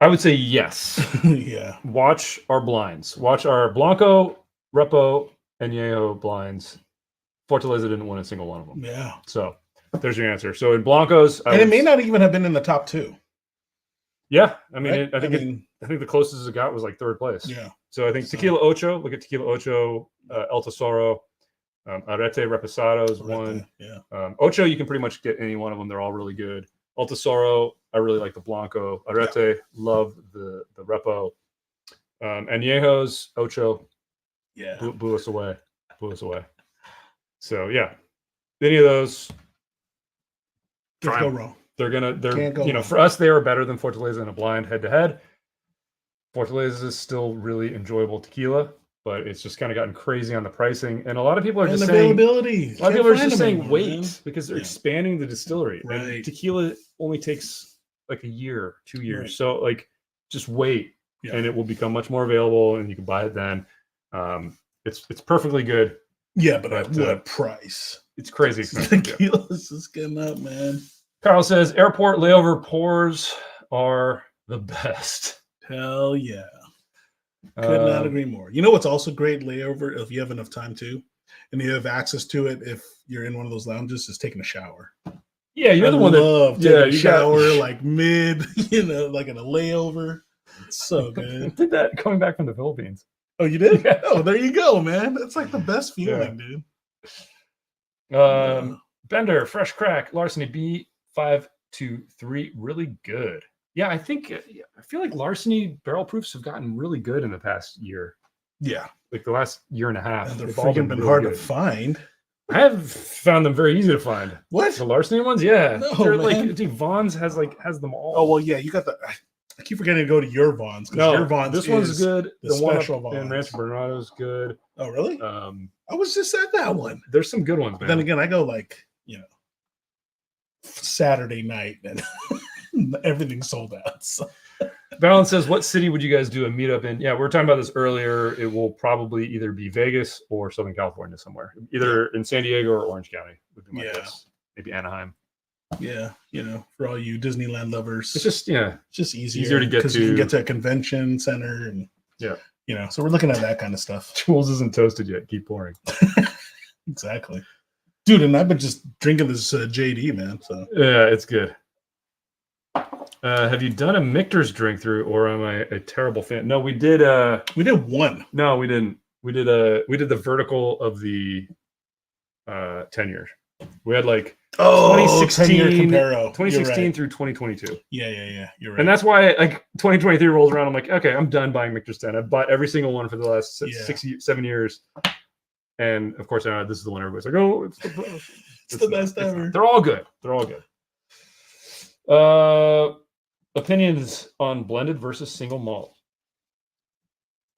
Speaker 2: I would say yes.
Speaker 1: Yeah.
Speaker 2: Watch our blinds. Watch our Blanco, Repo, and Añejo blinds. Fortaleza didn't win a single one of them.
Speaker 1: Yeah.
Speaker 2: So there's your answer. So in Blancos,
Speaker 1: it may not even have been in the top 2.
Speaker 2: Yeah, I mean,
Speaker 1: right?
Speaker 2: I think the closest it got was like 3rd place.
Speaker 1: Yeah.
Speaker 2: So I think Tequila Ocho. Look at Tequila Ocho, El Tesoro, Arete Reposados one.
Speaker 1: Yeah.
Speaker 2: Ocho, you can pretty much get any one of them. They're all really good. El Tesoro, I really like the Blanco. Arete, love the Repo. Añejos, Ocho, blew us away. So yeah, any of those,
Speaker 1: can't go wrong.
Speaker 2: They're for us, they are better than Fortaleza in a blind head to head. Fortaleza is still really enjoyable tequila, but it's just kind of gotten crazy on the pricing, and a lot of people are just saying
Speaker 1: availability.
Speaker 2: A lot of people are just saying wait because they're expanding the distillery.
Speaker 1: Right.
Speaker 2: And tequila only takes like a year, 2 years, so like just wait, and it will become much more available, and you can buy it then. It's perfectly good.
Speaker 1: Yeah, but at what price?
Speaker 2: It's crazy expensive.
Speaker 1: Tequila is just getting up, man.
Speaker 2: Carl says airport layover pours are the best.
Speaker 1: Hell yeah. Could not agree more. You know what's also great layover if you have enough time to, and you have access to it if you're in one of those lounges, is taking a shower.
Speaker 2: Yeah, you're the one that
Speaker 1: love taking a shower like mid, like in a layover. It's so good.
Speaker 2: I did that coming back from the Philippines.
Speaker 1: Oh, you did? Yeah. Oh, there you go, man. That's like the best feeling,
Speaker 2: dude. Bender, Fresh Crack, Larceny B523, really good. Yeah, I feel like Larceny barrel proofs have gotten really good in the past year.
Speaker 1: Yeah.
Speaker 2: Like the last year and a half.
Speaker 1: And they're freaking been really hard to find.
Speaker 2: I have found them very easy to find.
Speaker 1: What?
Speaker 2: The Larceny ones? Yeah.
Speaker 1: No,
Speaker 2: they're
Speaker 1: man.
Speaker 2: like, dude, Vaughn's has them all.
Speaker 1: Oh, well, yeah, you got I keep forgetting to go to your Vaughn's.
Speaker 2: No,
Speaker 1: your Vaughn's
Speaker 2: this one's good.
Speaker 1: The
Speaker 2: one
Speaker 1: special
Speaker 2: up in
Speaker 1: Vaughn's.
Speaker 2: Rancho Bernardo is good.
Speaker 1: Oh, really? I was just at that one.
Speaker 2: There's some good ones, man.
Speaker 1: Then again, I go Saturday night and everything's sold out. So.
Speaker 2: Balance says, what city would you guys do a meetup in? Yeah, we were talking about this earlier. It will probably either be Vegas or Southern California somewhere. Either in San Diego or Orange County would be my guess. Maybe Anaheim.
Speaker 1: Yeah, for all you Disneyland lovers,
Speaker 2: It's just
Speaker 1: it's just
Speaker 2: easier to get
Speaker 1: because you can
Speaker 2: to.
Speaker 1: get to a convention center and so we're looking at that kind of stuff.
Speaker 2: Jules isn't toasted yet. Keep pouring.
Speaker 1: Exactly, dude. And I've been just drinking this JD, man. So
Speaker 2: yeah, it's good. Have you done a Michter's drink through, or am I a terrible fan? No, we did.
Speaker 1: We did one.
Speaker 2: No, we didn't. We did the vertical of the 10 years. We had like 2016 through 2022.
Speaker 1: Yeah. You're right.
Speaker 2: And that's why like 2023 rolls around. I'm like, okay, I'm done buying Michter's 10. I've bought every single one for the last 7 years. And of course, this is the one everybody's like, oh, it's
Speaker 1: the best ever.
Speaker 2: They're all good. Opinions on blended versus single malt.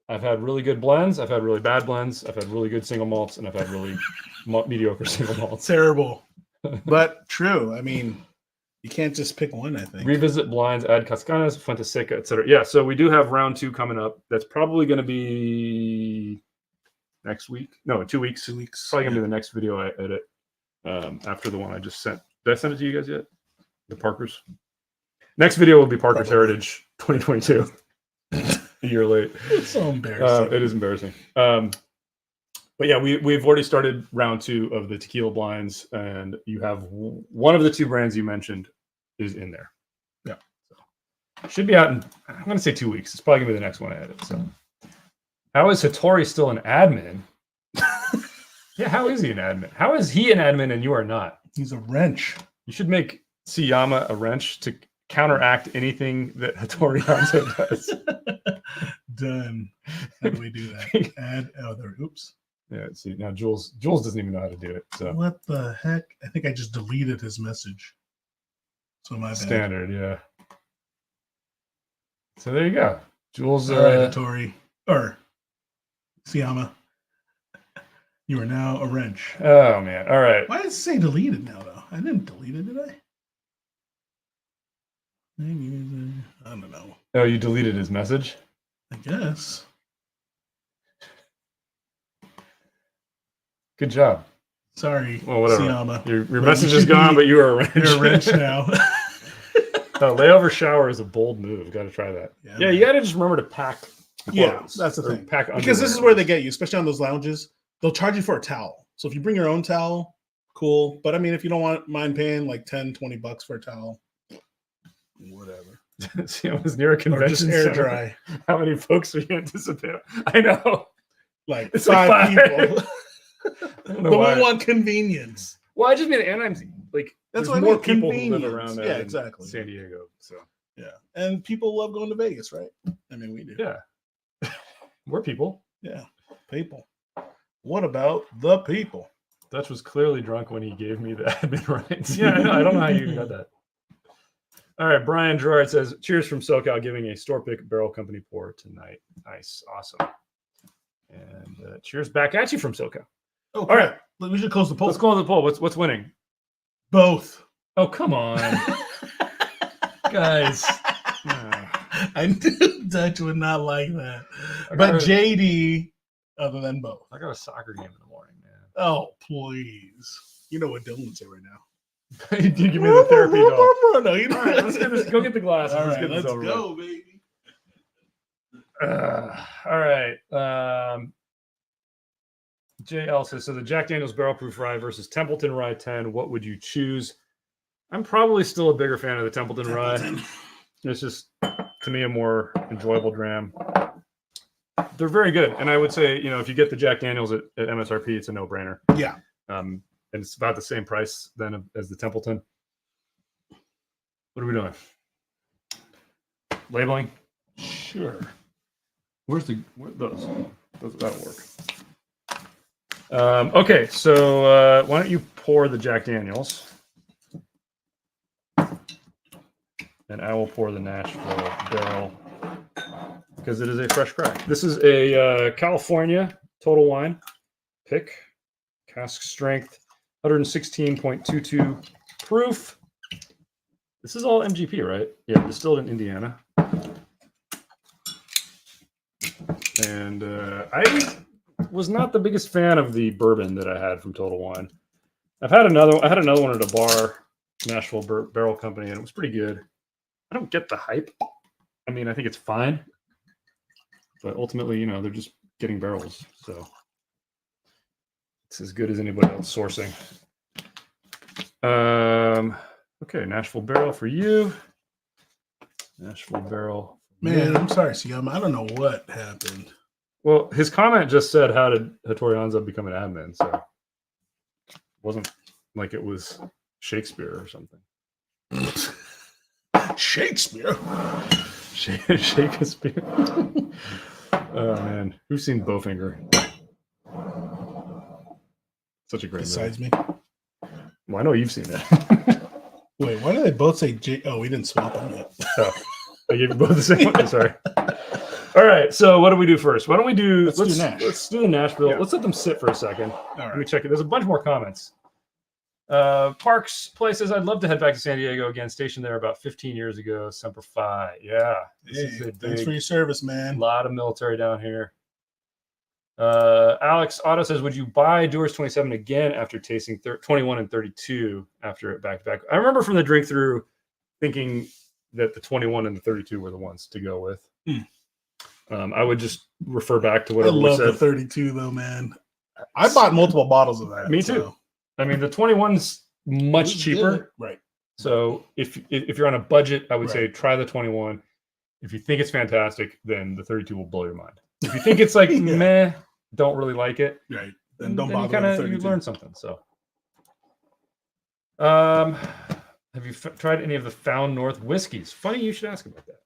Speaker 2: I've had really good blends. I've had really bad blends. I've had really good single malts, and I've had really mediocre single malts.
Speaker 1: Terrible, but true. I mean, you can't just pick one. I think.
Speaker 2: Revisit blinds, add Cascanas, Fuente Seca, etc. Yeah, so we do have round 2 coming up. That's probably going to be next week. No, 2 weeks.
Speaker 1: 2 weeks.
Speaker 2: Probably going to be the next video I edit after the one I just sent. Did I send it to you guys yet? The Parkers. Next video will be Parker's Heritage 2022. A year late.
Speaker 1: It's so embarrassing.
Speaker 2: It is embarrassing. But yeah, we've already started round 2 of the tequila blinds, and you have one of the 2 brands you mentioned is in there.
Speaker 1: Yeah.
Speaker 2: So should be out in, I'm going to say 2 weeks. It's probably going to be the next one I edit. So how is Hattori still an admin? Yeah, how is he an admin? How is he an admin and you are not?
Speaker 1: He's a wrench.
Speaker 2: You should make Siyama a wrench to counteract anything that Hattori Hanzo does.
Speaker 1: Done. How do we do that? Add other. Oops.
Speaker 2: Yeah. See, now Jules doesn't even know how to do it. So
Speaker 1: what the heck? I think I just deleted his message. So my bad.
Speaker 2: Standard, yeah. So there you go, Jules.
Speaker 1: All right, Hattori or Siyama. You are now a wrench.
Speaker 2: Oh man! All right.
Speaker 1: Why does it say deleted now though? I didn't delete it, did I? I don't know.
Speaker 2: Oh, you deleted his message?
Speaker 1: I guess.
Speaker 2: Good job.
Speaker 1: Sorry,
Speaker 2: well, whatever.
Speaker 1: Siyama.
Speaker 2: Your message is gone, but you are a wrench.
Speaker 1: You're a wrench now.
Speaker 2: Layover shower is a bold move. Got to try that. Yeah, you got to just remember to pack clothes.
Speaker 1: Yeah, that's the thing.
Speaker 2: Pack
Speaker 1: because this is where they get you, especially on those lounges. They'll charge you for a towel. So if you bring your own towel, cool. But I mean, if you don't mind paying like $10-$20 for a towel, whatever.
Speaker 2: See, I was near a convention
Speaker 1: just air
Speaker 2: center.
Speaker 1: dry.
Speaker 2: How many folks we anticipate? I know.
Speaker 1: Like
Speaker 2: it's
Speaker 1: 5 people.
Speaker 2: But
Speaker 1: we want convenience.
Speaker 2: Well, I just mean anonymity. Like
Speaker 1: that's
Speaker 2: there's
Speaker 1: why
Speaker 2: more people who live around there.
Speaker 1: Yeah, exactly.
Speaker 2: San Diego. So
Speaker 1: yeah, and people love going to Vegas, right? I mean, we do.
Speaker 2: Yeah, we're people.
Speaker 1: Yeah, people. What about the people?
Speaker 2: Dutch was clearly drunk when he gave me the admin rights. Yeah, I don't know how you got that. All right, Brian Gerard says, cheers from SoCal, giving a store pick barrel company pour tonight. Nice, awesome. And cheers back at you from SoCal.
Speaker 1: Oh,
Speaker 2: all right.
Speaker 1: We should close the poll.
Speaker 2: Let's close the poll. What's winning?
Speaker 1: Both.
Speaker 2: Oh, come on. Guys.
Speaker 1: I knew Dutch would not like that. But JD, other than both.
Speaker 2: I got a soccer game in the morning, man.
Speaker 1: Oh, please. You know what Dylan's say right now.
Speaker 2: You give me the therapy dog.
Speaker 1: No, you know.
Speaker 2: All right, let's get this, go get the glasses.
Speaker 1: All right,
Speaker 2: let's
Speaker 1: go, baby.
Speaker 2: All right. JL says, so the Jack Daniel's Barrel Proof Rye versus Templeton Rye 10, what would you choose? I'm probably still a bigger fan of the Templeton Rye. It's just, to me, a more enjoyable dram. They're very good. And I would say, if you get the Jack Daniel's at MSRP, it's a no-brainer.
Speaker 1: Yeah.
Speaker 2: And it's about the same price then as the Templeton. What are we doing? Labeling?
Speaker 1: Sure.
Speaker 2: Where those? That'll work. Okay, so why don't you pour the Jack Daniels? And I will pour the Nashville Barrel because it is a fresh crack. This is a California Total Wine pick. Cask strength, 116.22 proof. This is all MGP, right? Yeah, distilled in Indiana. And I was not the biggest fan of the bourbon that I had from Total Wine. I had another one at a bar Nashville Barrel Company, and it was pretty good. I don't get the hype. I mean, I think it's fine, but ultimately, you know, they're just getting barrels, so it's as good as anybody else sourcing. Okay, Nashville Barrel for you. Nashville Barrel.
Speaker 1: Man, I'm sorry, Siam. I don't know what happened.
Speaker 2: Well, his comment just said, "How did Hattori Hanzo become an admin?" So it wasn't like it was Shakespeare or something.
Speaker 1: Shakespeare.
Speaker 2: Shakespeare. Oh man, who's seen Bowfinger? Such a great
Speaker 1: Besides
Speaker 2: movie.
Speaker 1: me.
Speaker 2: Well, I know you've seen it.
Speaker 1: Wait, why do they both say J? Oh, we didn't swap them yet.
Speaker 2: Oh, I gave you both the same one. Sorry. All right. So what do we do first? Why don't we do?
Speaker 1: Let's do Nash.
Speaker 2: Let's do the Nashville.
Speaker 1: Yeah.
Speaker 2: Let's let them sit for a second.
Speaker 1: All
Speaker 2: Let me
Speaker 1: right.
Speaker 2: check it. There's a bunch more comments. Parks places. I'd love to head back to San Diego again. Stationed there about 15 years ago. Semper Fi. Yeah.
Speaker 1: Hey, thanks for your service, man.
Speaker 2: A lot of military down here. Alex Otto says, would you buy Doers 27 again after tasting 21 and 32 after it back to back? I remember from the drink through thinking that the 21 and the 32 were the ones to go with. I would just refer back to whatever we
Speaker 1: I love
Speaker 2: said.
Speaker 1: the 32 though, man. I bought multiple bottles of that.
Speaker 2: Me too.
Speaker 1: So.
Speaker 2: I mean, the 21's much cheaper.
Speaker 1: Right.
Speaker 2: So if you're on a budget, I would say try the 21. If you think it's fantastic, then the 32 will blow your mind. If you think it's like meh, don't really like it,
Speaker 1: right? Then don't bother.
Speaker 2: You learn something. So, have you tried any of the Found North whiskeys? Funny you should ask about that.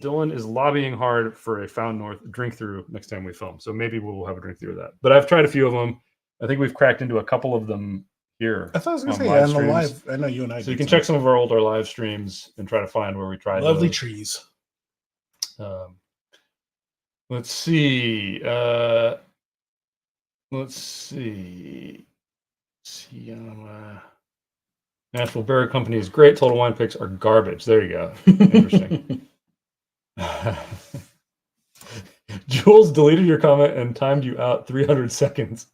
Speaker 2: Dylan is lobbying hard for a Found North drink through next time we film, so maybe we'll have a drink through of that. But I've tried a few of them. I think we've cracked into a couple of them here.
Speaker 1: I thought I was going to say on the live. I know you and I.
Speaker 2: So you can check some of our older live streams and try to find where we tried.
Speaker 1: Lovely
Speaker 2: those.
Speaker 1: Trees.
Speaker 2: Let's see. Let's see. Nashville Barrel Company is great. Total Wine picks are garbage. There you go. Interesting. Jules deleted your comment and timed you out 300 seconds.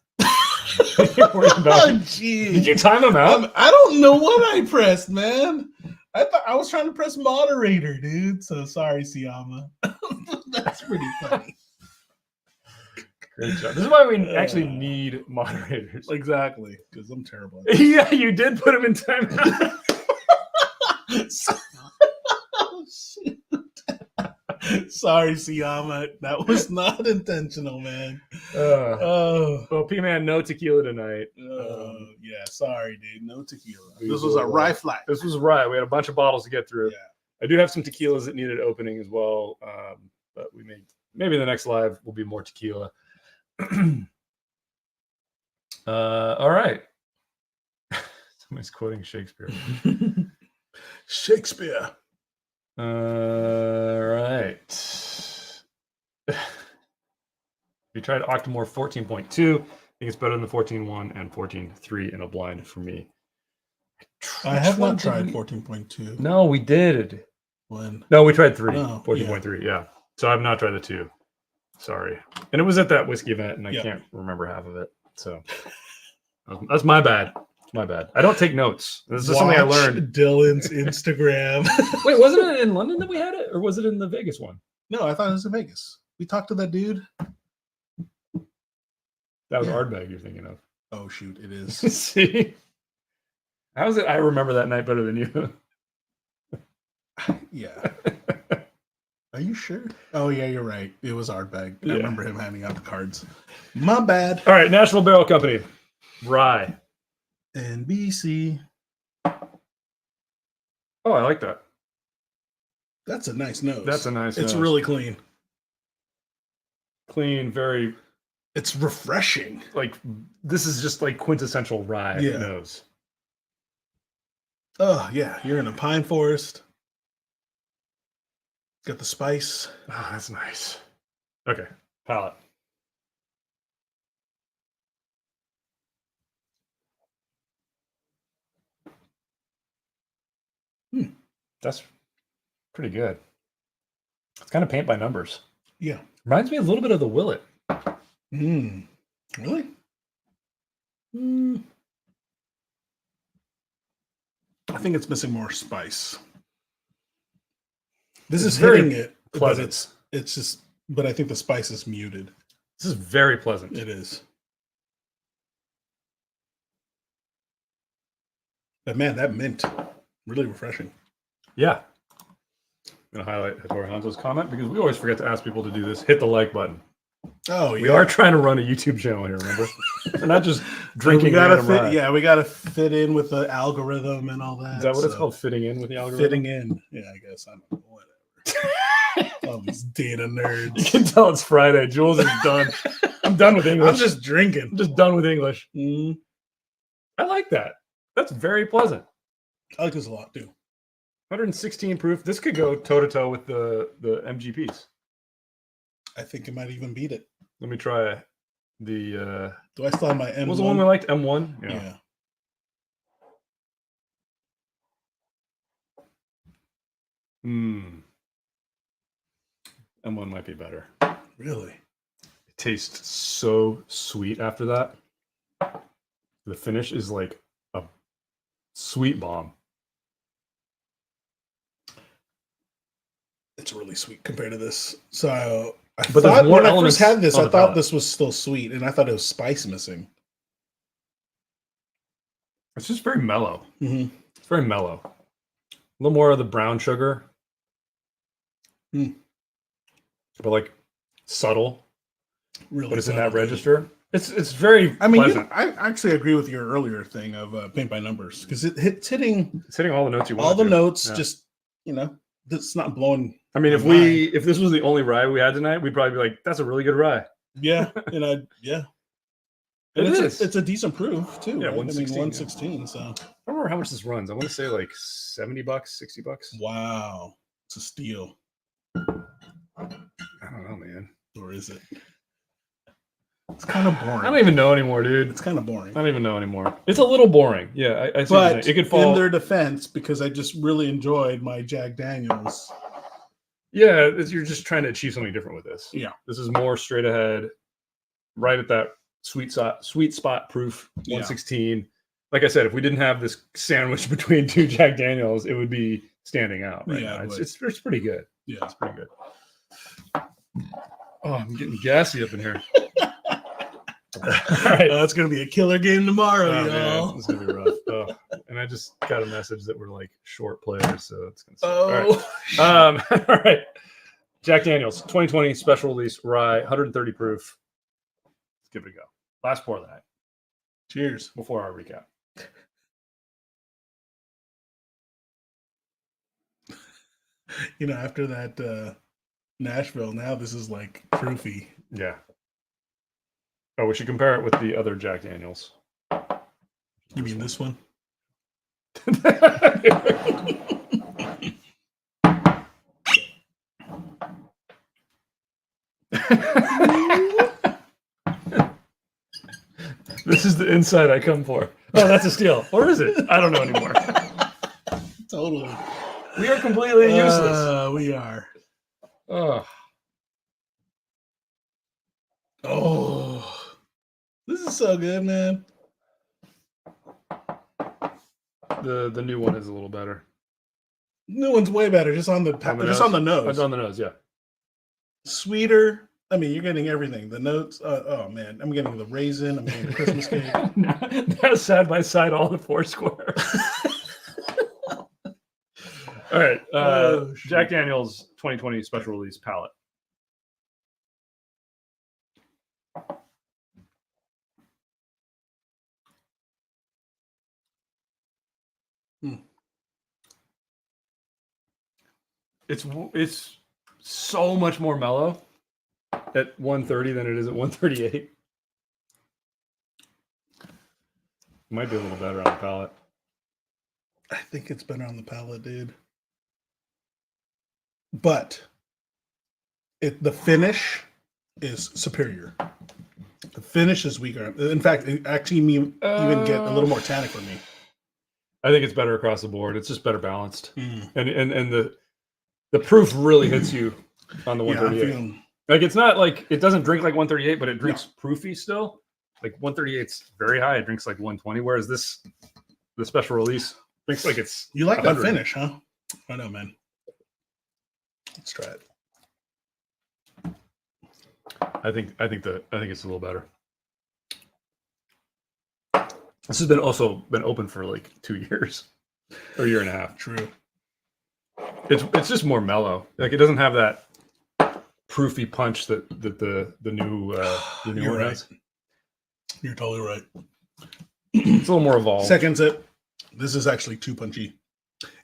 Speaker 1: Oh, geez.
Speaker 2: Did you time him out?
Speaker 1: I don't know what I pressed, man. I thought I was trying to press moderator, dude. So sorry, Siama. That's pretty funny.
Speaker 2: Great job. This is why we actually need moderators.
Speaker 1: Exactly, because I'm terrible.
Speaker 2: Yeah, you did put him in timeout.
Speaker 1: Oh, shoot. Sorry, Siama. That was not intentional, man.
Speaker 2: Well, P-Man, no tequila tonight.
Speaker 1: Yeah, sorry, dude. No tequila. This was a rye flat.
Speaker 2: This was rye. We had a bunch of bottles to get through.
Speaker 1: Yeah.
Speaker 2: I do have some tequilas that needed opening as well, but we maybe the next live will be more tequila. All right. Somebody's quoting Shakespeare.
Speaker 1: Shakespeare.
Speaker 2: All right. We tried Octomore 14.2. I think it's better than the 14.1 and 14.3 in a blind for me.
Speaker 1: I have not tried 14.2.
Speaker 2: No, we did.
Speaker 1: When?
Speaker 2: No, we tried 3.
Speaker 1: Oh,
Speaker 2: 14.3, yeah. So I've not tried the 2. Sorry. And it was at that whiskey event, and I can't remember half of it. So that's my bad. My bad. I don't take notes. This is something I learned.
Speaker 1: Dylan's Instagram.
Speaker 2: Wait, wasn't it in London that we had it? Or was it in the Vegas one?
Speaker 1: No, I thought it was in Vegas. We talked to that dude.
Speaker 2: That was Ardbeg you're thinking of.
Speaker 1: Oh, shoot. It is.
Speaker 2: See? How's it? I remember that night better than you.
Speaker 1: Yeah. Are you sure? Oh, yeah, you're right. It was Ardbeg. I remember him handing out the cards. My bad.
Speaker 2: All right, Nashville Barrel Company. Rye.
Speaker 1: NBC.
Speaker 2: Oh, I like that.
Speaker 1: That's a nice nose.
Speaker 2: That's a nice
Speaker 1: It's
Speaker 2: nose.
Speaker 1: really clean.
Speaker 2: Clean, very...
Speaker 1: It's refreshing.
Speaker 2: Like, this is just like quintessential rye nose.
Speaker 1: Oh, yeah. You're in a pine forest. Got the spice.
Speaker 2: Oh, that's nice. Okay, palate. That's pretty good. It's kind of paint by numbers.
Speaker 1: Yeah.
Speaker 2: Reminds me a little bit of the Willet.
Speaker 1: Really? I think it's missing more spice. This
Speaker 2: It's
Speaker 1: is
Speaker 2: very
Speaker 1: hitting it,
Speaker 2: pleasant.
Speaker 1: but it's just. But I think the spice is muted.
Speaker 2: This is very pleasant.
Speaker 1: It is. But man, that mint, really refreshing.
Speaker 2: Yeah. I'm going to highlight Hattori Hanzo's comment because we always forget to ask people to do this. Hit the like button.
Speaker 1: Oh, yeah.
Speaker 2: We are trying to run a YouTube channel here, remember? We're not just drinking.
Speaker 1: We gotta
Speaker 2: random
Speaker 1: fit.
Speaker 2: rye.
Speaker 1: Yeah, we gotta fit in with the algorithm and all that.
Speaker 2: Is that what it's called? Fitting in with the algorithm?
Speaker 1: Fitting in. Yeah, I guess. I don't know. Whatever. All these data nerds.
Speaker 2: You can tell it's Friday. Jules is done. I'm done with English.
Speaker 1: I'm just drinking.
Speaker 2: I'm just done with English.
Speaker 1: Mm.
Speaker 2: I like that. That's very pleasant.
Speaker 1: I like this a lot too.
Speaker 2: 116 proof. This could go toe to toe with the MGPs.
Speaker 1: I think it might even beat it.
Speaker 2: Let me try the.
Speaker 1: Do I still have my M1?
Speaker 2: What was the one we liked? M1.
Speaker 1: Yeah.
Speaker 2: M1 might be better.
Speaker 1: Really?
Speaker 2: It tastes so sweet after that. The finish is like a sweet bomb.
Speaker 1: It's really sweet compared to this. So I
Speaker 2: But there's
Speaker 1: thought
Speaker 2: more
Speaker 1: when I
Speaker 2: elements
Speaker 1: first had this,
Speaker 2: on
Speaker 1: I
Speaker 2: the
Speaker 1: thought
Speaker 2: palate.
Speaker 1: this was still sweet, and I thought it was spice missing.
Speaker 2: It's just very mellow.
Speaker 1: Mm-hmm.
Speaker 2: It's very mellow. A little more of the brown sugar.
Speaker 1: Mm.
Speaker 2: But like subtle.
Speaker 1: Really,
Speaker 2: But it's in that
Speaker 1: subtle.
Speaker 2: register. It's very
Speaker 1: I mean,
Speaker 2: pleasant.
Speaker 1: I actually agree with your earlier thing of paint by numbers because it's hitting
Speaker 2: It's hitting all the notes you want.
Speaker 1: all the
Speaker 2: to.
Speaker 1: notes.
Speaker 2: Yeah.
Speaker 1: Just it's not blowing.
Speaker 2: I mean,
Speaker 1: my
Speaker 2: if this was the only rye we had tonight, we'd probably be like, "That's a really good rye."
Speaker 1: Yeah, and yeah.
Speaker 2: It
Speaker 1: And
Speaker 2: is.
Speaker 1: it's a decent proof too.
Speaker 2: Yeah,
Speaker 1: right?
Speaker 2: 116, yeah.
Speaker 1: 116. So
Speaker 2: I don't remember how much this runs. I want to say like $70, $60.
Speaker 1: wow, it's a steal.
Speaker 2: I don't know, man.
Speaker 1: Or is it? It's kind of boring.
Speaker 2: I don't even know anymore, dude.
Speaker 1: It's kind of boring.
Speaker 2: I don't even know anymore. It's a little boring. Yeah, I see what you're
Speaker 1: But
Speaker 2: saying. It could fall.
Speaker 1: in their defense, because I just really enjoyed my Jack Daniels.
Speaker 2: Yeah, you're just trying to achieve something different with this.
Speaker 1: Yeah.
Speaker 2: This is more straight ahead, right at that sweet spot proof, 116. Like I said, if we didn't have this sandwich between two Jack Daniels, it would be standing out right
Speaker 1: Yeah,
Speaker 2: now.
Speaker 1: it would.
Speaker 2: It's pretty good.
Speaker 1: Yeah.
Speaker 2: It's pretty good. Oh, I'm getting gassy up in here. All right.
Speaker 1: It's going to be a killer game tomorrow,
Speaker 2: Oh,
Speaker 1: y'all.
Speaker 2: man, it's gonna be rough. Oh, and I just got a message that we're like short players, so it's gonna.
Speaker 1: Oh,
Speaker 2: All right. All right. Jack Daniels, 2020 special release rye, 130 proof. Let's give it a go. Last pour of the night
Speaker 1: cheers.
Speaker 2: before our recap.
Speaker 1: After that Nashville, now this is like proofy.
Speaker 2: Yeah. Oh, we should compare it with the other Jack Daniels.
Speaker 1: You mean this one?
Speaker 2: This is the insight I come for. Oh, that's a steal. Or is it? I don't know anymore.
Speaker 1: Totally.
Speaker 2: We are completely useless.
Speaker 1: We are.
Speaker 2: Oh,
Speaker 1: Oh, this is so good, man.
Speaker 2: the new one is a little better.
Speaker 1: New one's way better. Just on the nose.
Speaker 2: On the nose, yeah.
Speaker 1: Sweeter. I mean, you're getting everything. The notes. Oh man, I'm getting the raisin. I'm getting the Christmas cake.
Speaker 2: Now side by side, all the four square. All right, Jack Daniels 2020 special release palette. It's so much more mellow at 130 than it is at 138. Might be a little better on the palate.
Speaker 1: I think it's better on the palate, dude. But the finish is superior. The finish is weaker. In fact, it actually even get a little more tannic for me.
Speaker 2: I think it's better across the board. It's just better balanced, and the proof really hits you on the 138. Like it's not like it doesn't drink like 138, but it drinks proofy still. Like 138's very high. It drinks like 120, whereas the special release Drinks like it's
Speaker 1: You like that
Speaker 2: 100.
Speaker 1: finish, huh? I know, man. Let's try it.
Speaker 2: I think it's a little better. This has been open for like 2 years or a year and a half.
Speaker 1: True.
Speaker 2: It's just more mellow. Like it doesn't have that proofy punch that the new
Speaker 1: You're
Speaker 2: one
Speaker 1: right.
Speaker 2: has.
Speaker 1: You're totally right.
Speaker 2: It's a little more evolved.
Speaker 1: Second sip. This is actually too punchy.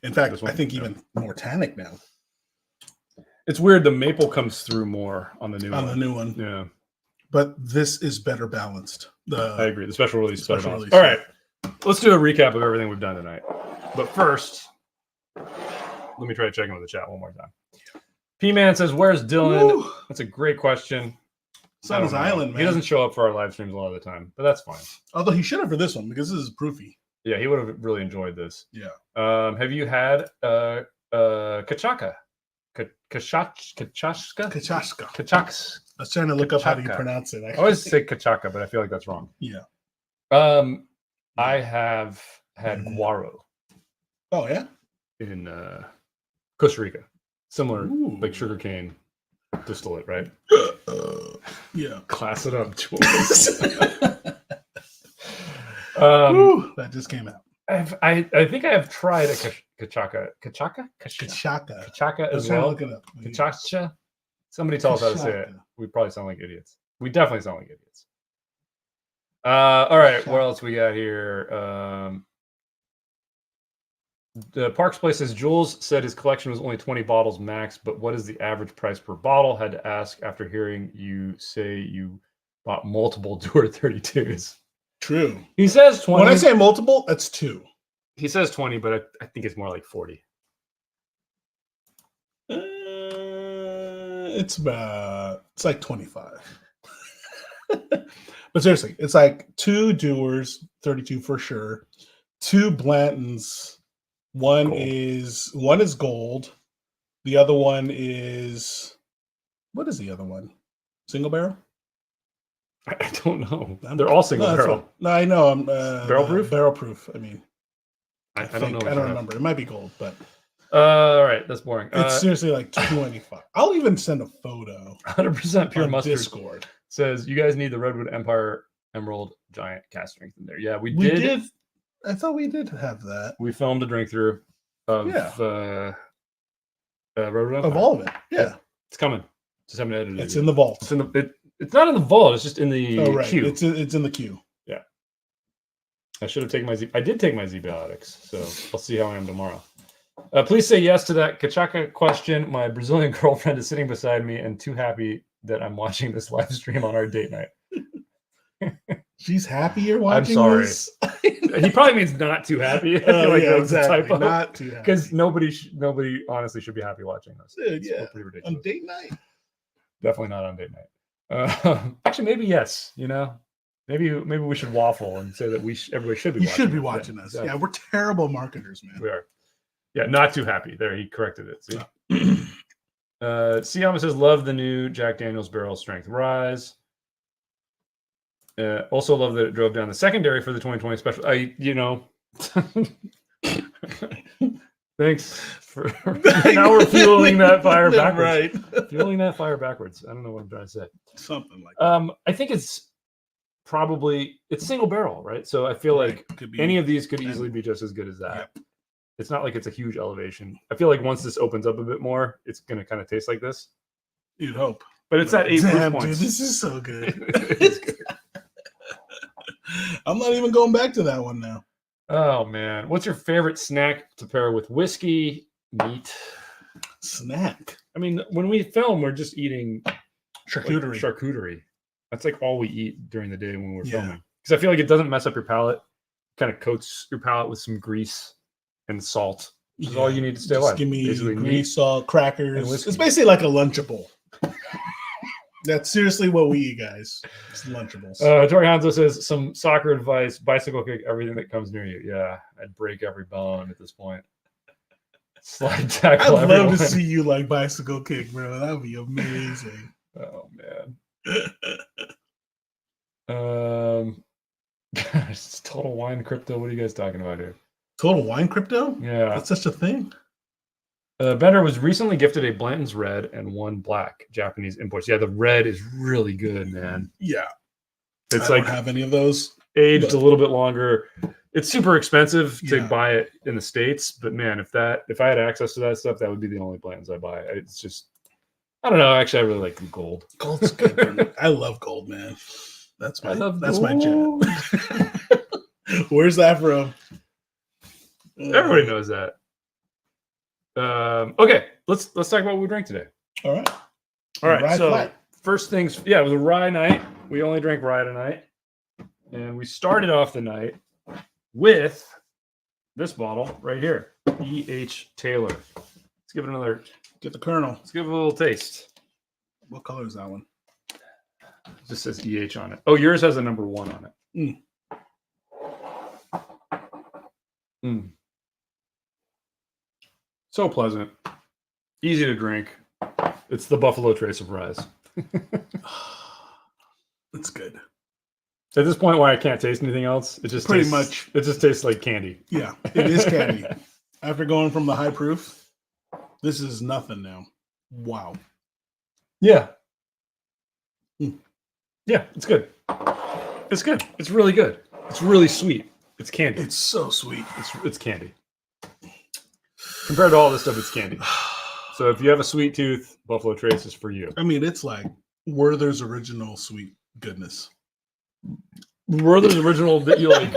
Speaker 1: In fact,
Speaker 2: This one?
Speaker 1: I think
Speaker 2: Yeah.
Speaker 1: even more tannic now
Speaker 2: It's weird. The maple comes through more on the new
Speaker 1: on
Speaker 2: one.
Speaker 1: the new one.
Speaker 2: Yeah,
Speaker 1: But this is better balanced.
Speaker 2: I agree. The special release is better
Speaker 1: Special
Speaker 2: balanced.
Speaker 1: release,
Speaker 2: All right, let's do a recap of everything we've done tonight. But first, let me try to check in with the chat one more time. P-Man says, "Where's Dylan?"
Speaker 1: Woo!
Speaker 2: That's a great question. I don't
Speaker 1: Sun's
Speaker 2: know.
Speaker 1: Island, man.
Speaker 2: He doesn't show up for our live streams a lot of the time, but that's fine.
Speaker 1: Although he should have for this one because this is proofy.
Speaker 2: Yeah, he would have really enjoyed this.
Speaker 1: Yeah.
Speaker 2: Have you had kachaka? Kachashka?
Speaker 1: Kachashka.
Speaker 2: Kachaks.
Speaker 1: I was trying to look up how do you
Speaker 2: Kachaka.
Speaker 1: pronounce it.
Speaker 2: I always say kachaka, but I feel like that's wrong.
Speaker 1: Yeah.
Speaker 2: I have had guaro
Speaker 1: Oh, yeah?
Speaker 2: in Costa Rica. Similar,
Speaker 1: Ooh.
Speaker 2: like sugarcane distillate, right?
Speaker 1: Yeah.
Speaker 2: Class it up, Jules.
Speaker 1: Woo, that just came out.
Speaker 2: I think I have tried a kachaka. Kachaka?
Speaker 1: Kachaka.
Speaker 2: Kachaka
Speaker 1: I was
Speaker 2: as
Speaker 1: trying to
Speaker 2: well.
Speaker 1: look it up.
Speaker 2: Kachacha? Somebody tell us how to say it.
Speaker 1: Kachaka.
Speaker 2: We probably sound like idiots. We definitely sound like idiots. All right, what else we got here? The Parks Place says Jules said his collection was only 20 bottles max, but what is the average price per bottle? Had to ask after hearing you say you bought multiple Doer 32s.
Speaker 1: True.
Speaker 2: He says 20.
Speaker 1: When I say multiple, that's 2.
Speaker 2: He says 20, but I think it's more like 40.
Speaker 1: It's like 25. But seriously, it's like 2 Doers, 32 for sure. 2 Blantons. One
Speaker 2: Gold.
Speaker 1: is gold. The other one is, what is the other one? Single barrel?
Speaker 2: I don't know. They're all single barrel.
Speaker 1: No, I know. I'm
Speaker 2: Barrel proof?
Speaker 1: Barrel proof. I mean,
Speaker 2: I don't know.
Speaker 1: I don't remember. It might be gold, but
Speaker 2: all right, that's boring.
Speaker 1: it's seriously like 25. I'll even send a photo.
Speaker 2: 100% pure
Speaker 1: on
Speaker 2: mustard
Speaker 1: Discord.
Speaker 2: says you guys need the Redwood Empire Emerald Giant cast strength in there. Yeah, we
Speaker 1: We
Speaker 2: did.
Speaker 1: did. I thought we did have that.
Speaker 2: We filmed a drink through of Redwood Empire.
Speaker 1: Of all of it. Yeah.
Speaker 2: It's coming. Just haven't edited it.
Speaker 1: It's
Speaker 2: yet.
Speaker 1: in the vault.
Speaker 2: It's not in the vault. It's just in the
Speaker 1: Oh, right.
Speaker 2: queue.
Speaker 1: It's in the queue.
Speaker 2: Yeah. I should have taken my I did take my Z-Biotics, so I'll see how I am tomorrow. Please say yes to that Kachaka question. My Brazilian girlfriend is sitting beside me and too happy that I'm watching this live stream on our date night.
Speaker 1: She's happy you're watching
Speaker 2: sorry.
Speaker 1: this.
Speaker 2: He probably means not too happy. I feel like that was a typo.
Speaker 1: Not too happy.
Speaker 2: Because nobody honestly should be happy watching this.
Speaker 1: Dude,
Speaker 2: It's
Speaker 1: yeah.
Speaker 2: pretty ridiculous.
Speaker 1: On date night.
Speaker 2: Definitely not on date night. Actually, maybe yes. You know, maybe we should waffle and say that everybody should be.
Speaker 1: You
Speaker 2: watching
Speaker 1: should be
Speaker 2: us.
Speaker 1: watching
Speaker 2: Yeah,
Speaker 1: us.
Speaker 2: exactly.
Speaker 1: Yeah, we're terrible marketers, man.
Speaker 2: We are. Yeah, not too happy. There, he corrected it. See. Siyama says, "Love the new Jack Daniel's Barrel Strength Rise." Also love that it drove down the secondary for the 2020 special. Thanks for now we're fueling that fire backwards.
Speaker 1: Right.
Speaker 2: Fueling that fire backwards. I don't know what I'm trying to say.
Speaker 1: Something like that.
Speaker 2: I think it's single barrel, right? So I feel like
Speaker 1: Could be
Speaker 2: any of these could easily be just as good as that.
Speaker 1: Yep.
Speaker 2: It's not like it's a huge elevation. I feel like once this opens up a bit more, it's going to kind of taste like this.
Speaker 1: You'd hope.
Speaker 2: But it's at 8
Speaker 1: Damn,
Speaker 2: proof points.
Speaker 1: dude, this is so good.
Speaker 2: It's good.
Speaker 1: I'm not even going back to that one now.
Speaker 2: Oh man, what's your favorite snack to pair with whiskey, meat?
Speaker 1: Snack.
Speaker 2: I mean, when we film, we're just eating
Speaker 1: Charcuterie.
Speaker 2: charcuterie. That's like all we eat during the day when we're
Speaker 1: Yeah.
Speaker 2: filming. Because I feel like it doesn't mess up your palate. Kind of coats your palate with some grease and salt, which is all you need to stay
Speaker 1: Just
Speaker 2: alive.
Speaker 1: give me
Speaker 2: Basically, meat.
Speaker 1: grease, salt, crackers.
Speaker 2: and whiskey.
Speaker 1: It's basically like a Lunchable. That's seriously what we eat, guys. It's Lunchables.
Speaker 2: Tori Hanzo says some soccer advice: bicycle kick everything that comes near you. Yeah, I'd break every bone at this point. Slide tackle.
Speaker 1: I'd love
Speaker 2: everyone.
Speaker 1: to see you like bicycle kick, bro. That would be amazing.
Speaker 2: Oh man. Gosh, it's total wine crypto. What are you guys talking about here?
Speaker 1: Total Wine Crypto?
Speaker 2: Yeah.
Speaker 1: That's such a thing?
Speaker 2: Bender was recently gifted a Blanton's Red and one black Japanese imports. Yeah, the red is really good, man.
Speaker 1: Yeah.
Speaker 2: It's
Speaker 1: I
Speaker 2: like
Speaker 1: don't have any of those.
Speaker 2: aged
Speaker 1: but-
Speaker 2: a little bit longer. It's super expensive to
Speaker 1: Yeah.
Speaker 2: buy it in the States, but man, if I had access to that stuff, that would be the only Blanton's I buy. It's just, I don't know. Actually, I really like gold.
Speaker 1: Gold's good. Man. I love gold, man. That's my jam. Where's that from?
Speaker 2: Everybody knows that. Okay, let's talk about what we drank today.
Speaker 1: All right.
Speaker 2: Rye so
Speaker 1: flat.
Speaker 2: first things, yeah, it was a rye night. We only drank rye tonight, and we started off the night with this bottle right here, E.H. Taylor. Let's give it another.
Speaker 1: Get the kernel.
Speaker 2: Let's give it a little taste.
Speaker 1: What color is that one?
Speaker 2: It just says EH on it. Oh, yours has a number 1 on it. So pleasant, easy to drink. It's the Buffalo Trace of Ryes.
Speaker 1: It's good.
Speaker 2: At this point, why I can't taste anything else, it just
Speaker 1: Pretty
Speaker 2: tastes,
Speaker 1: much.
Speaker 2: It just tastes like candy.
Speaker 1: Yeah, it is candy. After going from the high proof, this is nothing now. Wow.
Speaker 2: Yeah. Yeah, it's good. It's good. It's really good. It's really sweet. It's candy.
Speaker 1: It's so sweet.
Speaker 2: It's candy. Compared to all this stuff, it's candy. So if you have a sweet tooth, Buffalo Trace is for you.
Speaker 1: I mean, it's like Werther's original sweet goodness.
Speaker 2: Werther's original that you like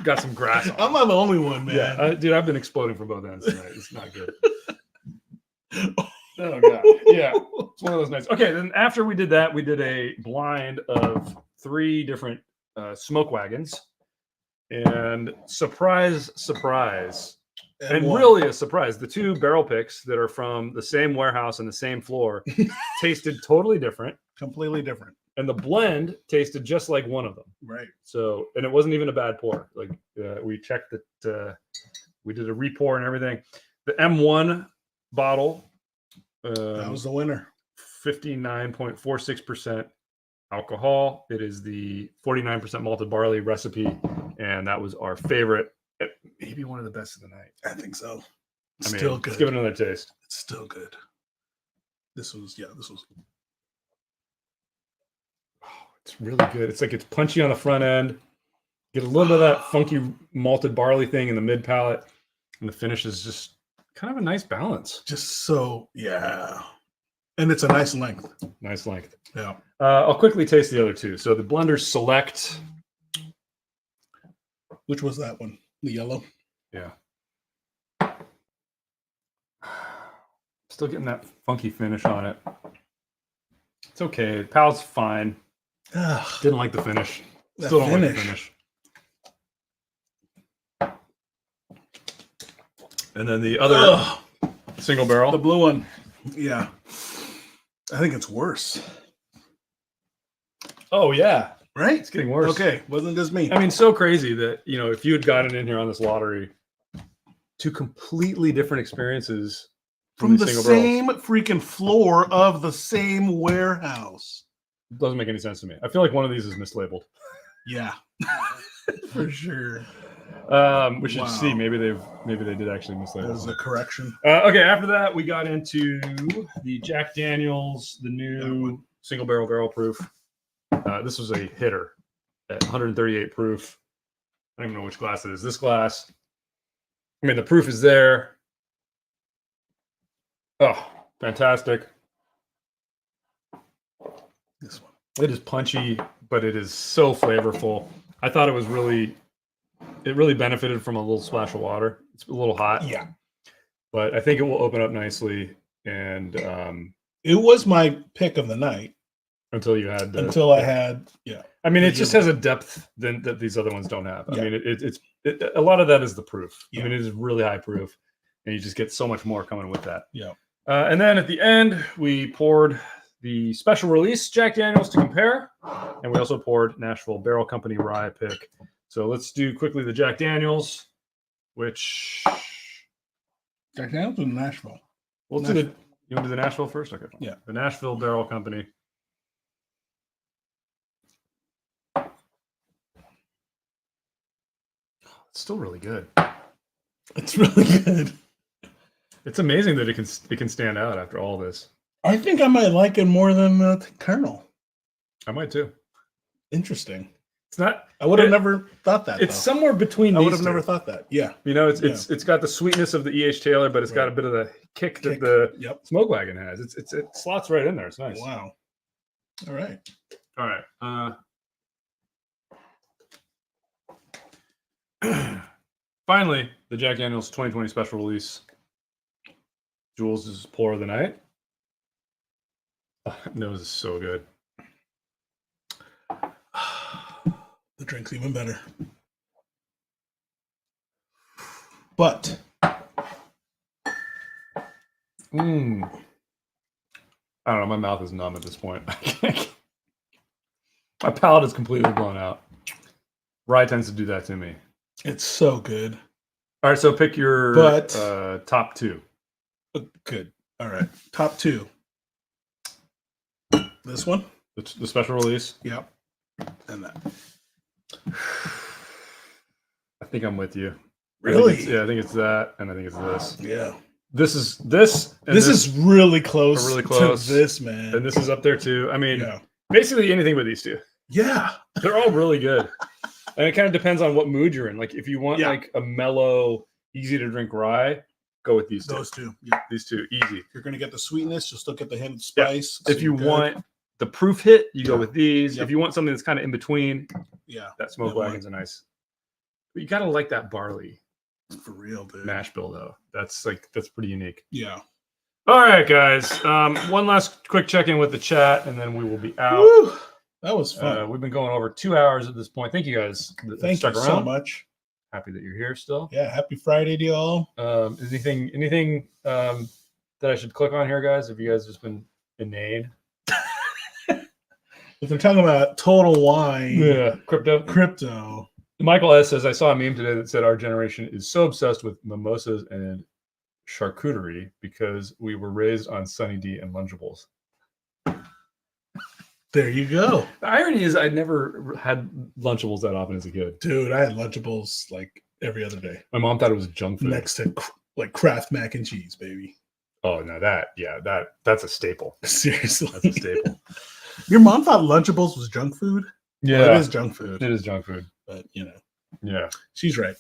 Speaker 2: got some grass on.
Speaker 1: I'm not the only one, man.
Speaker 2: Yeah, dude, I've been exploding from both ends tonight. It's not good. Oh god, yeah, it's one of those nights. Okay, then after we did that, we did a blind of 3 different smoke wagons, and surprise, and really a surprise, the 2 barrel picks that are from the same warehouse and the same floor tasted totally different,
Speaker 1: completely different,
Speaker 2: and the blend tasted just like one of them.
Speaker 1: Right.
Speaker 2: So, and it wasn't even a bad pour. Like we checked that, we did a re-pour and everything. The M1 bottle.
Speaker 1: That was the winner.
Speaker 2: 59.46% alcohol. It is the 49% malted barley recipe, and that was our favorite. Maybe one of the best of the night.
Speaker 1: I think so.
Speaker 2: Still good. Let's give it another taste.
Speaker 1: It's still good. This was.
Speaker 2: Oh, it's really good. It's like it's punchy on the front end. Get a little bit of that funky malted barley thing in the mid palate, and the finish is just kind of a nice balance.
Speaker 1: Just so, yeah. And it's a nice length.
Speaker 2: Nice length.
Speaker 1: Yeah.
Speaker 2: I'll quickly taste the other 2. So the Blenders Select.
Speaker 1: Which was that one? The yellow?
Speaker 2: Yeah. Still getting that funky finish on it. It's okay. The palate's fine. Didn't like the finish. Still don't like the finish. And then the other single barrel.
Speaker 1: The blue one. Yeah. I think it's worse.
Speaker 2: Oh, yeah.
Speaker 1: Right?
Speaker 2: It's getting worse.
Speaker 1: Okay. Wasn't just me.
Speaker 2: I mean, so crazy that, if you had gotten in here on this lottery, 2 completely different experiences
Speaker 1: from the same freaking floor of the same warehouse.
Speaker 2: It doesn't make any sense to me. I feel like one of these is mislabeled.
Speaker 1: Yeah. For sure.
Speaker 2: We should see. Maybe they did actually mislabel.
Speaker 1: That was a correction.
Speaker 2: Okay, after that, we got into the Jack Daniels, the new single barrel proof. This was a hitter at 138 proof. I don't even know which glass it is. This glass. I mean, the proof is there. Oh, fantastic.
Speaker 1: This one.
Speaker 2: It is punchy, but it is so flavorful. I thought it really benefited from a little splash of water. It's a little hot.
Speaker 1: Yeah.
Speaker 2: But I think it will open up nicely. And
Speaker 1: it was my pick of the night.
Speaker 2: Until you had
Speaker 1: I had, yeah.
Speaker 2: I mean, it just has a depth that these other ones don't have. I mean, it's a lot of that is the proof. Yeah. I mean, it is really high proof, and you just get so much more coming with that.
Speaker 1: Yeah.
Speaker 2: And then at the end, we poured the special release Jack Daniels to compare, and we also poured Nashville Barrel Company Rye Pick. So let's do quickly the Jack Daniels, which
Speaker 1: Jack Daniels or Nashville?
Speaker 2: We'll do the. You want to do the Nashville first? Okay. Fine.
Speaker 1: Yeah.
Speaker 2: The Nashville Barrel Company. It's still really good.
Speaker 1: It's really good.
Speaker 2: It's amazing that it can stand out after all this.
Speaker 1: I think I might like it more than the Colonel.
Speaker 2: I might too.
Speaker 1: Interesting.
Speaker 2: It's not.
Speaker 1: I would have never thought that.
Speaker 2: It's somewhere between.
Speaker 1: I
Speaker 2: these
Speaker 1: would have
Speaker 2: two.
Speaker 1: never thought that. Yeah.
Speaker 2: You know, it's got the sweetness of the E.H. Taylor, but it's got a bit of the kick that the Smokewagon has. It slots right in there. It's nice.
Speaker 1: Wow. All right.
Speaker 2: Finally, the Jack Daniel's 2020 special release. Jules' pour of the night. Nose is so good.
Speaker 1: The drink's even better. But
Speaker 2: I don't know. My mouth is numb at this point. My palate is completely blown out. Rye tends to do that to me.
Speaker 1: It's so good.
Speaker 2: All right, so pick your top two.
Speaker 1: Good. All right. Top two. This one?
Speaker 2: The special release?
Speaker 1: Yep. And that.
Speaker 2: I think I'm with you.
Speaker 1: Really?
Speaker 2: I think it's that, and I think it's this.
Speaker 1: Yeah.
Speaker 2: This is
Speaker 1: really close.
Speaker 2: Really close.
Speaker 1: To this, man.
Speaker 2: And this is up there too. I mean, basically anything with these two.
Speaker 1: Yeah.
Speaker 2: They're all really good. And it kind of depends on what mood you're in. Like if you want like a mellow, easy to drink rye, go with these two.
Speaker 1: Those two. Yeah.
Speaker 2: These two, easy.
Speaker 1: If you're gonna get the sweetness, just look at the hint of spice.
Speaker 2: Yeah. If you want the proof hit, you go with these. If you want something that's kind of in between, that Smokewagon's a nice. But you gotta like that barley.
Speaker 1: For real, dude.
Speaker 2: Mash bill though. That's pretty unique.
Speaker 1: Yeah.
Speaker 2: All right, guys. One last quick check-in with the chat, and then we will be out.
Speaker 1: Woo! That was fun.
Speaker 2: We've been going over 2 hours at this point. Thank you guys.
Speaker 1: Thank you so much.
Speaker 2: Happy that you're here still.
Speaker 1: Yeah, happy Friday to y'all.
Speaker 2: Anything that I should click on here, guys? Have you guys just been inane?
Speaker 1: If they're talking about Total Wine,
Speaker 2: crypto. Michael S. says, I saw a meme today that said our generation is so obsessed with mimosas and charcuterie because we were raised on Sunny D and Lunchables.
Speaker 1: There you go.
Speaker 2: The irony is I never had Lunchables that often as a kid.
Speaker 1: Dude, I had Lunchables like every other day.
Speaker 2: My mom thought it was junk food.
Speaker 1: Next to like Kraft mac and cheese, baby.
Speaker 2: Oh, no, that's a staple.
Speaker 1: Seriously.
Speaker 2: That's a staple.
Speaker 1: Your mom thought Lunchables was junk food?
Speaker 2: Yeah.
Speaker 1: Well, it is junk food.
Speaker 2: It is junk food.
Speaker 1: But, you know.
Speaker 2: Yeah.
Speaker 1: She's right.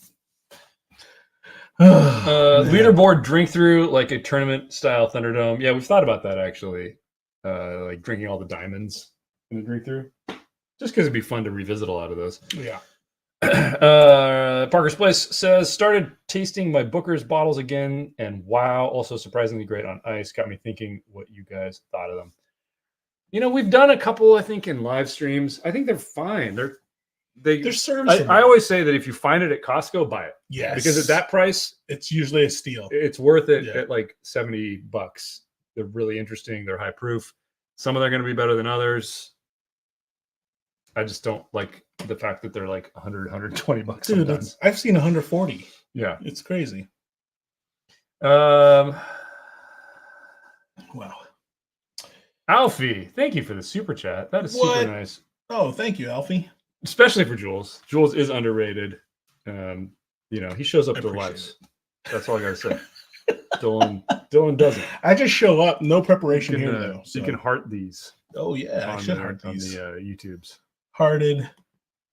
Speaker 2: Leaderboard drink through like a tournament style Thunderdome. Yeah, we've thought about that actually. Like drinking all the diamonds in the drink through. Just because it'd be fun to revisit a lot of those.
Speaker 1: Yeah.
Speaker 2: Parker's Place says, started tasting my Booker's bottles again, and wow, also surprisingly great on ice. Got me thinking what you guys thought of them. You know, we've done a couple, I think, in live streams. I think they're fine. They're serviceable. I always say that if you find it at Costco, buy it.
Speaker 1: Yes.
Speaker 2: Because at that price,
Speaker 1: it's usually a steal.
Speaker 2: It's worth it at like $70. They're really interesting. They're high proof. Some of them are going to be better than others. I just don't like the fact that they're like 100, 120 bucks.
Speaker 1: Dude, I've seen 140.
Speaker 2: Yeah.
Speaker 1: It's crazy.
Speaker 2: Wow. Alfie, thank you for the super chat. That is super nice.
Speaker 1: Oh, thank you, Alfie.
Speaker 2: Especially for Jules. Jules is underrated. You know, he shows up to lives. That's all I gotta say. Dylan doesn't.
Speaker 1: I just show up, no preparation here though.
Speaker 2: So. You can heart these.
Speaker 1: Oh yeah, I should heart these
Speaker 2: on the YouTubes.
Speaker 1: Hearted.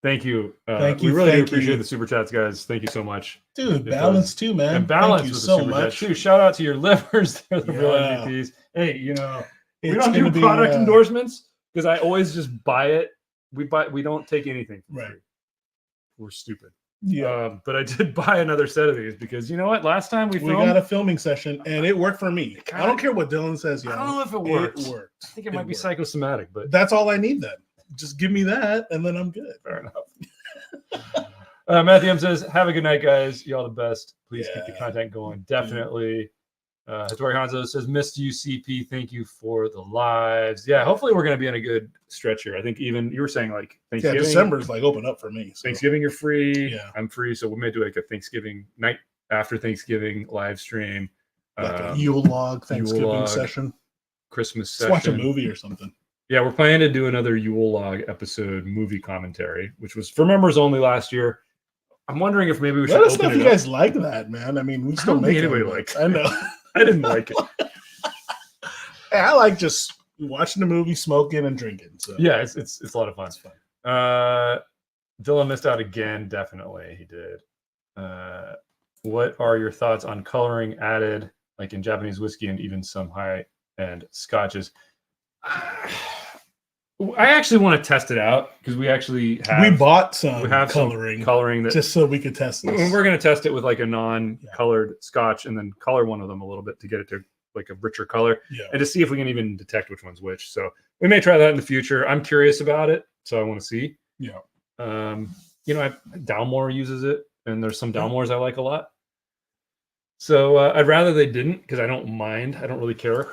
Speaker 2: Thank you.
Speaker 1: Thank you.
Speaker 2: We really do appreciate the super chats, guys. Thank you so much.
Speaker 1: Dude, balance too, man.
Speaker 2: And balance with the super chat too. Shout out to your livers. They're the real MVPs. Hey, you know, we don't do product endorsements because I always just buy it. We don't take anything for free. We're stupid.
Speaker 1: Yeah.
Speaker 2: But I did buy another set of these because you know what? Last time we
Speaker 1: got a filming session and it worked for me. I don't care what Dylan says.
Speaker 2: I don't know if it worked.
Speaker 1: It worked.
Speaker 2: I think it might be psychosomatic, but
Speaker 1: that's all I need then. Just give me that and then I'm good.
Speaker 2: Fair enough. Matthew M says, have a good night, guys. Y'all the best. Please keep the content going. Definitely. Hattori Hanzo says, missed you, CP. Thank you for the lives. Yeah, hopefully we're going to be in a good stretch here. I think even you were saying like Thanksgiving.
Speaker 1: Yeah, December's like open up for me.
Speaker 2: So. Thanksgiving, you're free. Yeah. I'm free. So we may do like a Thanksgiving night after Thanksgiving live stream.
Speaker 1: Like a Yule log Thanksgiving session.
Speaker 2: Christmas session.
Speaker 1: Let's watch a movie or something.
Speaker 2: Yeah, we're planning to do another Yule log episode movie commentary, which was for members only last year. I'm wondering if maybe we should
Speaker 1: Let us know
Speaker 2: open
Speaker 1: if
Speaker 2: it
Speaker 1: you
Speaker 2: up.
Speaker 1: guys like that, man. I mean, we
Speaker 2: I
Speaker 1: still
Speaker 2: don't
Speaker 1: make
Speaker 2: think
Speaker 1: it.
Speaker 2: anybody
Speaker 1: but
Speaker 2: likes
Speaker 1: I know.
Speaker 2: I didn't like it.
Speaker 1: Hey, I like just watching the movie, smoking, and drinking. So
Speaker 2: Yeah, it's a lot of fun.
Speaker 1: it's fun.
Speaker 2: Dylan missed out again. Definitely, he did. What are your thoughts on coloring added, like in Japanese whiskey and even some high-end scotches? I actually want to test it out because we actually have.
Speaker 1: We bought some
Speaker 2: we have
Speaker 1: coloring,
Speaker 2: some coloring that
Speaker 1: just so we could test this.
Speaker 2: we're going to test it with like a non-colored scotch and then color one of them a little bit to get it to like a richer color and to see if we can even detect which one's which. So we may try that in the future. I'm curious about it, so I want to see.
Speaker 1: Yeah.
Speaker 2: Dalmore uses it, and there's some Dalmores I like a lot. So I'd rather they didn't because I don't mind. I don't really care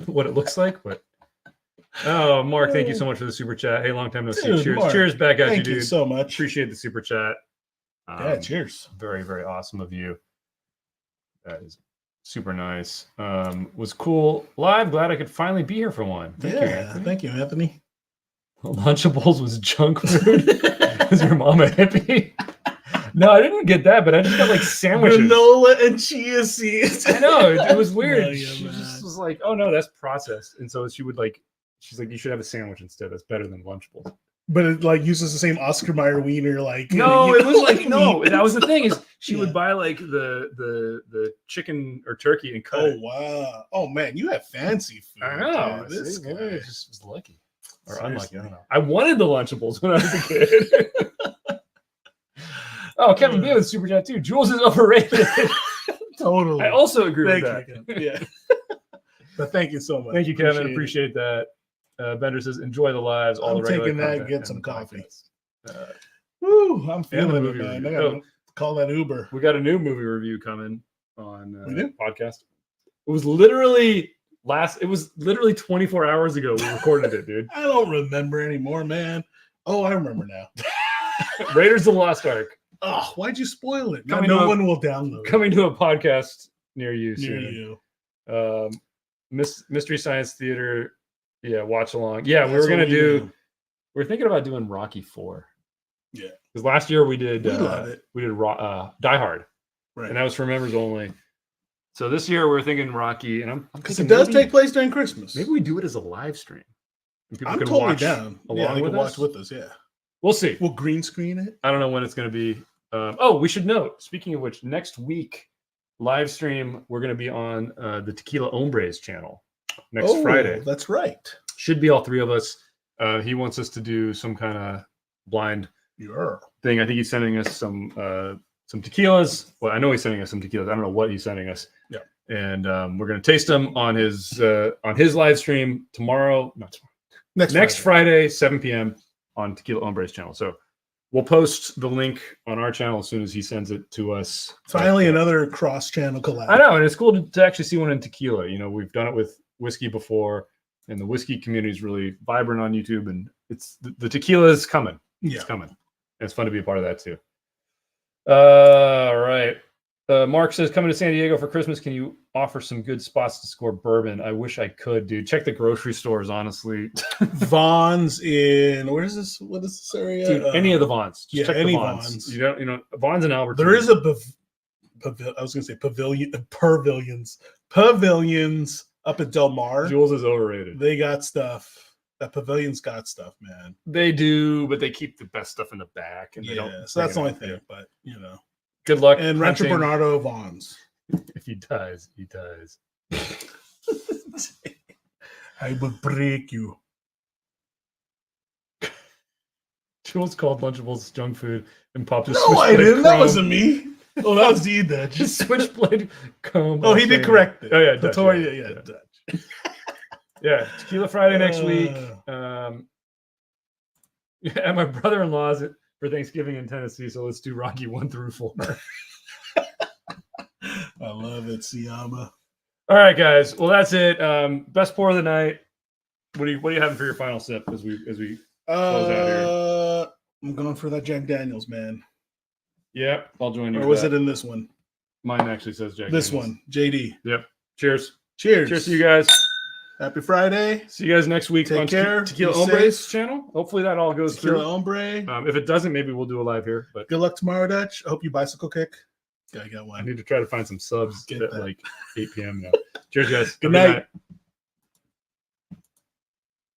Speaker 2: what it looks like. But oh, Mark, thank you so much for the super chat. Hey, long time no see. Cheers,
Speaker 1: Mark,
Speaker 2: cheers back at you,
Speaker 1: thank
Speaker 2: dude.
Speaker 1: you so much.
Speaker 2: Appreciate the super chat.
Speaker 1: Yeah, cheers.
Speaker 2: Very, very awesome of you. That is super nice. Was cool live. Glad I could finally be here for one. Thank you, Anthony.
Speaker 1: Thank you, Anthony.
Speaker 2: Lunchables was junk food. Is your mom a hippie? No, I didn't get that, but I just got like sandwiches.
Speaker 1: Granola and chia seeds.
Speaker 2: I know, it was weird.
Speaker 1: No, yeah,
Speaker 2: she
Speaker 1: man.
Speaker 2: just was like, "Oh no, that's processed," and so she would like, she's like, "You should have a sandwich instead. That's better than Lunchables."
Speaker 1: But it like uses the same Oscar Mayer wiener, like
Speaker 2: No, it was like no.
Speaker 1: meat.
Speaker 2: That was the thing is she
Speaker 1: Yeah.
Speaker 2: would buy like the chicken or turkey and cut
Speaker 1: Oh
Speaker 2: it.
Speaker 1: wow! Oh man, you have fancy food.
Speaker 2: I know.
Speaker 1: Dude. This
Speaker 2: See, maybe
Speaker 1: guy.
Speaker 2: I just was lucky or
Speaker 1: Seriously.
Speaker 2: unlucky. I don't know. I wanted the Lunchables when I was a kid. Oh, Kevin B with super chat too. Jules is overrated.
Speaker 1: Totally.
Speaker 2: I also agree with
Speaker 1: Thank
Speaker 2: that.
Speaker 1: you, Kevin. Yeah. But thank you so much.
Speaker 2: Thank you, Kevin. Appreciate that. Bender says, "Enjoy the lives." All
Speaker 1: I'm
Speaker 2: the regular
Speaker 1: taking that.
Speaker 2: content
Speaker 1: Get
Speaker 2: and
Speaker 1: some
Speaker 2: the
Speaker 1: coffee.
Speaker 2: podcast.
Speaker 1: Woo! I'm
Speaker 2: And the
Speaker 1: feeling it,
Speaker 2: movie
Speaker 1: man. I
Speaker 2: review.
Speaker 1: gotta call that Uber.
Speaker 2: We got a new movie review coming on
Speaker 1: We do?
Speaker 2: podcast. It was literally 24 hours ago we recorded it, dude.
Speaker 1: I don't remember anymore, man. Oh, I remember now.
Speaker 2: Raiders of the Lost Ark
Speaker 1: Oh, why'd you spoil it? Now
Speaker 2: Coming
Speaker 1: no
Speaker 2: to a-
Speaker 1: one will download
Speaker 2: coming to a podcast near you
Speaker 1: it near
Speaker 2: soon.
Speaker 1: you.
Speaker 2: Mystery Science Theater, yeah, watch along. Yeah, we
Speaker 1: That's
Speaker 2: were gonna
Speaker 1: what we
Speaker 2: do. We're thinking about doing Rocky 4.
Speaker 1: Yeah.
Speaker 2: Because last year we did.
Speaker 1: We love it.
Speaker 2: We did Die Hard,
Speaker 1: Right.
Speaker 2: and that was for members only. So this year we're thinking Rocky, and I'm
Speaker 1: Because
Speaker 2: thinking
Speaker 1: it does
Speaker 2: maybe-
Speaker 1: take place during Christmas.
Speaker 2: Maybe we do it as a live stream. And people
Speaker 1: I'm
Speaker 2: can
Speaker 1: totally
Speaker 2: watch
Speaker 1: down.
Speaker 2: along
Speaker 1: Yeah, they
Speaker 2: with
Speaker 1: can
Speaker 2: us.
Speaker 1: watch with us. Yeah.
Speaker 2: We'll see.
Speaker 1: We'll green screen it.
Speaker 2: I don't know when it's going to be. Oh, we should note. Speaking of which, next week live stream we're going to be on the Tequila Hombres channel next Friday.
Speaker 1: That's right.
Speaker 2: Should be all three of us. He wants us to do some kind of blind
Speaker 1: Yeah.
Speaker 2: thing. I think he's sending us some tequilas. Well, I know he's sending us some tequilas. I don't know what he's sending us.
Speaker 1: Yeah.
Speaker 2: And we're going to taste them on his live stream tomorrow. Not tomorrow. Next Friday, 7 p.m. on Tequila Hombres channel. So we'll post the link on our channel as soon as he sends it to us.
Speaker 1: Finally, another cross-channel collab.
Speaker 2: I know, and it's cool to actually see one in tequila. You know, we've done it with whiskey before, and the whiskey community is really vibrant on YouTube, and it's the tequila is coming.
Speaker 1: Yeah.
Speaker 2: It's coming. And it's fun to be a part of that too. All right. Mark says, coming to San Diego for Christmas, can you offer some good spots to score bourbon? I wish I could, dude. Check the grocery stores, honestly.
Speaker 1: Vaughn's in where is this? What is this area?
Speaker 2: Dude, any of the Vons. Just
Speaker 1: yeah,
Speaker 2: check
Speaker 1: any
Speaker 2: the Vons.
Speaker 1: Vons.
Speaker 2: You know, Vons and Albert.
Speaker 1: There is a I was going to say pavilions up at Del Mar.
Speaker 2: Jules is overrated.
Speaker 1: They got stuff. That pavilion's got stuff, man.
Speaker 2: They do, but they keep the best stuff in the back, and they don't.
Speaker 1: So that's the
Speaker 2: bring
Speaker 1: only
Speaker 2: it out
Speaker 1: thing.
Speaker 2: there.
Speaker 1: But you know,
Speaker 2: Good luck.
Speaker 1: and Rancho
Speaker 2: hunting.
Speaker 1: Bernardo Vaughn's.
Speaker 2: If he dies, he dies.
Speaker 1: I will break you.
Speaker 2: Jules called Lunchables junk food and popped his
Speaker 1: No, I
Speaker 2: switchblade
Speaker 1: didn't. That
Speaker 2: chrome.
Speaker 1: wasn't me. Oh, that was the Dutch.
Speaker 2: His switchblade comb.
Speaker 1: Oh, he did correct it.
Speaker 2: Oh yeah, Dutch,
Speaker 1: Pretoria,
Speaker 2: yeah.
Speaker 1: yeah, Dutch.
Speaker 2: Yeah, Tequila Friday next week.
Speaker 1: Uh.
Speaker 2: Yeah, my brother-in-law's for Thanksgiving in Tennessee, so let's do Rocky 1 through 4.
Speaker 1: I love it, Siyama.
Speaker 2: All right, guys. Well, that's it. Best pour of the night. What are you having for your final sip as we close out here?
Speaker 1: I'm going for that Jack Daniels, man.
Speaker 2: Yeah, I'll join you.
Speaker 1: Or
Speaker 2: for
Speaker 1: was
Speaker 2: that.
Speaker 1: it in this one?
Speaker 2: Mine actually says Jack.
Speaker 1: This
Speaker 2: Daniels.
Speaker 1: one, JD.
Speaker 2: Yep. Cheers.
Speaker 1: Cheers.
Speaker 2: Cheers to you guys.
Speaker 1: Happy Friday.
Speaker 2: See you guys next week
Speaker 1: Take
Speaker 2: on
Speaker 1: care.
Speaker 2: Tequila
Speaker 1: Be
Speaker 2: Hombre's
Speaker 1: safe.
Speaker 2: channel. Hopefully that all goes
Speaker 1: Tequila
Speaker 2: through.
Speaker 1: Hombre.
Speaker 2: If it doesn't, maybe we'll do a live here. But
Speaker 1: Good luck tomorrow, Dutch. I hope you bicycle kick. Gotta get
Speaker 2: I
Speaker 1: one.
Speaker 2: need to try to find some subs
Speaker 1: Get
Speaker 2: at
Speaker 1: that.
Speaker 2: like 8 p.m. now. Cheers, guys.
Speaker 1: Good
Speaker 2: Have a
Speaker 1: night.